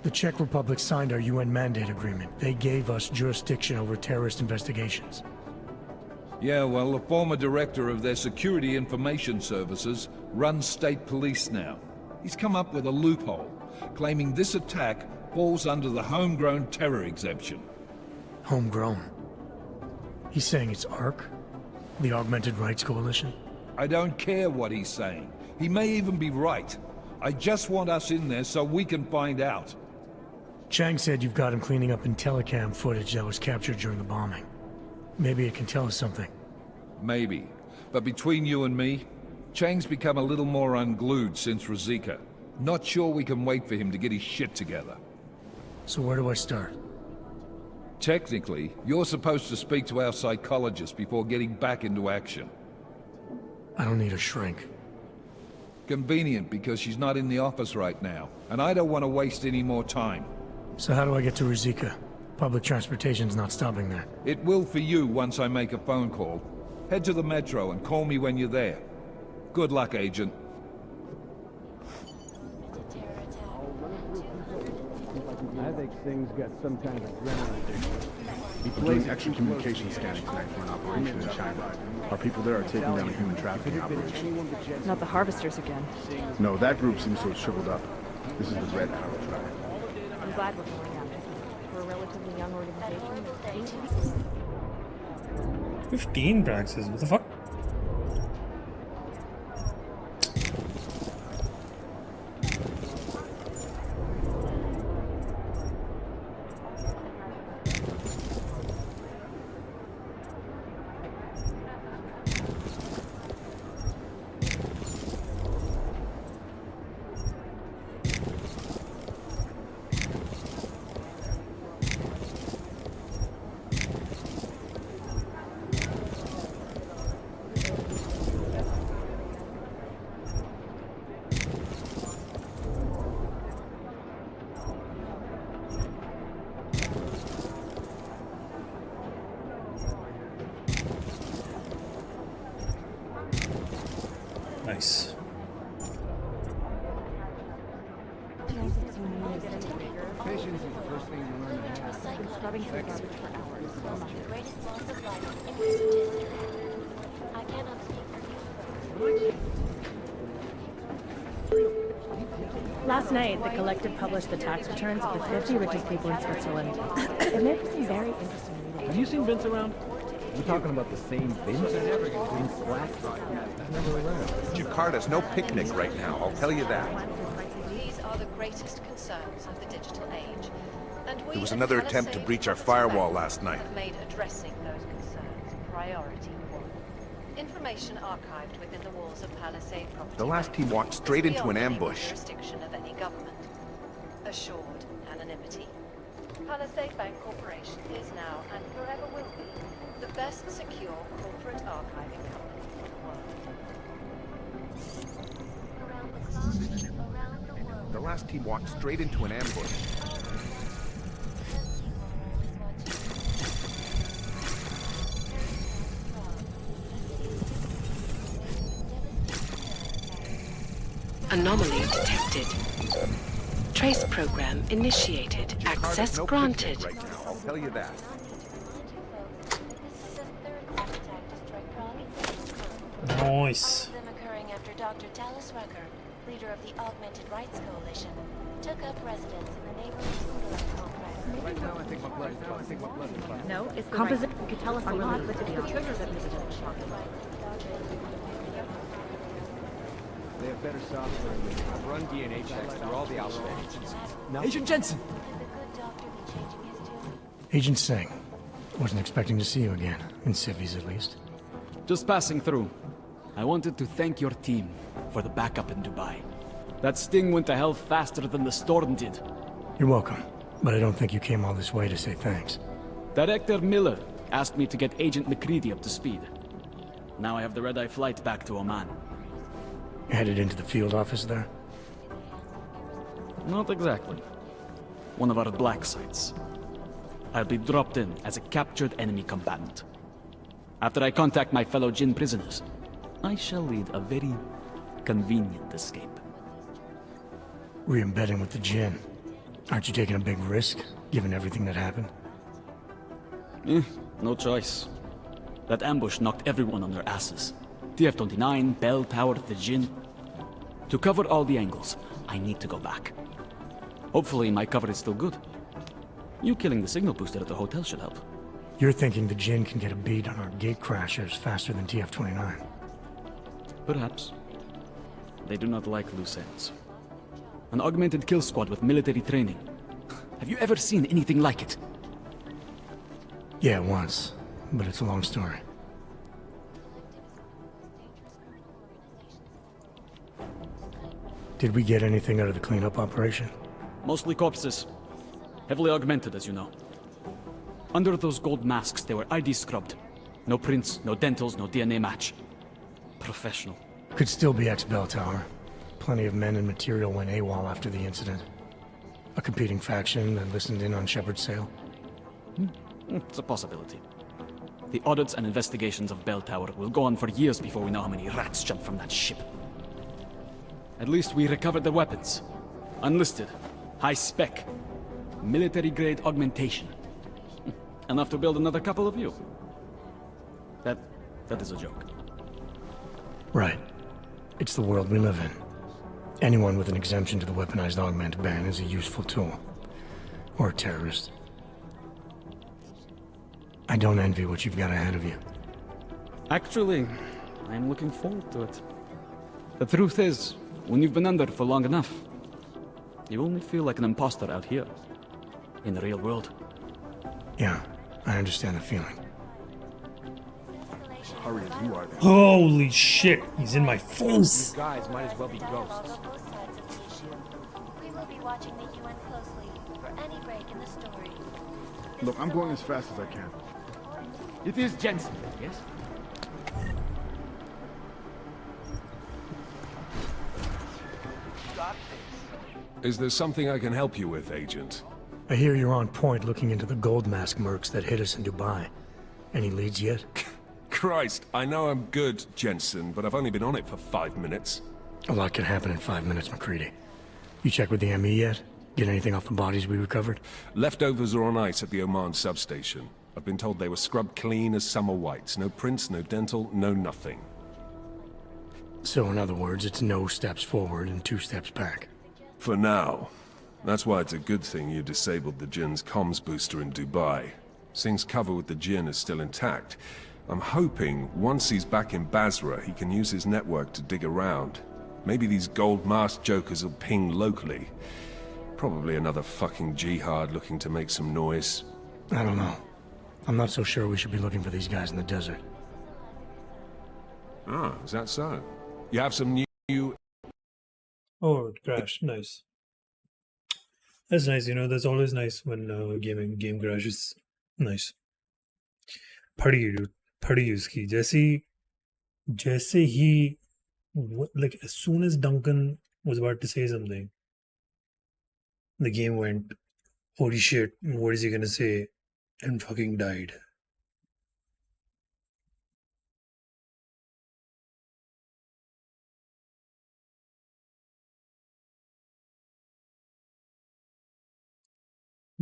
The Czech Republic signed our UN mandate agreement. They gave us jurisdiction over terrorist investigations. Yeah, well, the former director of their security information services runs state police now. He's come up with a loophole, claiming this attack falls under the homegrown terror exemption. Homegrown? He's saying it's ARC? The Augmented Rights Coalition? I don't care what he's saying. He may even be right. I just want us in there so we can find out. Chang said you've got him cleaning up Intellicam footage that was captured during the bombing. Maybe it can tell us something. Maybe. But between you and me, Chang's become a little more unglued since Ruzicka. Not sure we can wait for him to get his shit together. So where do I start? Technically, you're supposed to speak to our psychologist before getting back into action. I don't need a shrink. Convenient, because she's not in the office right now, and I don't want to waste any more time. So how do I get to Ruzicka? Public transportation's not stopping there. It will for you once I make a phone call. Head to the metro and call me when you're there. Good luck, Agent. I think things got some kind of adrenaline addiction. We're doing extra communication scanning tonight for an operation in China. Our people there are taking down a human trafficking operation. Not the harvesters again. No, that group seems to have shriveled up. This is the Red Arrow tribe. I'm glad we're going after them. We're a relatively young organization. 15 Braxes, what the fuck? Nice. Patience is the first thing you learn to have. Scrubbing through garbage for hours. The greatest loss of life in recent history. I cannot speak for you. Last night, the Collective published the tax returns of the 50 richest people in Switzerland. It made for some very interesting reading. Have you seen Vince around? We're talking about the same Vince? Vince Black? I've never around. Jakarta's no picnic right now, I'll tell you that. These are the greatest concerns of the digital age. And we There was at another Palisade attempt to breach our firewall last night. have made addressing those concerns priority one. Information archived within the walls of Palisade property. The last team walked straight is into an beyond any ambush. jurisdiction of any government. Assured anonymity. Palisade Bank Corporation is now and forever will be the best secure corporate archiving company in the world. The last team walked straight into an ambush. Anomaly detected. Trace program initiated. Access No granted. picnic right now, I'll tell you that. Nice. Them occurring after Dr. Talis Rucker, leader of the Augmented Rights Coalition, took up residence in the neighboring Udall complex. Right now, I think my blood is fine. No, it's the Composite right. You could tell us a lot, but it's the triggers that visited. They have better software than we have. I've run DNA checks through all the outfits. Agent Jensen! Agent Singh. Wasn't expecting to see you again. In civvies, at least. Just passing through. I wanted to thank your team for the backup in Dubai. That sting went to hell faster than the storm did. You're welcome. But I don't think you came all this way to say thanks. Director Miller asked me to get Agent McCready up to speed. Now I have the red-eye flight back to Oman. Headed into the field office there? Not exactly. One of our black sites. I'll be dropped in as a captured enemy combatant. After I contact my fellow Jinn prisoners, I shall lead a very convenient escape. Re-embedding with the Jinn. Aren't you taking a big risk, given everything that happened? No choice. That ambush knocked everyone on their asses. TF-29, Bell Tower, the Jinn. To cover all the angles, I need to go back. Hopefully my cover is still good. You killing the signal booster at the hotel should help. You're thinking the Jinn can get a beat on our gate crashers faster than TF-29. Perhaps. They do not like loose ends. An augmented kill squad with military training. Have you ever seen anything like it? Yeah, once. But it's a long story. Did we get anything out of the cleanup operation? Mostly corpses. Heavily augmented, as you know. Under those gold masks, they were ID scrubbed. No prints, no dentals, no DNA match. Professional. Could still be ex-Bell Tower. Plenty of men and material went AWOL after the incident. A competing faction that listened in on Shepard's sale. It's a possibility. The audits and investigations of Bell Tower will go on for years before we know how many rats jumped from that ship. At least we recovered their weapons. Unlisted. High spec. Military-grade augmentation. Enough to build another couple of you. That is a joke. Right. It's the world we live in. Anyone with an exemption to the weaponized augment ban is a useful tool. Or a terrorist. I don't envy what you've got ahead of you. Actually, I'm looking forward to it. The truth is, when you've been under for long enough, you only feel like an imposter out here. In the real world. Yeah, I understand the feeling. Hurry as you are then. Holy shit, he's in my face. You guys might as well be ghosts. We will be watching the UN closely for any break in the story. Look, I'm going as fast as I can. It is Jensen, yes? Is there something I can help you with, Agent? I hear you're on point looking into the gold mask mercs that hit us in Dubai. Any leads yet? Christ, I know I'm good, Jensen, but I've only been on it for 5 minutes. A lot can happen in 5 minutes, McCready. You check with the ME yet? Get anything off the bodies we recovered? Leftovers are on ice at the Oman substation. I've been told they were scrubbed clean as summer whites. No prints, no dental, no nothing. So in other words, it's no steps forward and 2 steps back. For now. That's why it's a good thing you disabled the Jinn's comms booster in Dubai. Singh's cover with the Jinn is still intact. I'm hoping once he's back in Basra, he can use his network to dig around. Maybe these gold mask jokers will ping locally. Probably another fucking jihad looking to make some noise. I don't know. I'm not so sure we should be looking for these guys in the desert. Ah, is that so? You have some new... Oh, it crashed. Nice. That's nice, you know, that's always nice when game crashes. Nice. Padi, dude. Padi uski. Jaise he... Like, as soon as Duncan was about to say something, the game went, holy shit, what is he gonna say? And fucking died.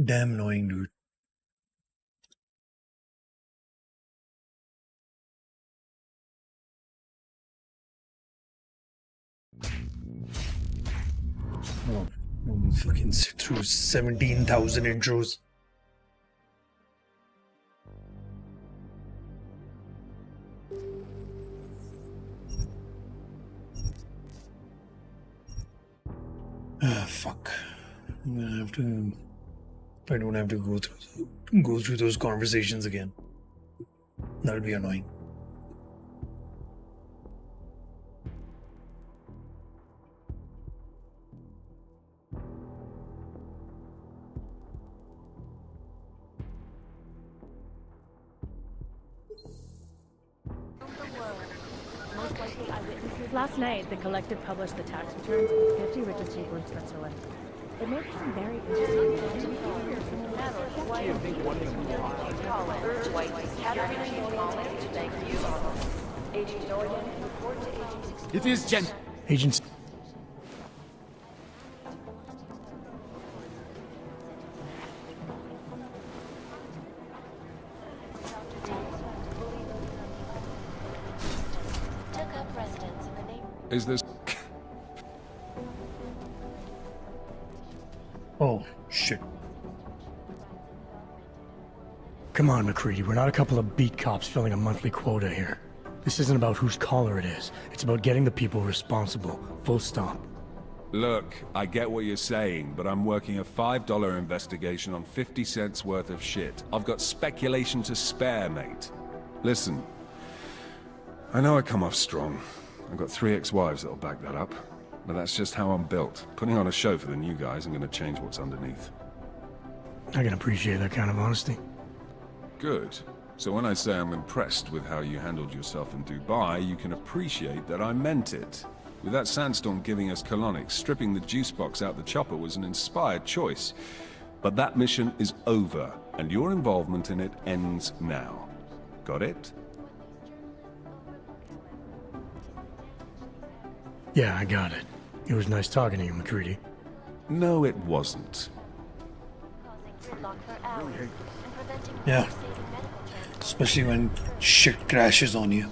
Damn annoying, dude. Oh, I'm fucking sit through 17,000 intros. Ah, fuck. I'm gonna have to... I don't have to go through those conversations again. That'll be annoying. Last night, the collective published the tax returns of the 50 richest people in Switzerland. It made for some very interesting It is Jen. Agents. Is this... Oh, shit. Come on, McCready. We're not a couple of beat cops filling a monthly quota here. This isn't about whose collar it is. It's about getting the people responsible. Full stop. Look, I get what you're saying, but I'm working a $5 investigation on 50 cents worth of shit. I've got speculation to spare, mate. Listen, I know I come off strong. I've got 3 ex-wives that'll back that up. But that's just how I'm built. Putting on a show for the new guys, I'm gonna change what's underneath. I can appreciate that kind of honesty. Good. So when I say I'm impressed with how you handled yourself in Dubai, you can appreciate that I meant it. With that sandstorm giving us colonics, stripping the juice box out the chopper was an inspired choice. But that mission is over, and your involvement in it ends now. Got it? Yeah, I got it. It was nice talking to you, McCready. No, it wasn't. Yeah. Especially when shit crashes on you.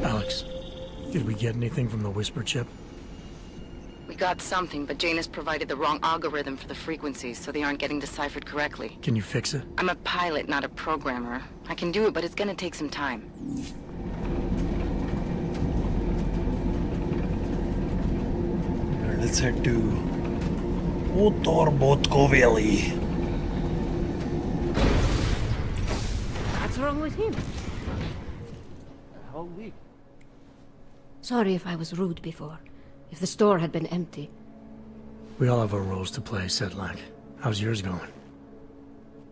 Alex, did we get anything from the Whisper chip? We got something, but Janus provided the wrong algorithm for the frequencies, so they aren't getting deciphered correctly. Can you fix it? I'm a pilot, not a programmer. I can do it, but it's gonna take some time. Let's head to Otorbotko Valley. What's wrong with him? A whole week. Sorry if I was rude before. If the store had been empty. We all have our roles to play, Sedlak. How's yours going?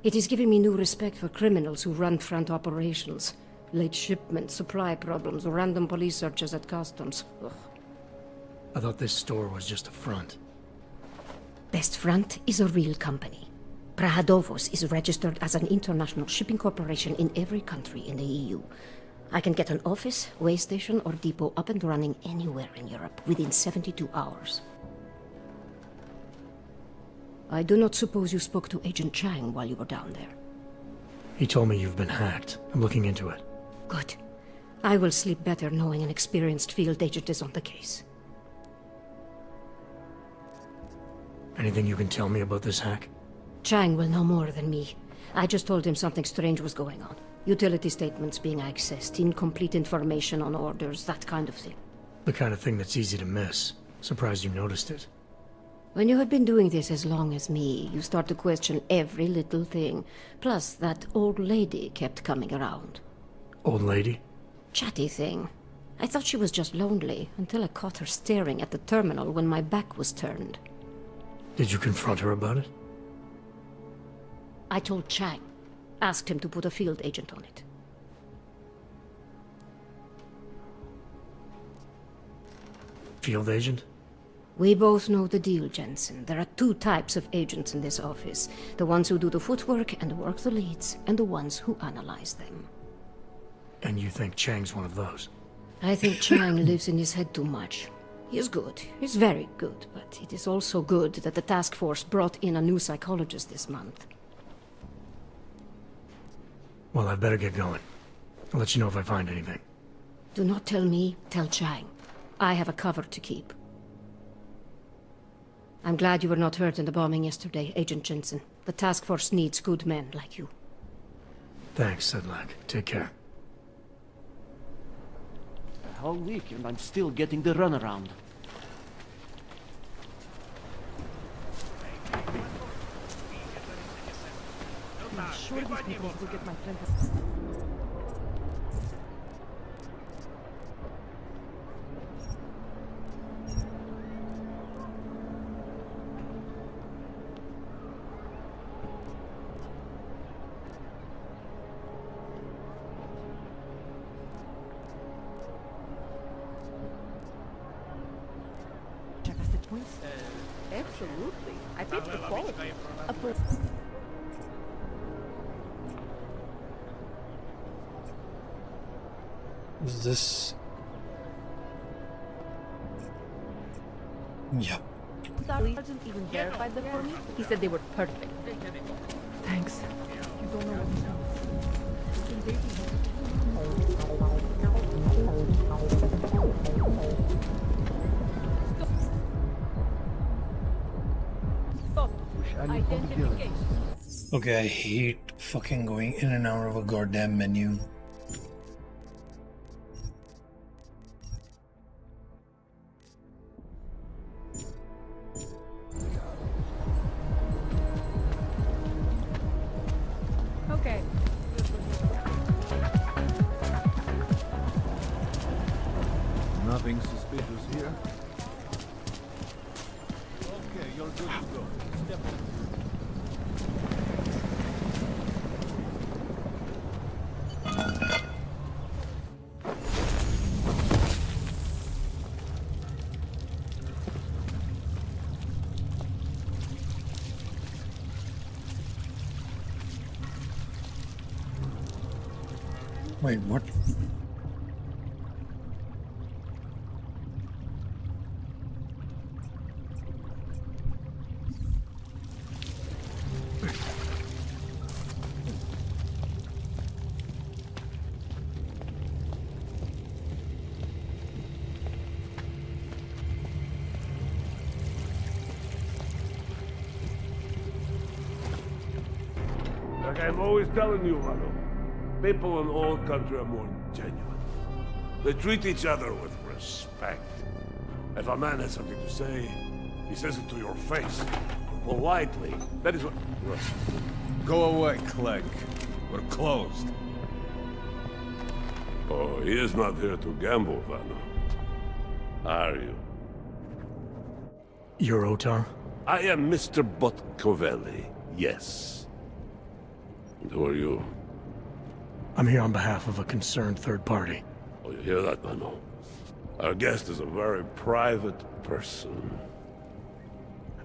It is giving me new respect for criminals who run front operations. Late shipments, supply problems, random police searches at customs. Ugh. I thought this store was just a front. Best Front is a real company. Prahadovos is registered as an international shipping corporation in every country in the EU. I can get an office, way station, or depot up and running anywhere in Europe within 72 hours. I do not suppose you spoke to Agent Chang while you were down there. He told me you've been hacked. I'm looking into it. Good. I will sleep better knowing an experienced field agent is on the case. Anything you can tell me about this hack? Chang will know more than me. I just told him something strange was going on. Utility statements being accessed, incomplete information on orders, that kind of thing. The kind of thing that's easy to miss. Surprised you noticed it. When you have been doing this as long as me, you start to question every little thing. Plus, that old lady kept coming around. Old lady? Chatty thing. I thought she was just lonely, until I caught her staring at the terminal when my back was turned. Did you confront her about it? I told Chang. Asked him to put a field agent on it. Field agent? We both know the deal, Jensen. There are 2 types of agents in this office. The ones who do the footwork and work the leads, and the ones who analyze them. And you think Chang's one of those? I think Chang lives in his head too much. He is good. He's very good. But it is also good that the task force brought in a new psychologist this month. Well, I better get going. I'll let you know if I find anything. Do not tell me, tell Chang. I have a cover to keep. I'm glad you were not hurt in the bombing yesterday, Agent Jensen. The task force needs good men like you. Thanks, Sedlak. Take care. A whole week and I'm still getting the runaround. I'm sure these people will get my friend. Check us the twins? Absolutely. I pitched the quality. Is this? Yep. Sergeant even verified them for me. He said they were perfect. Thanks. You don't know Identification. Okay, I hate fucking going in and out of a goddamn menu. Okay. Nothing suspicious here. Okay, you're good to go. Step Wait, what? Like I'm always telling you, Rado, people in old country are more genuine. They treat each other with respect. If a man has something to say, he says it to your face. Politely. That is what... Russ. Go away, Clegg. We're closed. Oh, he is not here to gamble, Vano. Are you? You're Otar? I am Mr. Botkovelli, yes. And who are you? I'm here on behalf of a concerned third party. Oh, you hear that, Vano? Our guest is a very private person.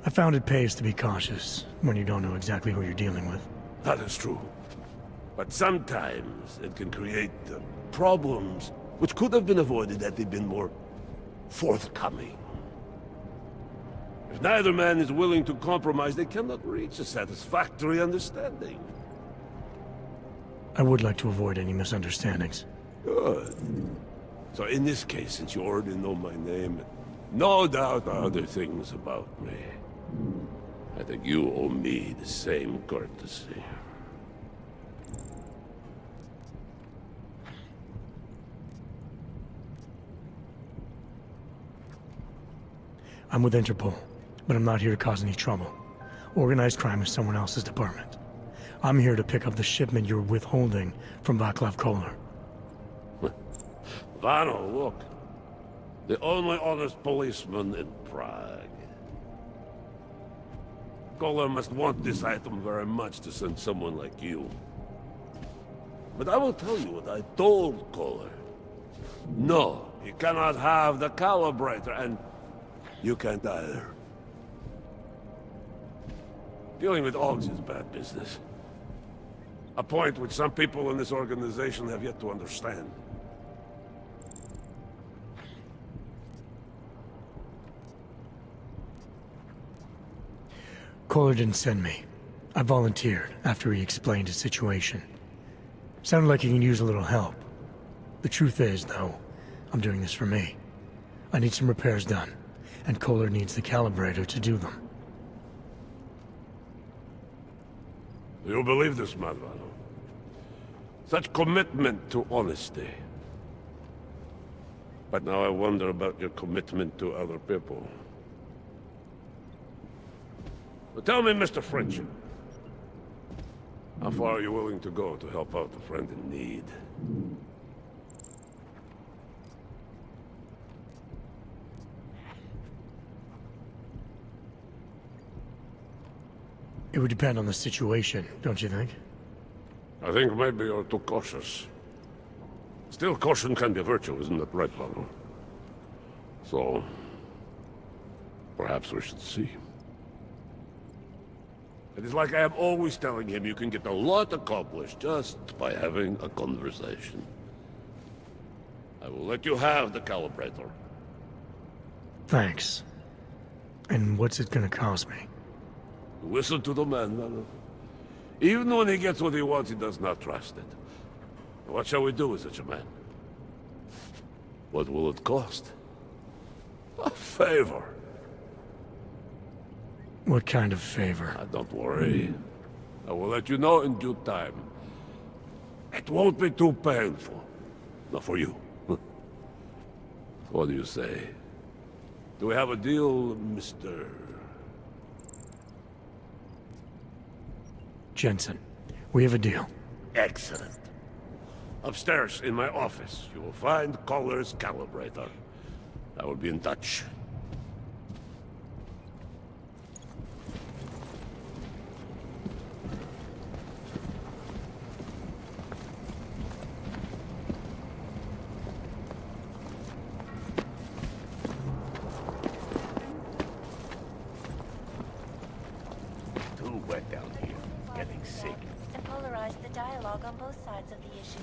I found it pays to be cautious when you don't know exactly who you're dealing with. That is true. But sometimes it can create problems which could have been avoided had they been more forthcoming. If neither man is willing to compromise, they cannot reach a satisfactory understanding. I would like to avoid any misunderstandings. Good. So in this case, since you already know my name, no doubt other things about me, I think you owe me the same courtesy. I'm with Interpol, but I'm not here to cause any trouble. Organized crime is someone else's department. I'm here to pick up the shipment you're withholding from Václav Koller. Vano, look. The only honest policeman in Prague. Koller must want this item very much to send someone like you. But I will tell you what I told Koller. No, he cannot have the calibrator, and you can't either. Dealing with Augs is bad business. A point which some people in this organization have yet to understand. Koller didn't send me. I volunteered after he explained his situation. Sounded like he can use a little help. The truth is, though, I'm doing this for me. I need some repairs done, and Koller needs the calibrator to do them. You believe this, man, Vano? Such commitment to honesty. But now I wonder about your commitment to other people. But tell me, Mr. Friendship, how far are you willing to go to help out a friend in need? It would depend on the situation, don't you think? I think maybe you're too cautious. Still, caution can be a virtue, isn't that right, Vano? So, perhaps we should see. It is like I am always telling him, you can get a lot accomplished just by having a conversation. I will let you have the calibrator. Thanks. And what's it gonna cost me? Listen to the man, Mother. Even when he gets what he wants, he does not trust it. What shall we do with such a man? What will it cost? A favor. What kind of favor? Don't worry. I will let you know in due time. It won't be too painful. Not for you. What do you say? Do we have a deal, Mr. Jensen, we have a deal. Excellent. Upstairs in my office, you will find Collar's calibrator. I will be in touch. Too wet down here. Getting sick. And polarize the dialogue on both sides of the issue.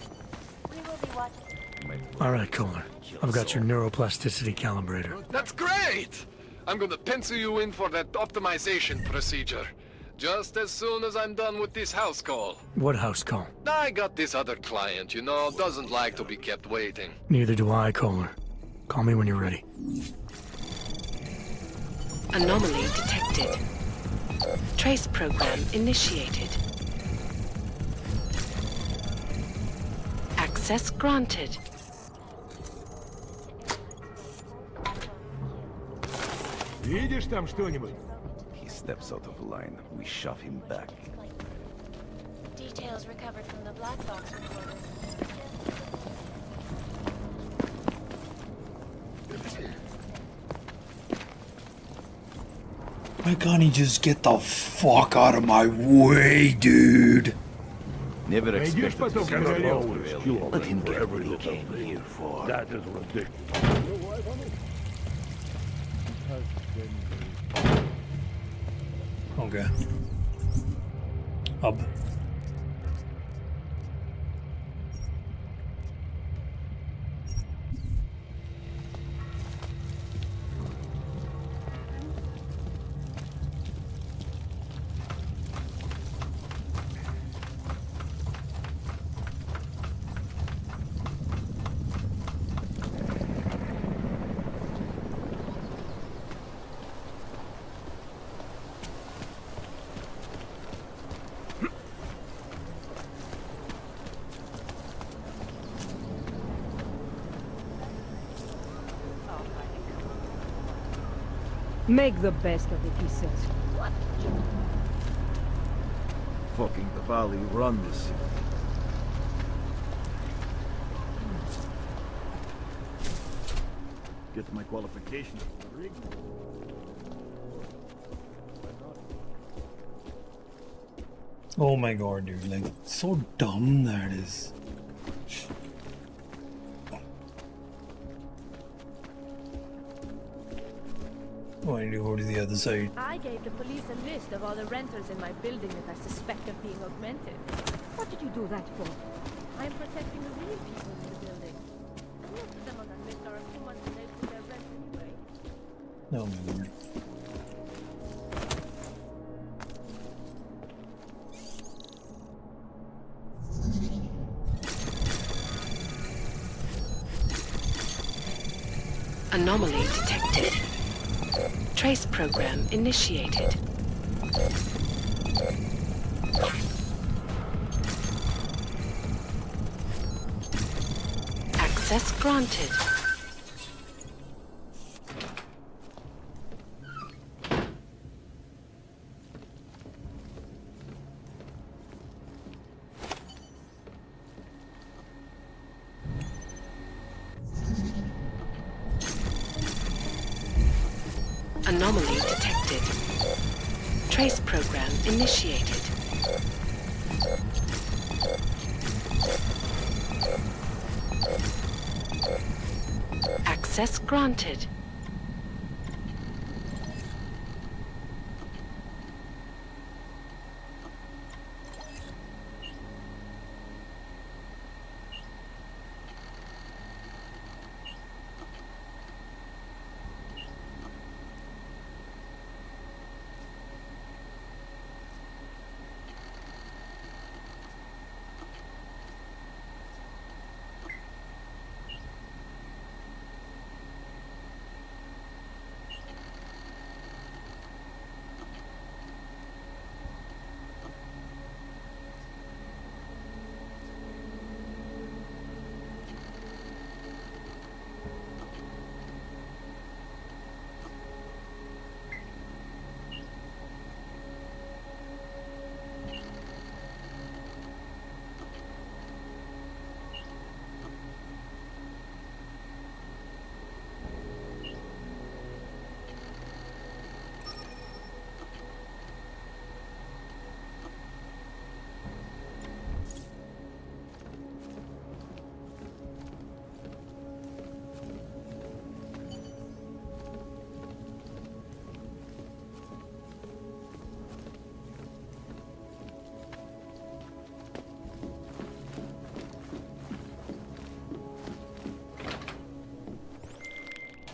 We will be watching. All right, Kohler. I've got your neuroplasticity calibrator. That's great! I'm gonna pencil you in for that optimization procedure. Just as soon as I'm done with this house call. What house call? I got this other client, you know, doesn't like to be kept waiting. Neither do I, Kohler. Call me when you're ready. Anomaly detected. Trace program initiated. Access granted. Видишь там что-нибудь? He steps out of line. We shove him back. Details recovered from the black box recorder. Why can't he just get the fuck out of my way, dude? Never expected to see him Let alone. Let him get what he came here for. That is ridiculous. Okay. Up. Make the best of it, he says. What? Fucking the valley run this city. Get my qualifications for the rig. Oh my god, dude. Like, so dumb that is. Oh, I need to go to the other side. I gave the police a list of all the renters in my building that I suspect of being augmented. What did you do that for? I am protecting the real people in the building. Most of them on that list are a few months late with their rent anyway. Oh my lord. Anomaly detected. Trace program initiated. Access granted. Anomaly detected. Trace program initiated. Access granted.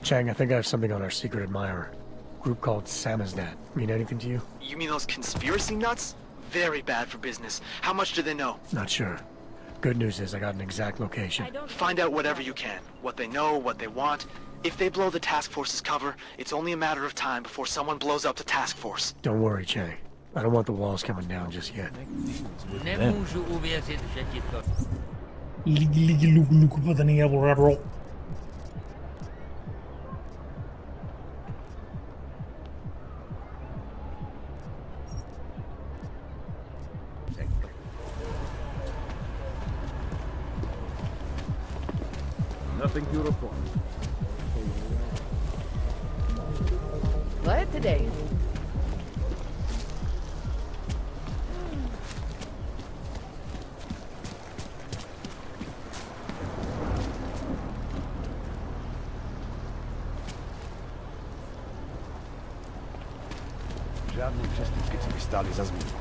Chang, I think I have something on our secret admirer. Group called Samizdat. Mean anything to you? You mean those conspiracy nuts? Very bad for business. How much do they know? Not sure. Good news is I got an exact location. Find out whatever you can. What they know, what they want. If they blow the task force's cover, it's only a matter of time before someone blows up the task force. Don't worry, Chang. I don't want the walls coming down just yet. Nothing to report. Glad today. Żadnych przestępstw stali za zmianą.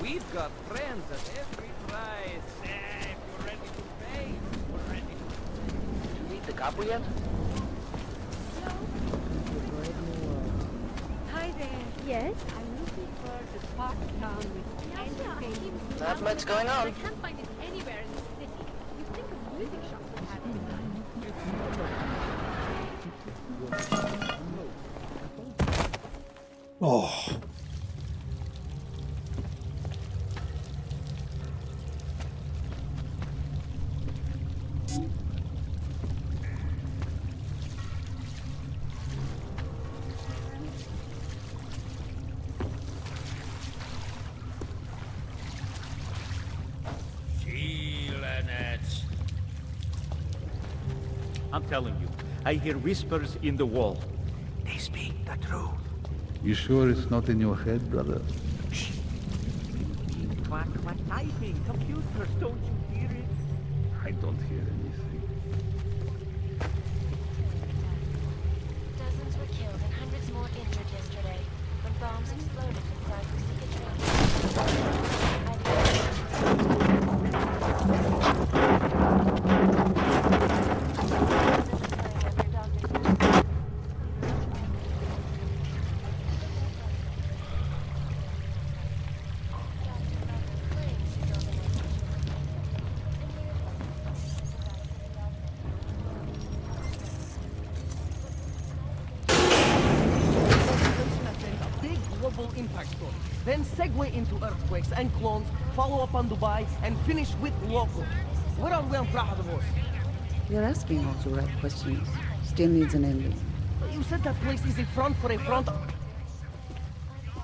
We've got friends at every price. If you're ready to pay, we're ready to pay. Did you meet the couple yet? Hi there. Yes? I'm looking for the park town with anything. Not much going on. I can't find it anywhere in the city. You think a music shop would have it? Oh. I'm telling you, I hear whispers in the wall. They speak the truth. You sure it's not in your head, brother? Quack, quack, typing, computers, don't you hear it? I don't hear anything. Dozens were killed and hundreds more injured yesterday when bombs exploded inside the impact storm. Then segue into earthquakes and clones, follow up on Dubai, and finish with local. Where are we on Praha Divorce? You're asking all the right questions. Still needs an ending. You said that place is a front for a front.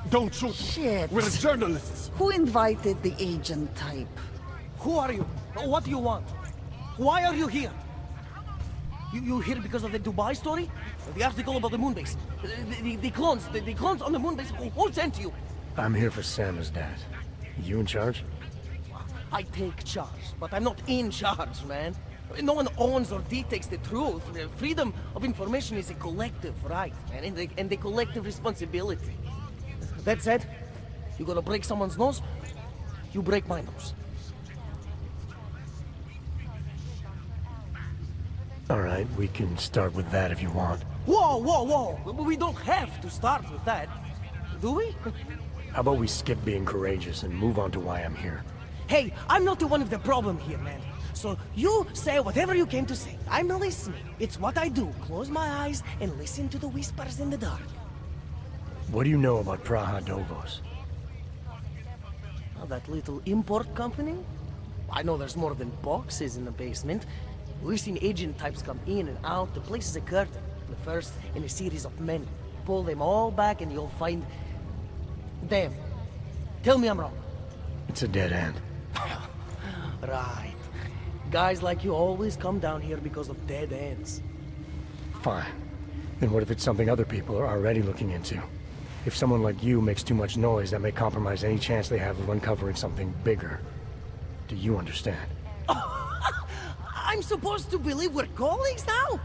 Don't shoot! Shit! We're journalists! Who invited the agent type? Who are you? What do you want? Why are you here? You here because of the Dubai story? The article about the moon base? The clones on the moon base? Who sent you? I'm here for Samizdat. You in charge? I take charge, but I'm not in charge, man. No one owns or dictates the truth. Freedom of information is a collective right, man, and a collective responsibility. That said, you gonna break someone's nose, you break my nose. All right, we can start with that if you want. Whoa, whoa, whoa! We don't have to start with that, do we? How about we skip being courageous and move on to why I'm here? Hey, I'm not the one of the problem here, man. So you say whatever you came to say. I'm listening. It's what I do. Close my eyes and listen to the whispers in the dark. What do you know about Praha Dovos? Oh, that little import company? I know there's more than boxes in the basement. We've seen agent types come in and out. The place is a curtain. The first in a series of men. Pull them all back and you'll find... Damn. Tell me I'm wrong. It's a dead end. Right. Guys like you always come down here because of dead ends. Fine. Then what if it's something other people are already looking into? If someone like you makes too much noise, that may compromise any chance they have of uncovering something bigger. Do you understand? I'm supposed to believe we're colleagues now?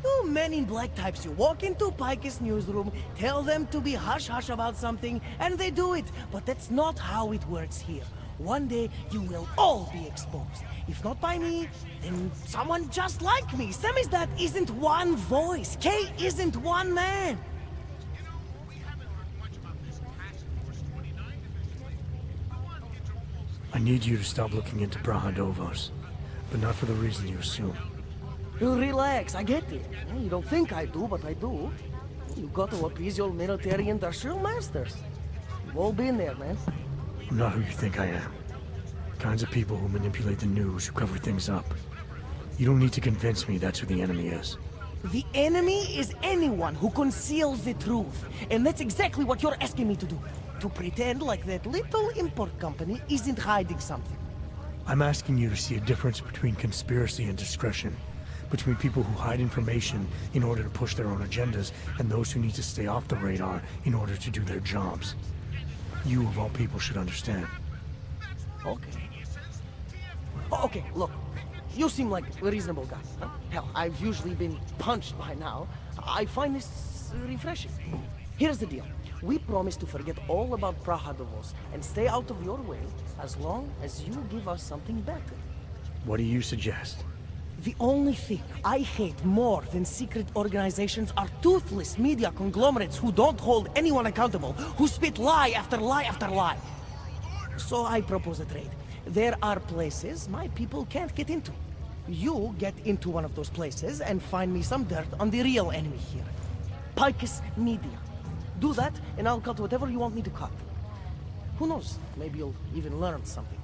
You men in black types, you walk into Pike's newsroom, tell them to be hush-hush about something, and they do it. But that's not how it works here. One day, you will all be exposed. If not by me, then someone just like me. Samizdat isn't one voice. Kay isn't one man. I need you to stop looking into Brahadovos, but not for the reason you assume. You relax, I get it. You don't think I do, but I do. You got to appease your military-industrial masters. We've all been there, man. I'm not who you think I am. Kinds of people who manipulate the news, who cover things up. You don't need to convince me that's who the enemy is. The enemy is anyone who conceals the truth. And that's exactly what you're asking me to do. To pretend like that little import company isn't hiding something. I'm asking you to see a difference between conspiracy and discretion. Between people who hide information in order to push their own agendas and those who need to stay off the radar in order to do their jobs. You, of all people, should understand. Okay. Okay, look. You seem like a reasonable guy. Huh? Hell, I've usually been punched by now. I find this refreshing. Here's the deal. We promise to forget all about Brahadovos and stay out of your way as long as you give us something better. What do you suggest? The only thing I hate more than secret organizations are toothless media conglomerates who don't hold anyone accountable, who spit lie after lie after lie. So I propose a trade. There are places my people can't get into. You get into one of those places and find me some dirt on the real enemy here. Picus Media. Do that, and I'll cut whatever you want me to cut. Who knows? Maybe you'll even learn something.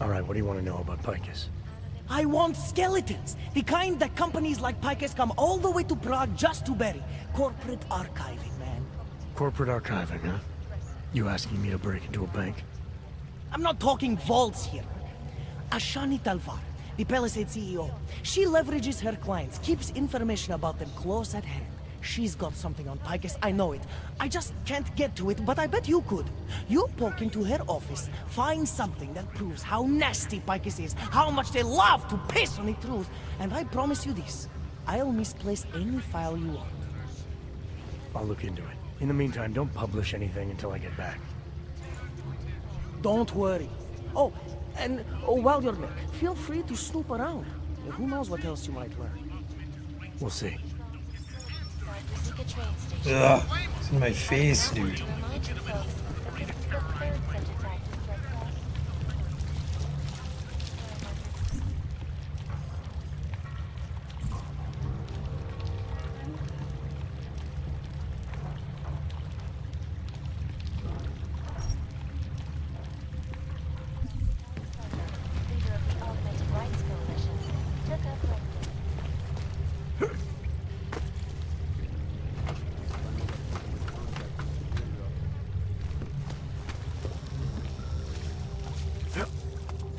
Alright, what do you want to know about Picus? I want skeletons! The kind that companies like Picus come all the way to Prague just to bury. Corporate archiving, man. Corporate archiving, huh? You asking me to break into a bank? I'm not talking vaults here. Ashani Talvar, the Palisade CEO. She leverages her clients, keeps information about them close at hand. She's got something on Picus, I know it. I just can't get to it, but I bet you could. You poke into her office, find something that proves how nasty Picus is, how much they love to piss on the truth, and I promise you this. I'll misplace any file you want. I'll look into it. In the meantime, don't publish anything until I get back. Don't worry. Oh, and while you're there, feel free to snoop around. Who knows what else you might learn. We'll see. Ugh, it's in my face, dude.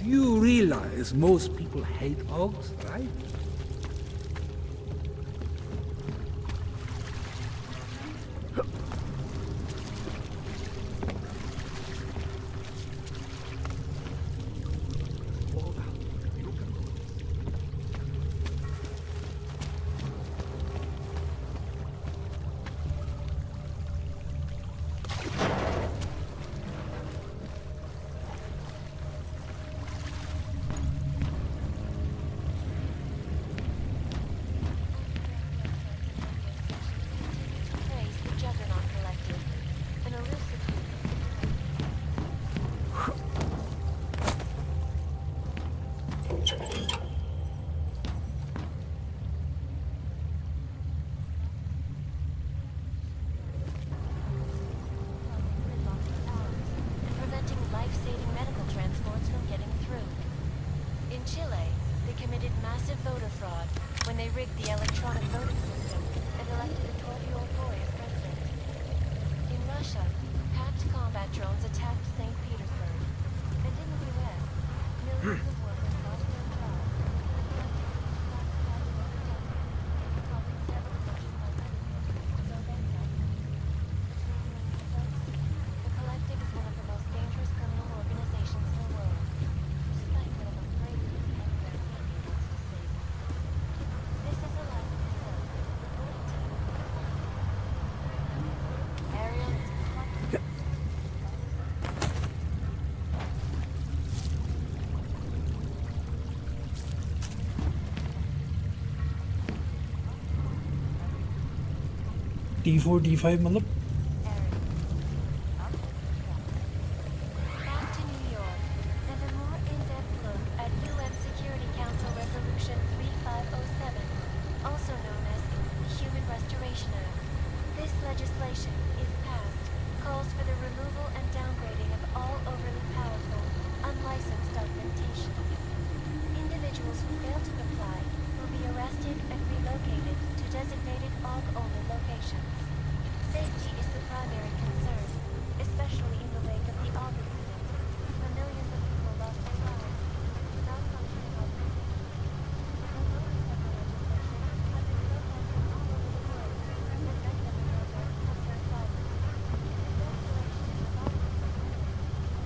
You realize most people hate hogs, right? T4 T5 मतलब Back to New York, and a more in-depth look at UN Security Council Resolution 3507, also known as the Human Restoration Act. This legislation, if passed, calls for the removal and downgrading of all overly powerful, unlicensed augmentations. Individuals who fail to comply will be arrested and relocated to designated AUG-only locations. Safety is the primary concern, especially in the wake of the AUG incident, where millions of people lost their lives. Without functioning augmentations, the proposed federal legislation has been protested all over the world, and many of the protests have turned violent. The installation of augmented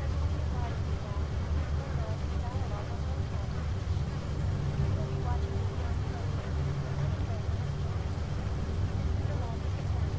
has only allowed feedback and furloughed dialogue on those topics. We will be watching the hearing closely, but many ways have changed. This is the last attempt.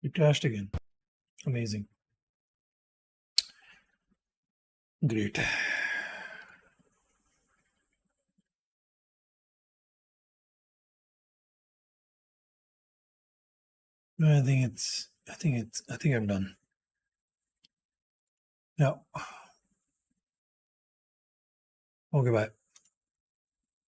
it crashed again. Amazing. Great. I think I'm done. Yeah. Okay, bye.